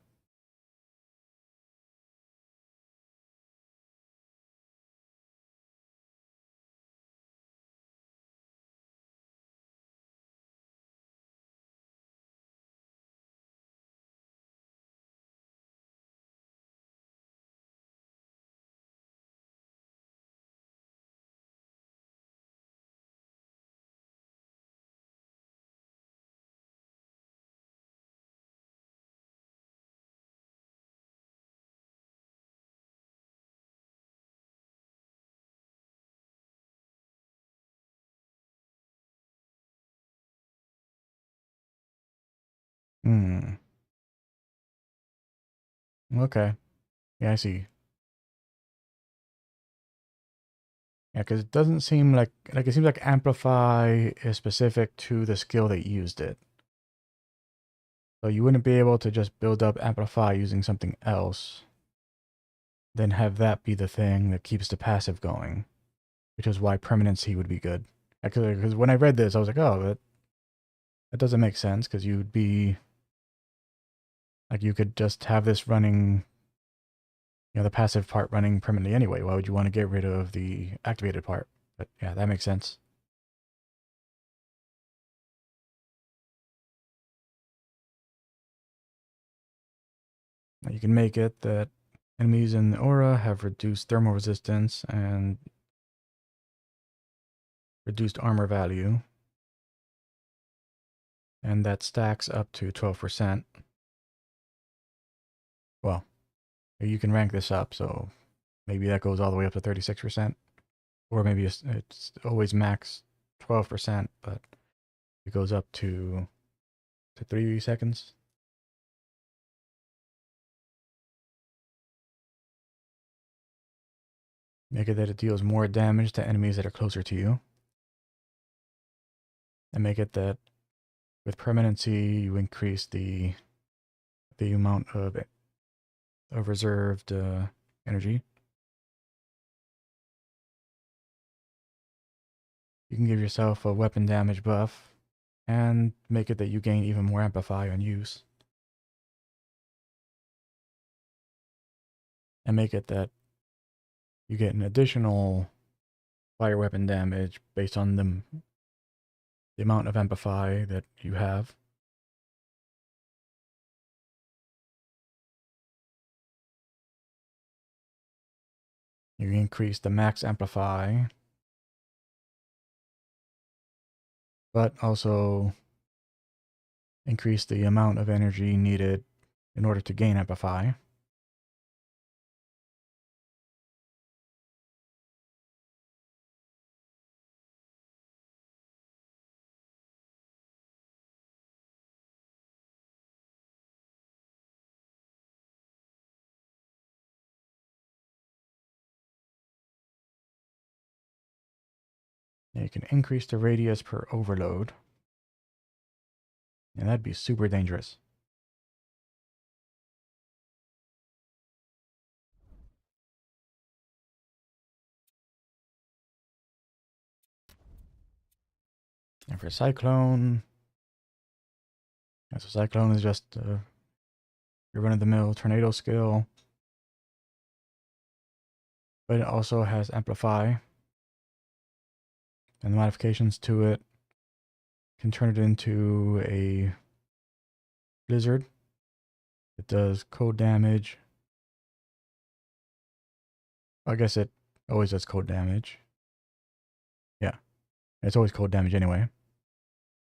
Hmm. Okay. Yeah, I see. Yeah, because it doesn't seem like it seems like Amplify is specific to the skill that used it. So you wouldn't be able to just build up Amplify using something else, then have that be the thing that keeps the passive going, which is why Permanency would be good. Because when I read this, I was like, oh, that doesn't make sense, because you'd be like, you could just have this running, the passive part running permanently anyway. Why would you want to get rid of the activated part? But yeah, that makes sense. You can make it that enemies in the aura have reduced thermal resistance and reduced armor value. And that stacks up to 12%. Well, you can rank this up, so maybe that goes all the way up to 36%. Or maybe it's always max 12%, but it goes up to 3 seconds. Make it that it deals more damage to enemies that are closer to you. And make it that with permanency, you increase the amount of reserved energy. You can give yourself a weapon damage buff and make it that you gain even more amplify on use. And make it that you get an additional fire weapon damage based on the amount of amplify that you have. You increase the max amplify, but also increase the amount of energy needed in order to gain amplify. You can increase the radius per overload. And that'd be super dangerous. And for Cyclone, so Cyclone is just your run-of-the-mill tornado skill. But it also has Amplify. And the modifications to it can turn it into a blizzard. It does cold damage. I guess it always does cold damage. Yeah, it's always cold damage anyway.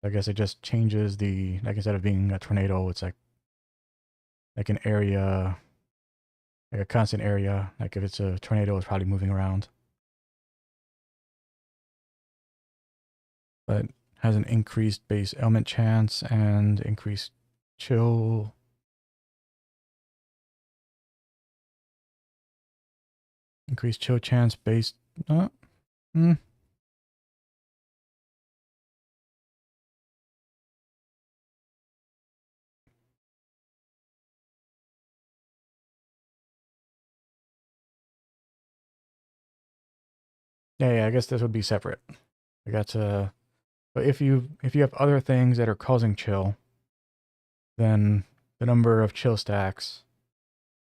I guess it just changes the, like instead of being a tornado, it's like an area, like a constant area. Like if it's a tornado, it's probably moving around. But has an increased base element chance and increased chill. Increased chill chance based. Hmm. Yeah, I guess this would be separate. I got to. But if you have other things that are causing chill, then the number of chill stacks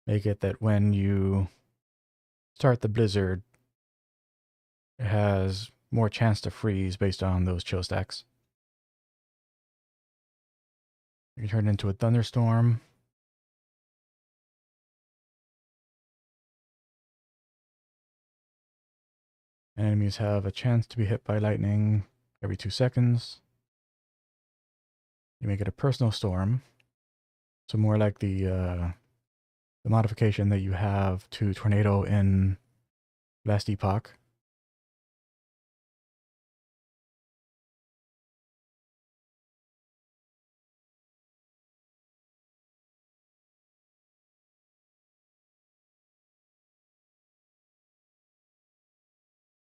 make it that when you start the blizzard, it has more chance to freeze based on those chill stacks. You can turn it into a thunderstorm. Enemies have a chance to be hit by lightning every 2 seconds. You make it a personal storm. So more like the modification that you have to tornado in Last Epoch.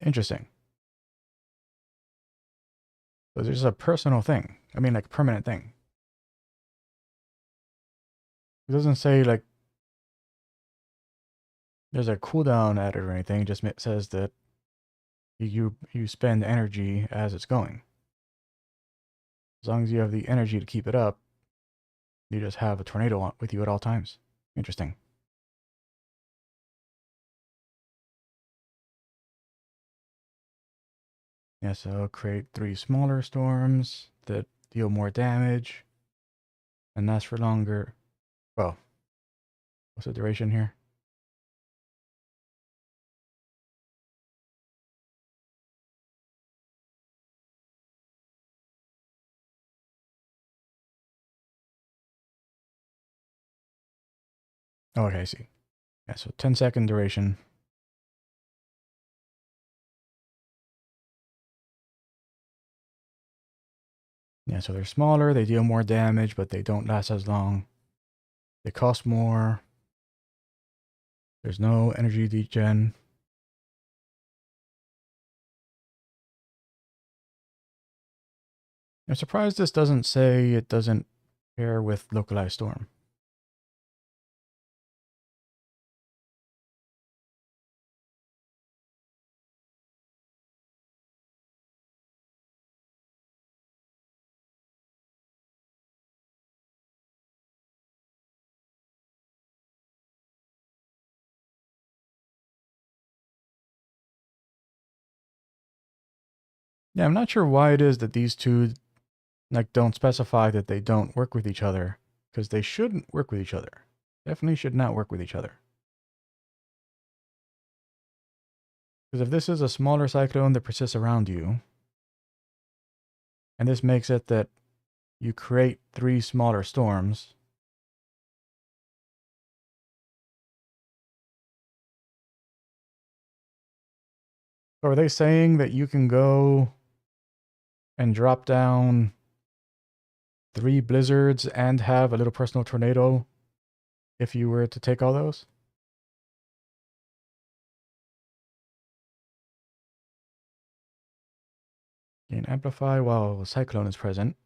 Interesting. So there's a personal thing. I mean, like a permanent thing. It doesn't say like there's a cooldown at it or anything. It just says that you spend energy as it's going. As long as you have the energy to keep it up, you just have a tornado with you at all times. Interesting. Yeah, so create 3 smaller storms that deal more damage and last for longer. Well, what's the duration here? Oh, okay, I see. Yeah, so 10-second duration. Yeah, so they're smaller, they deal more damage, but they don't last as long. They cost more. There's no energy degen. I'm surprised this doesn't say it doesn't pair with localized storm. Yeah, I'm not sure why it is that these two like don't specify that they don't work with each other, because they shouldn't work with each other. Definitely should not work with each other. Because if this is a smaller cyclone that persists around you, and this makes it that you create 3 smaller storms, so are they saying that you can go and drop down 3 blizzards and have a little personal tornado if you were to take all those? Gain Amplify while a cyclone is present.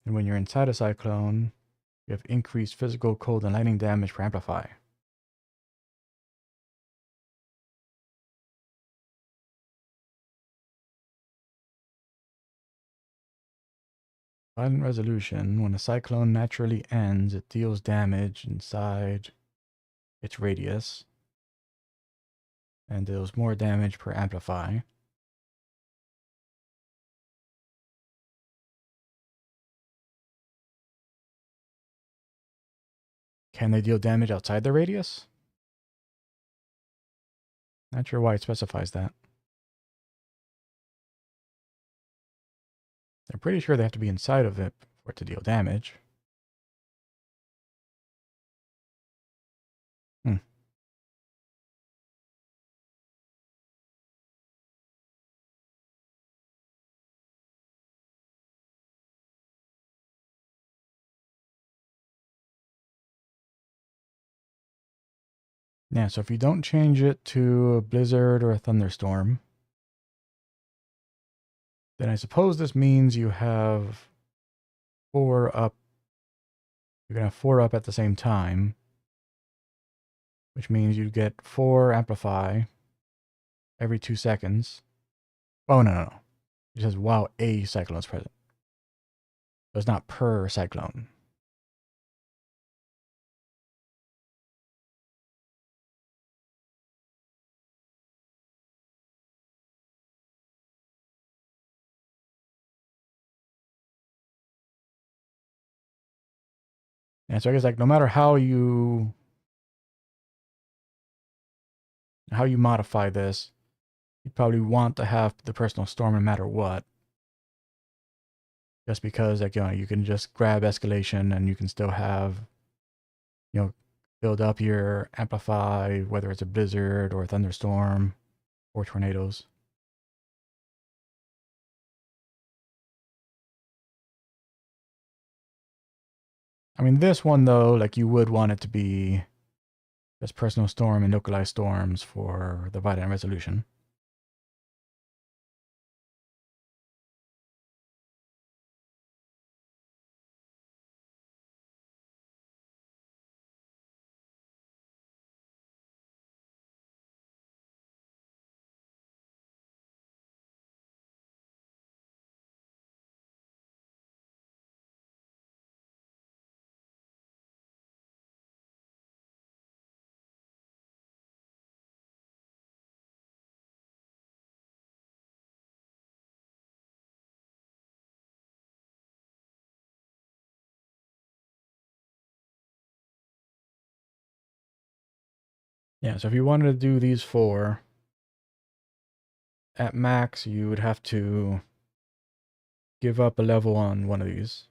And when you're inside a cyclone, you have increased physical, cold, and lightning damage for Amplify. Violent resolution. When a cyclone naturally ends, it deals damage inside its radius and deals more damage per amplify. Can they deal damage outside the radius? Not sure why it specifies that. I'm pretty sure they have to be inside of it for it to deal damage. Yeah, so if you don't change it to a blizzard or a thunderstorm, then I suppose this means you have 4 up. You're going to have 4 up at the same time, which means you get 4 amplify every 2 seconds. Oh, no. It says while a cyclone is present. So it's not per cyclone. And so I guess like no matter how you modify this, you probably want to have the personal storm no matter what. Just because like you can just grab escalation and you can still have build up your amplify, whether it's a blizzard or a thunderstorm or tornadoes. I mean, this one though, like you would want it to be just personal storm and localized storms for the violent resolution. Yeah, so if you wanted to do these 4, at max you would have to give up a level on one of these.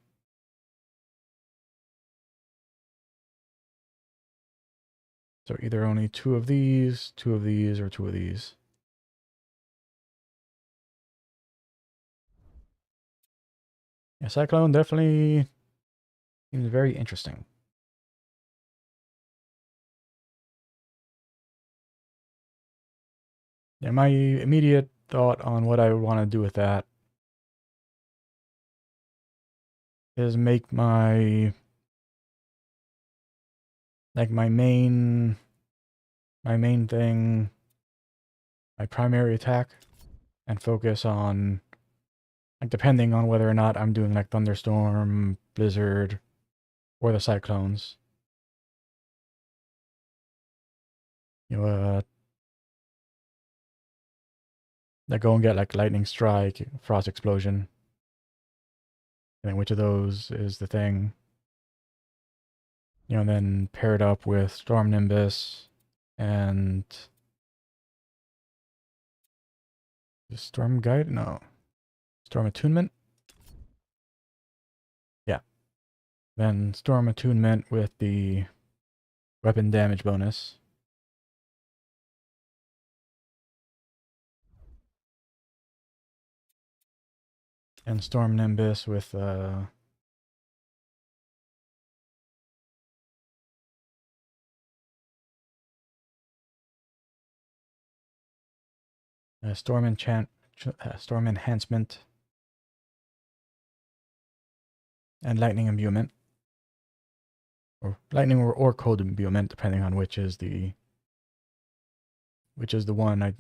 So either only 2 of these, 2 of these, or 2 of these. Yeah, Cyclone definitely seems very interesting. Yeah, my immediate thought on what I would want to do with that is make my main thing my primary attack and focus on like depending on whether or not I'm doing like thunderstorm, blizzard, or the cyclones. Like go and get like lightning strike, frost explosion. And then which of those is the thing? And then pair it up with Storm Nimbus and Storm Guide? No. Storm Attunement? Yeah. Then Storm Attunement with the weapon damage bonus. And Storm Nimbus with Storm Enhancement and Lightning Imbuement. Or Lightning or Cold Imbuement, depending on which is the one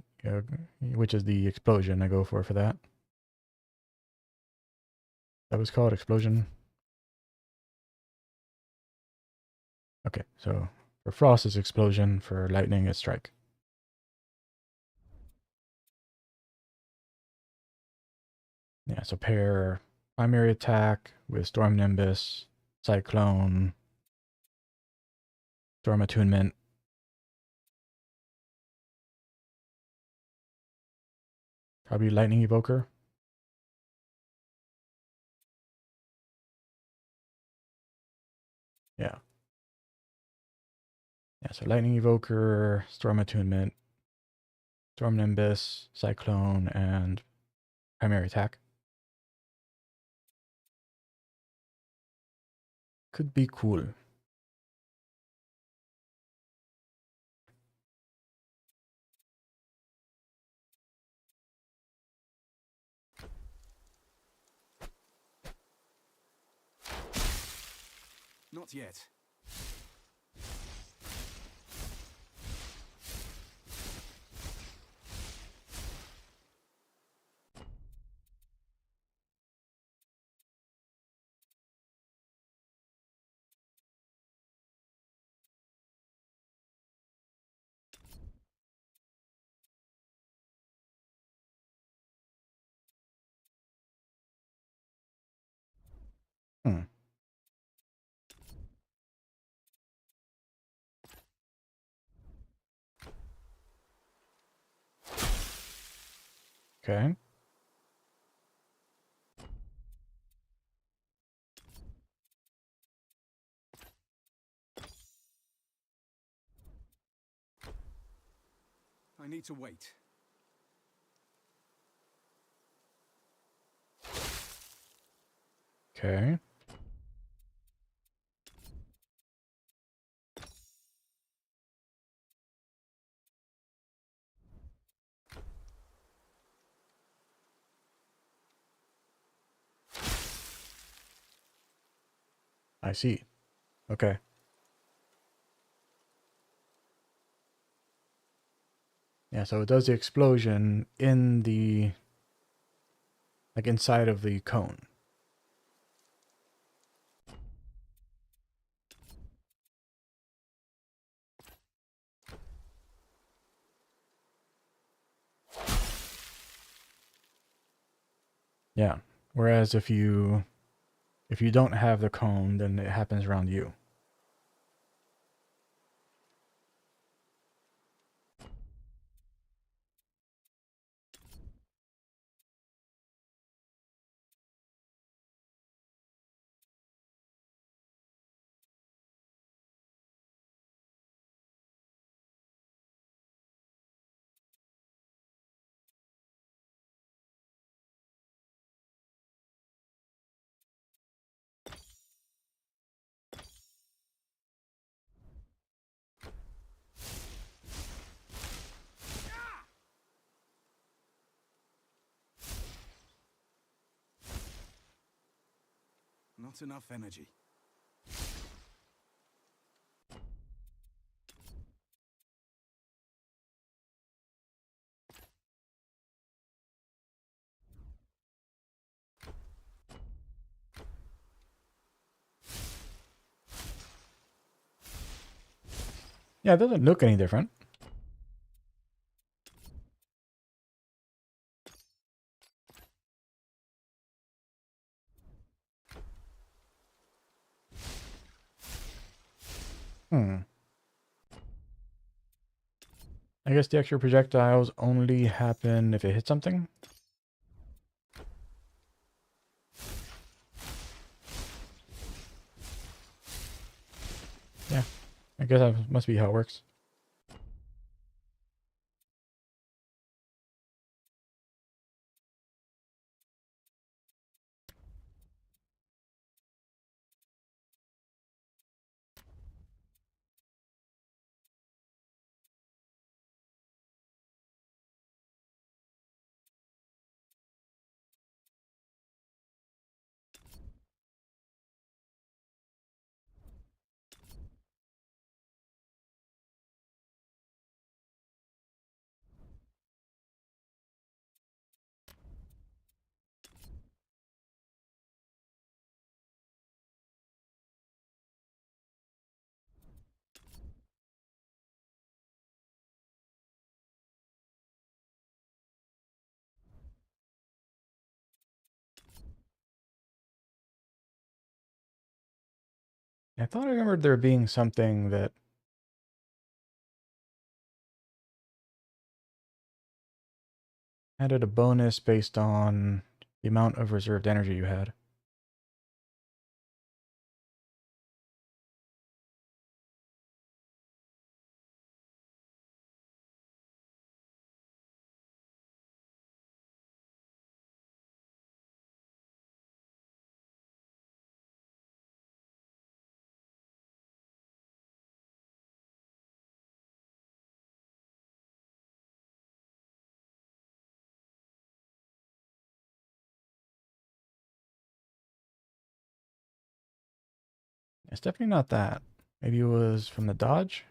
which is the explosion I go for that. That was called explosion. Okay, so for frost is explosion, for lightning is strike. Yeah, so pair primary attack with Storm Nimbus, Cyclone, Storm Attunement. Probably Lightning Evoker. Yeah. Yeah, so Lightning Evoker, Storm Attunement, Storm Nimbus, Cyclone, and primary attack. Could be cool. Not yet. Hmm. Okay. I need to wait. Okay. I see. Okay. Yeah, so it does the explosion in the, like inside of the cone. Yeah. Whereas if you don't have the cone, then it happens around you. Not enough energy. Yeah, it doesn't look any different. Hmm. I guess the extra projectiles only happen if it hits something. Yeah, I guess that must be how it works. I thought I remembered there being something that added a bonus based on the amount of reserved energy you had. It's definitely not that. Maybe it was from the dodge?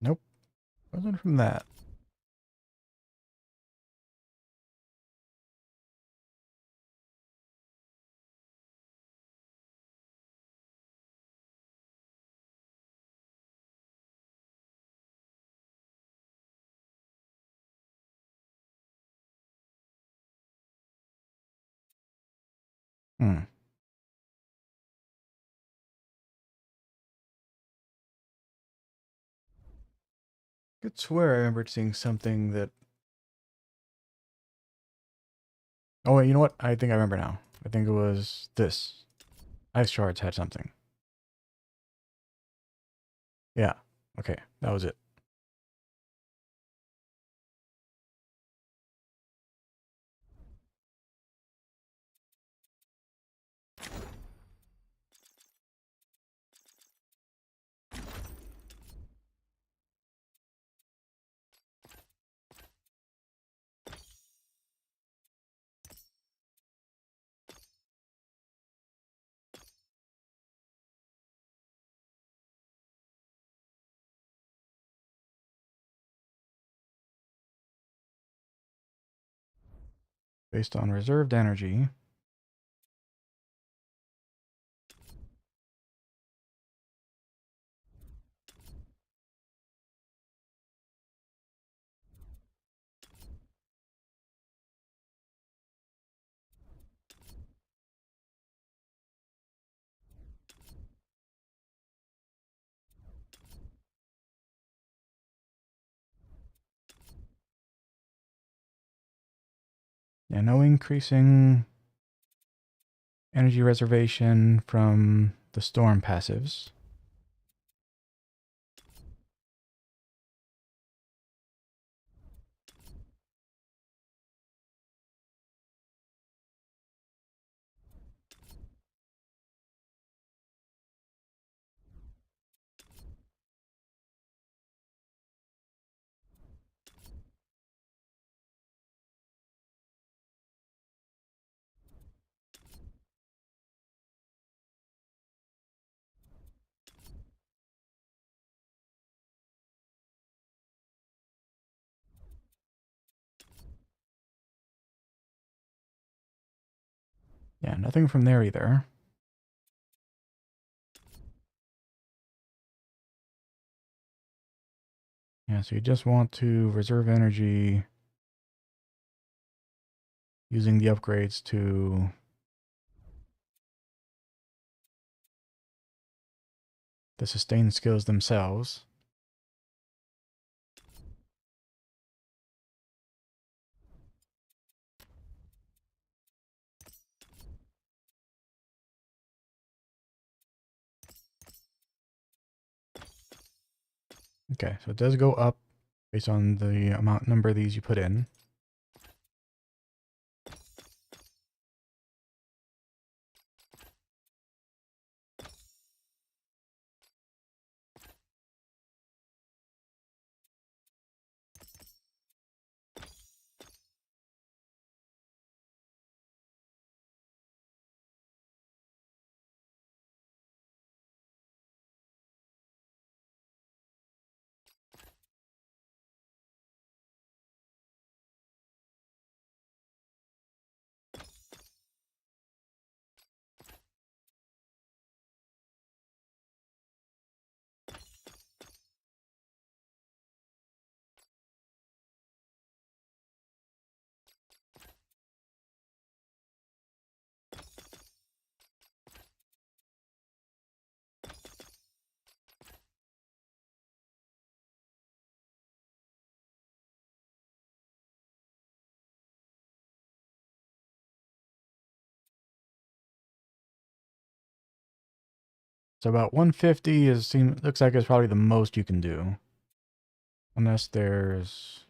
Nope. Wasn't from that. Hmm. Could swear I remembered seeing something that... Oh, wait, you know what? I think I remember now. I think it was this. Ice shards had something. Yeah. Okay, that was it. Based on reserved energy. Yeah, no increasing energy reservation from the storm passives. Yeah, nothing from there either. Yeah, so you just want to reserve energy using the upgrades to the sustain skills themselves. Okay, so it does go up based on the number of these you put in. So about 150 looks like it's probably the most you can do. Unless there's...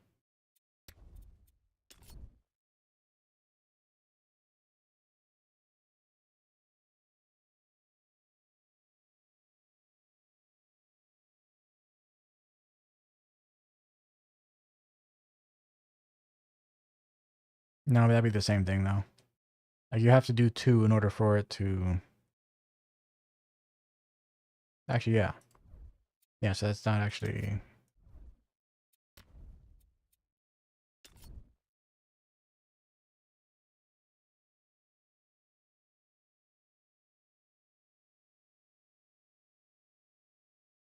No, that'd be the same thing though. Like you have to do 2 in order for it to... Actually, yeah. Yeah, so that's not actually...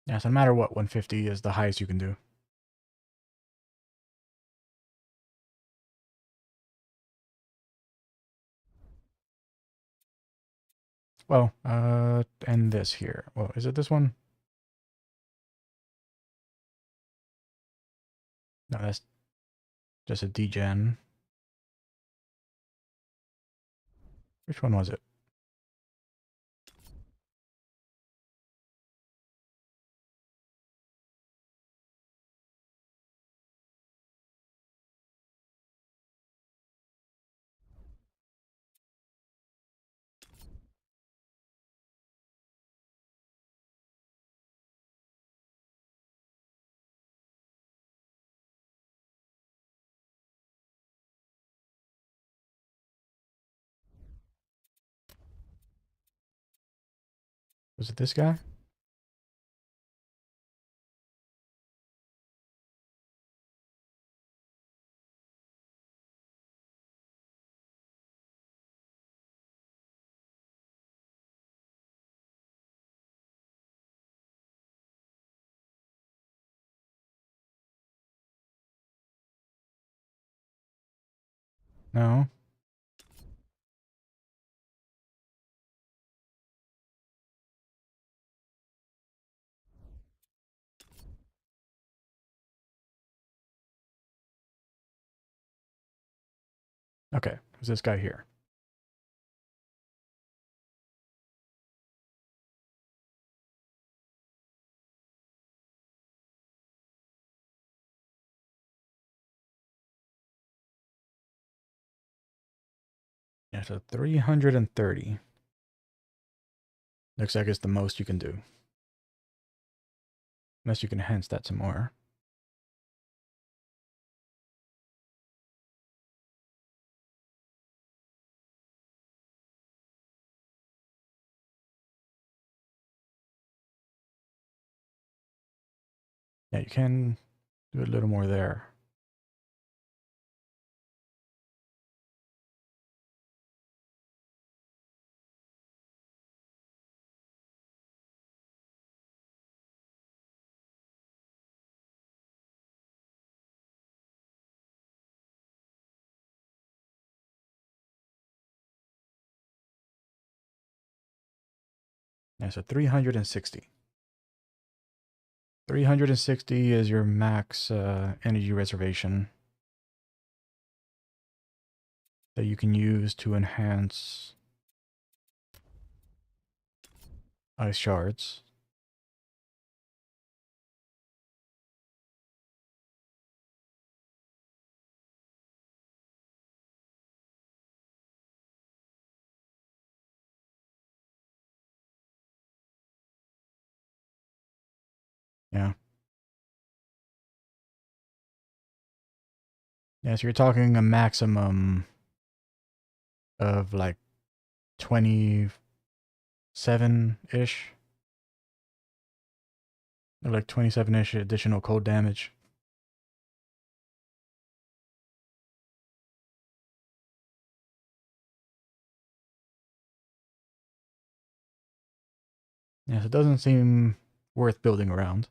Yeah, so no matter what, 150 is the highest you can do. Well, and this here. Well, is it this one? No, that's just a degen. Which one was it? Was it this guy? No. Okay, it was this guy here. Yeah, so 330. Looks like it's the most you can do. Unless you can enhance that some more. Yeah, you can do a little more there. Yeah, so 360. 360 is your max energy reservation that you can use to enhance ice shards. Yeah. Yeah, so you're talking a maximum of like 27-ish. Or like 27-ish additional cold damage. Yeah, so it doesn't seem worth building around.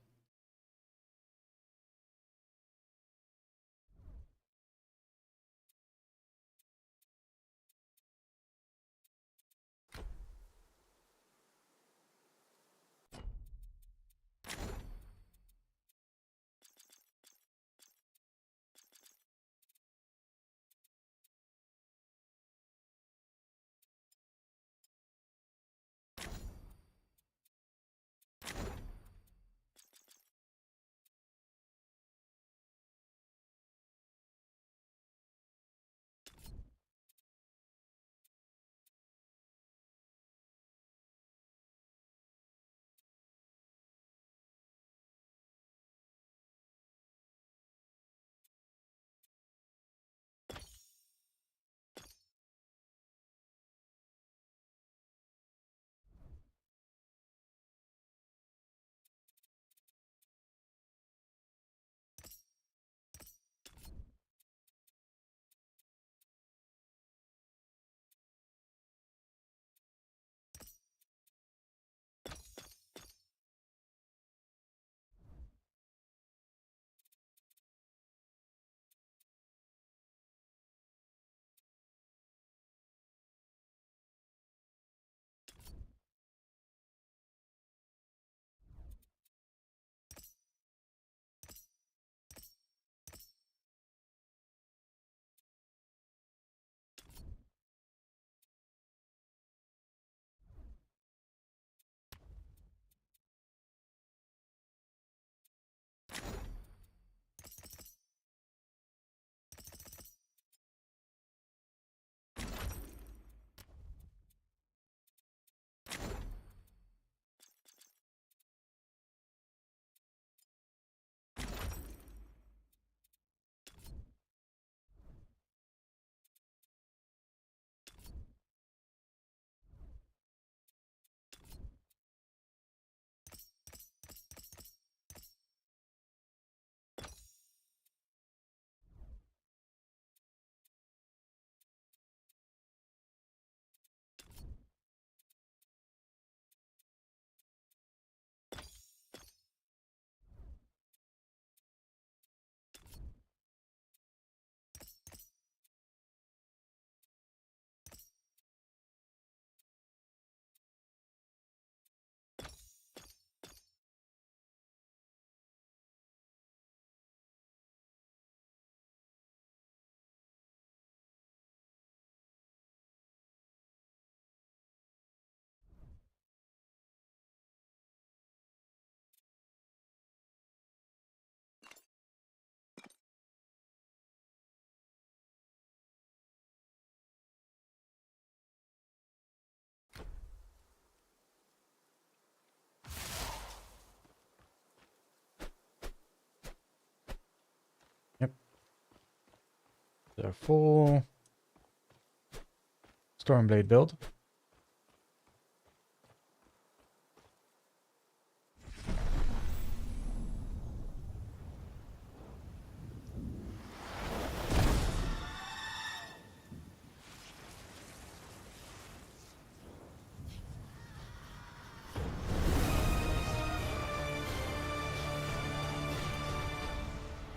The full Stormblade build.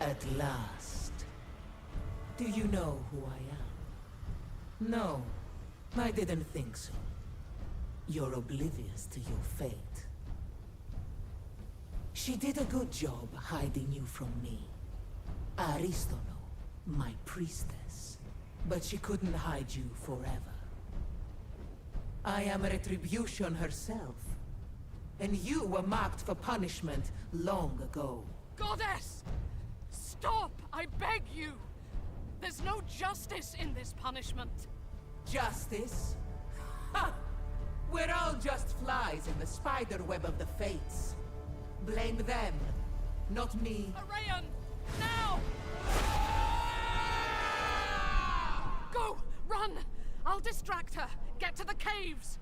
At last. Do you know who I am? No, I didn't think so. You're oblivious to your fate. She did a good job hiding you from me. Aristono, my priestess. But she couldn't hide you forever. I am Retribution herself. And you were marked for punishment long ago. Goddess! Stop! I beg you! There's no justice in this punishment. Justice? Ha! We're all just flies in the spider web of the fates. Blame them, not me. Arayan! Now! Go! Run! I'll distract her. Get to the caves!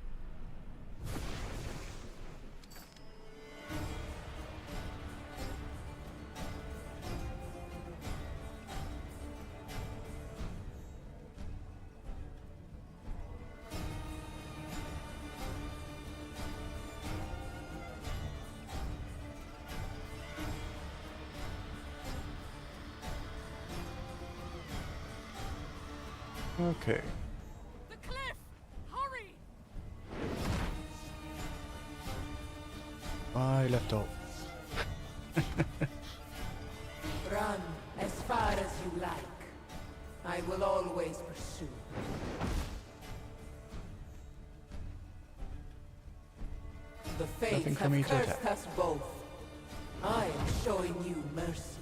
Okay. The cliff! Hurry! I left off. Run as far as you like. I will always pursue. The fates Nothing for me have to cursed attack. us both. I am showing you mercy.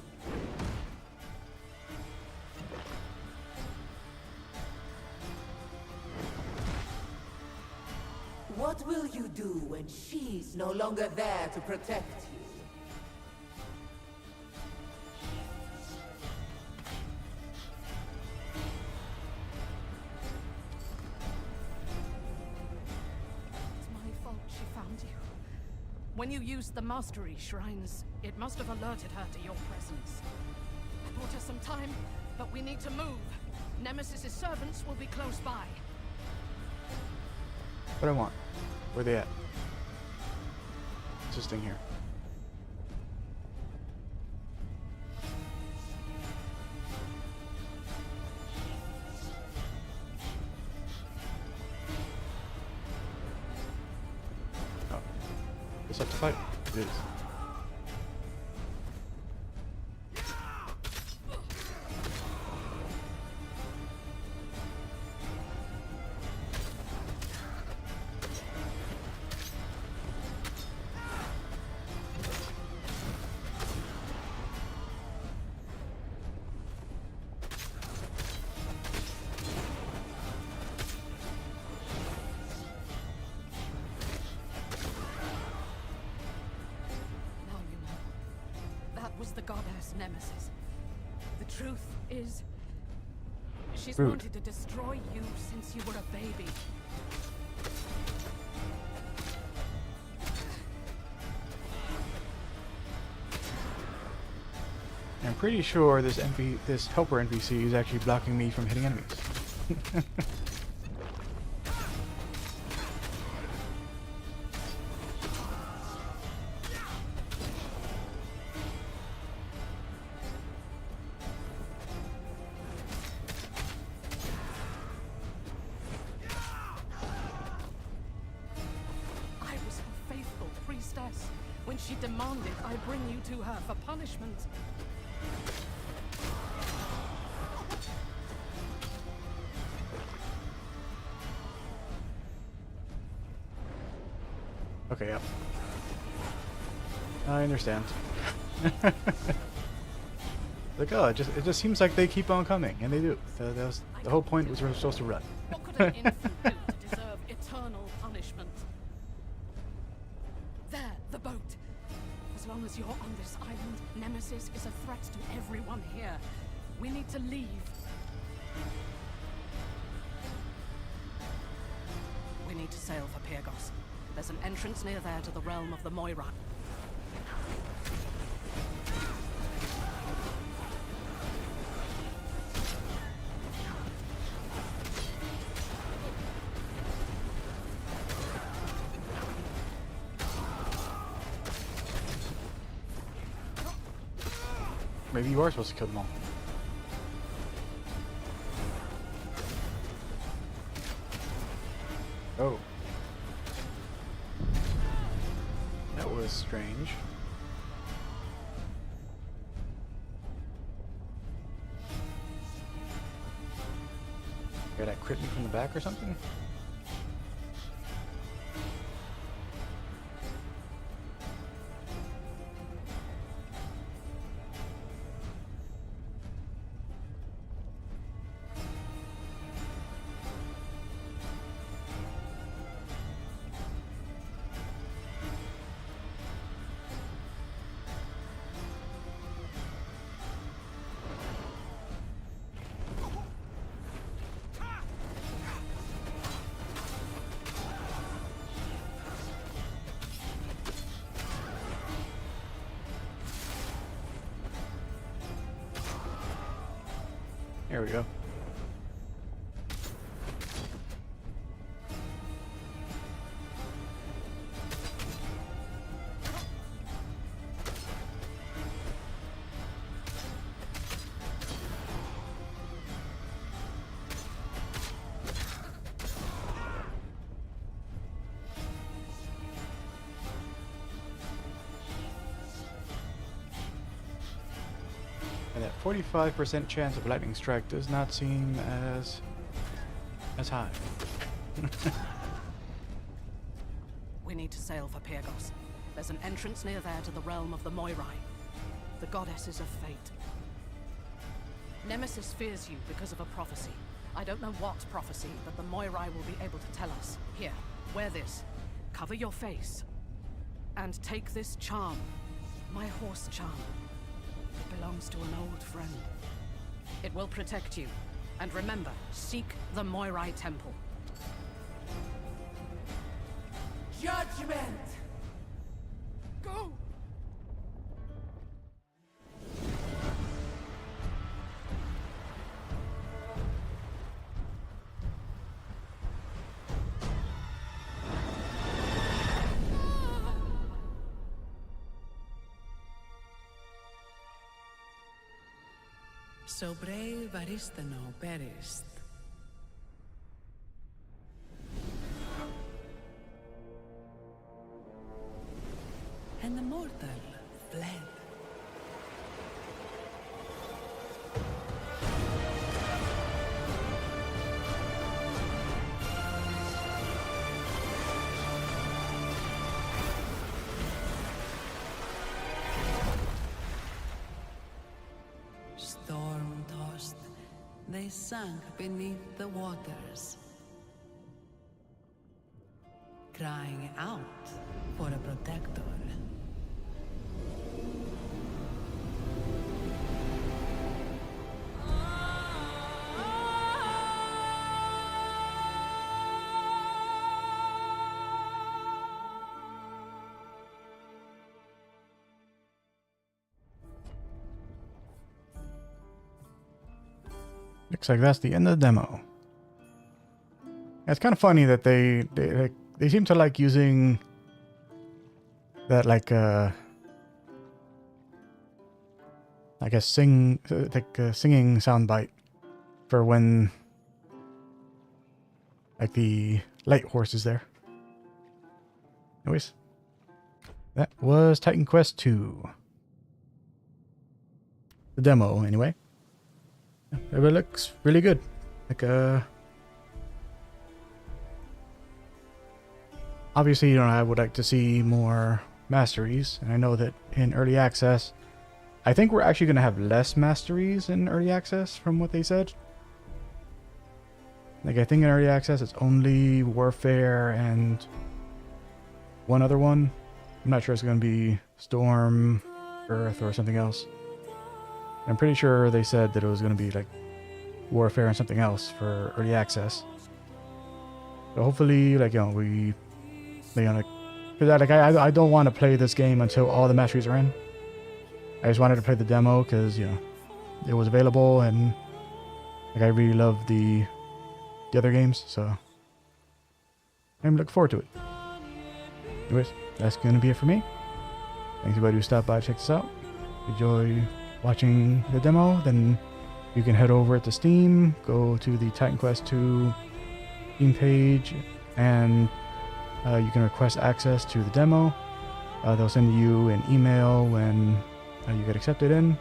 What will you do when she's no longer there to protect you? It's my fault she found you. When you used the mastery shrines, it must have alerted her to your presence. I bought her some time, but we need to move. Nemesis's servants will be close by. What I want. Where they at? What's this thing here? Oh. Guess I have to fight. It is. Now you know. That was the goddess Nemesis. The truth is, she's Rude. wanted to destroy you since you were a baby. I'm pretty sure this this helper NPC is actually blocking me from hitting enemies. I was her faithful priestess when she demanded I bring you to her for punishment. Okay, yep. I understand. Like, oh, it just seems like they keep on coming, and they do. The whole point was we're supposed to run. What could an infant do to deserve eternal punishment? There, the boat. As long as you're on this island, Nemesis is a threat to everyone here. We need to leave. We need to sail for Pyrgos. There's an entrance near there to the realm of the Moira. Maybe you are supposed to kill them all. Oh. That was strange. Did that crit me from the back or something? There we go. And that 45% chance of lightning strike does not seem as high. We need to sail for Pyrgos. There's an entrance near there to the realm of the Moirai, the goddesses of fate. Nemesis fears you because of a prophecy. I don't know what prophecy, but the Moirai will be able to tell us. Here, wear this. Cover your face. And take this charm. My horse charm. It belongs to an old friend. It will protect you. And remember, seek the Moirai Temple. Judgment! Go! So brave Aristano perished. And the mortal fled. Storm-tossed, they sank beneath the waters, crying out for a protector. Looks like that's the end of the demo. It's kind of funny that they seem to like using that like a singing soundbite for when like the light horse is there. Anyways, that was Titan Quest 2. The demo, anyway. It looks really good. Like obviously, you know, I would like to see more masteries, and I know that in early access, I think we're actually going to have less masteries in early access from what they said. Like, I think in early access it's only warfare and one other one. I'm not sure it's going to be storm, earth, or something else. I'm pretty sure they said that it was going to be like Warfare and something else for early access. So hopefully, like, you know, we, you know, because I don't want to play this game until all the masteries are in. I just wanted to play the demo because, you know, it was available, and like I really love the other games, so I'm looking forward to it. Anyways, that's gonna be it for me. Thanks everybody who stopped by to check this out. If you enjoy watching the demo, then you can head over to Steam, go to the Titan Quest 2 Steam page, and you can request access to the demo. They'll send you an email when you get accepted in.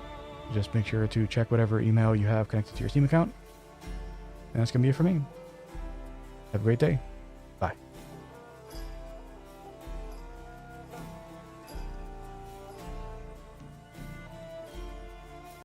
Just make sure to check whatever email you have connected to your Steam account. And that's going to be it for me. Have a great day.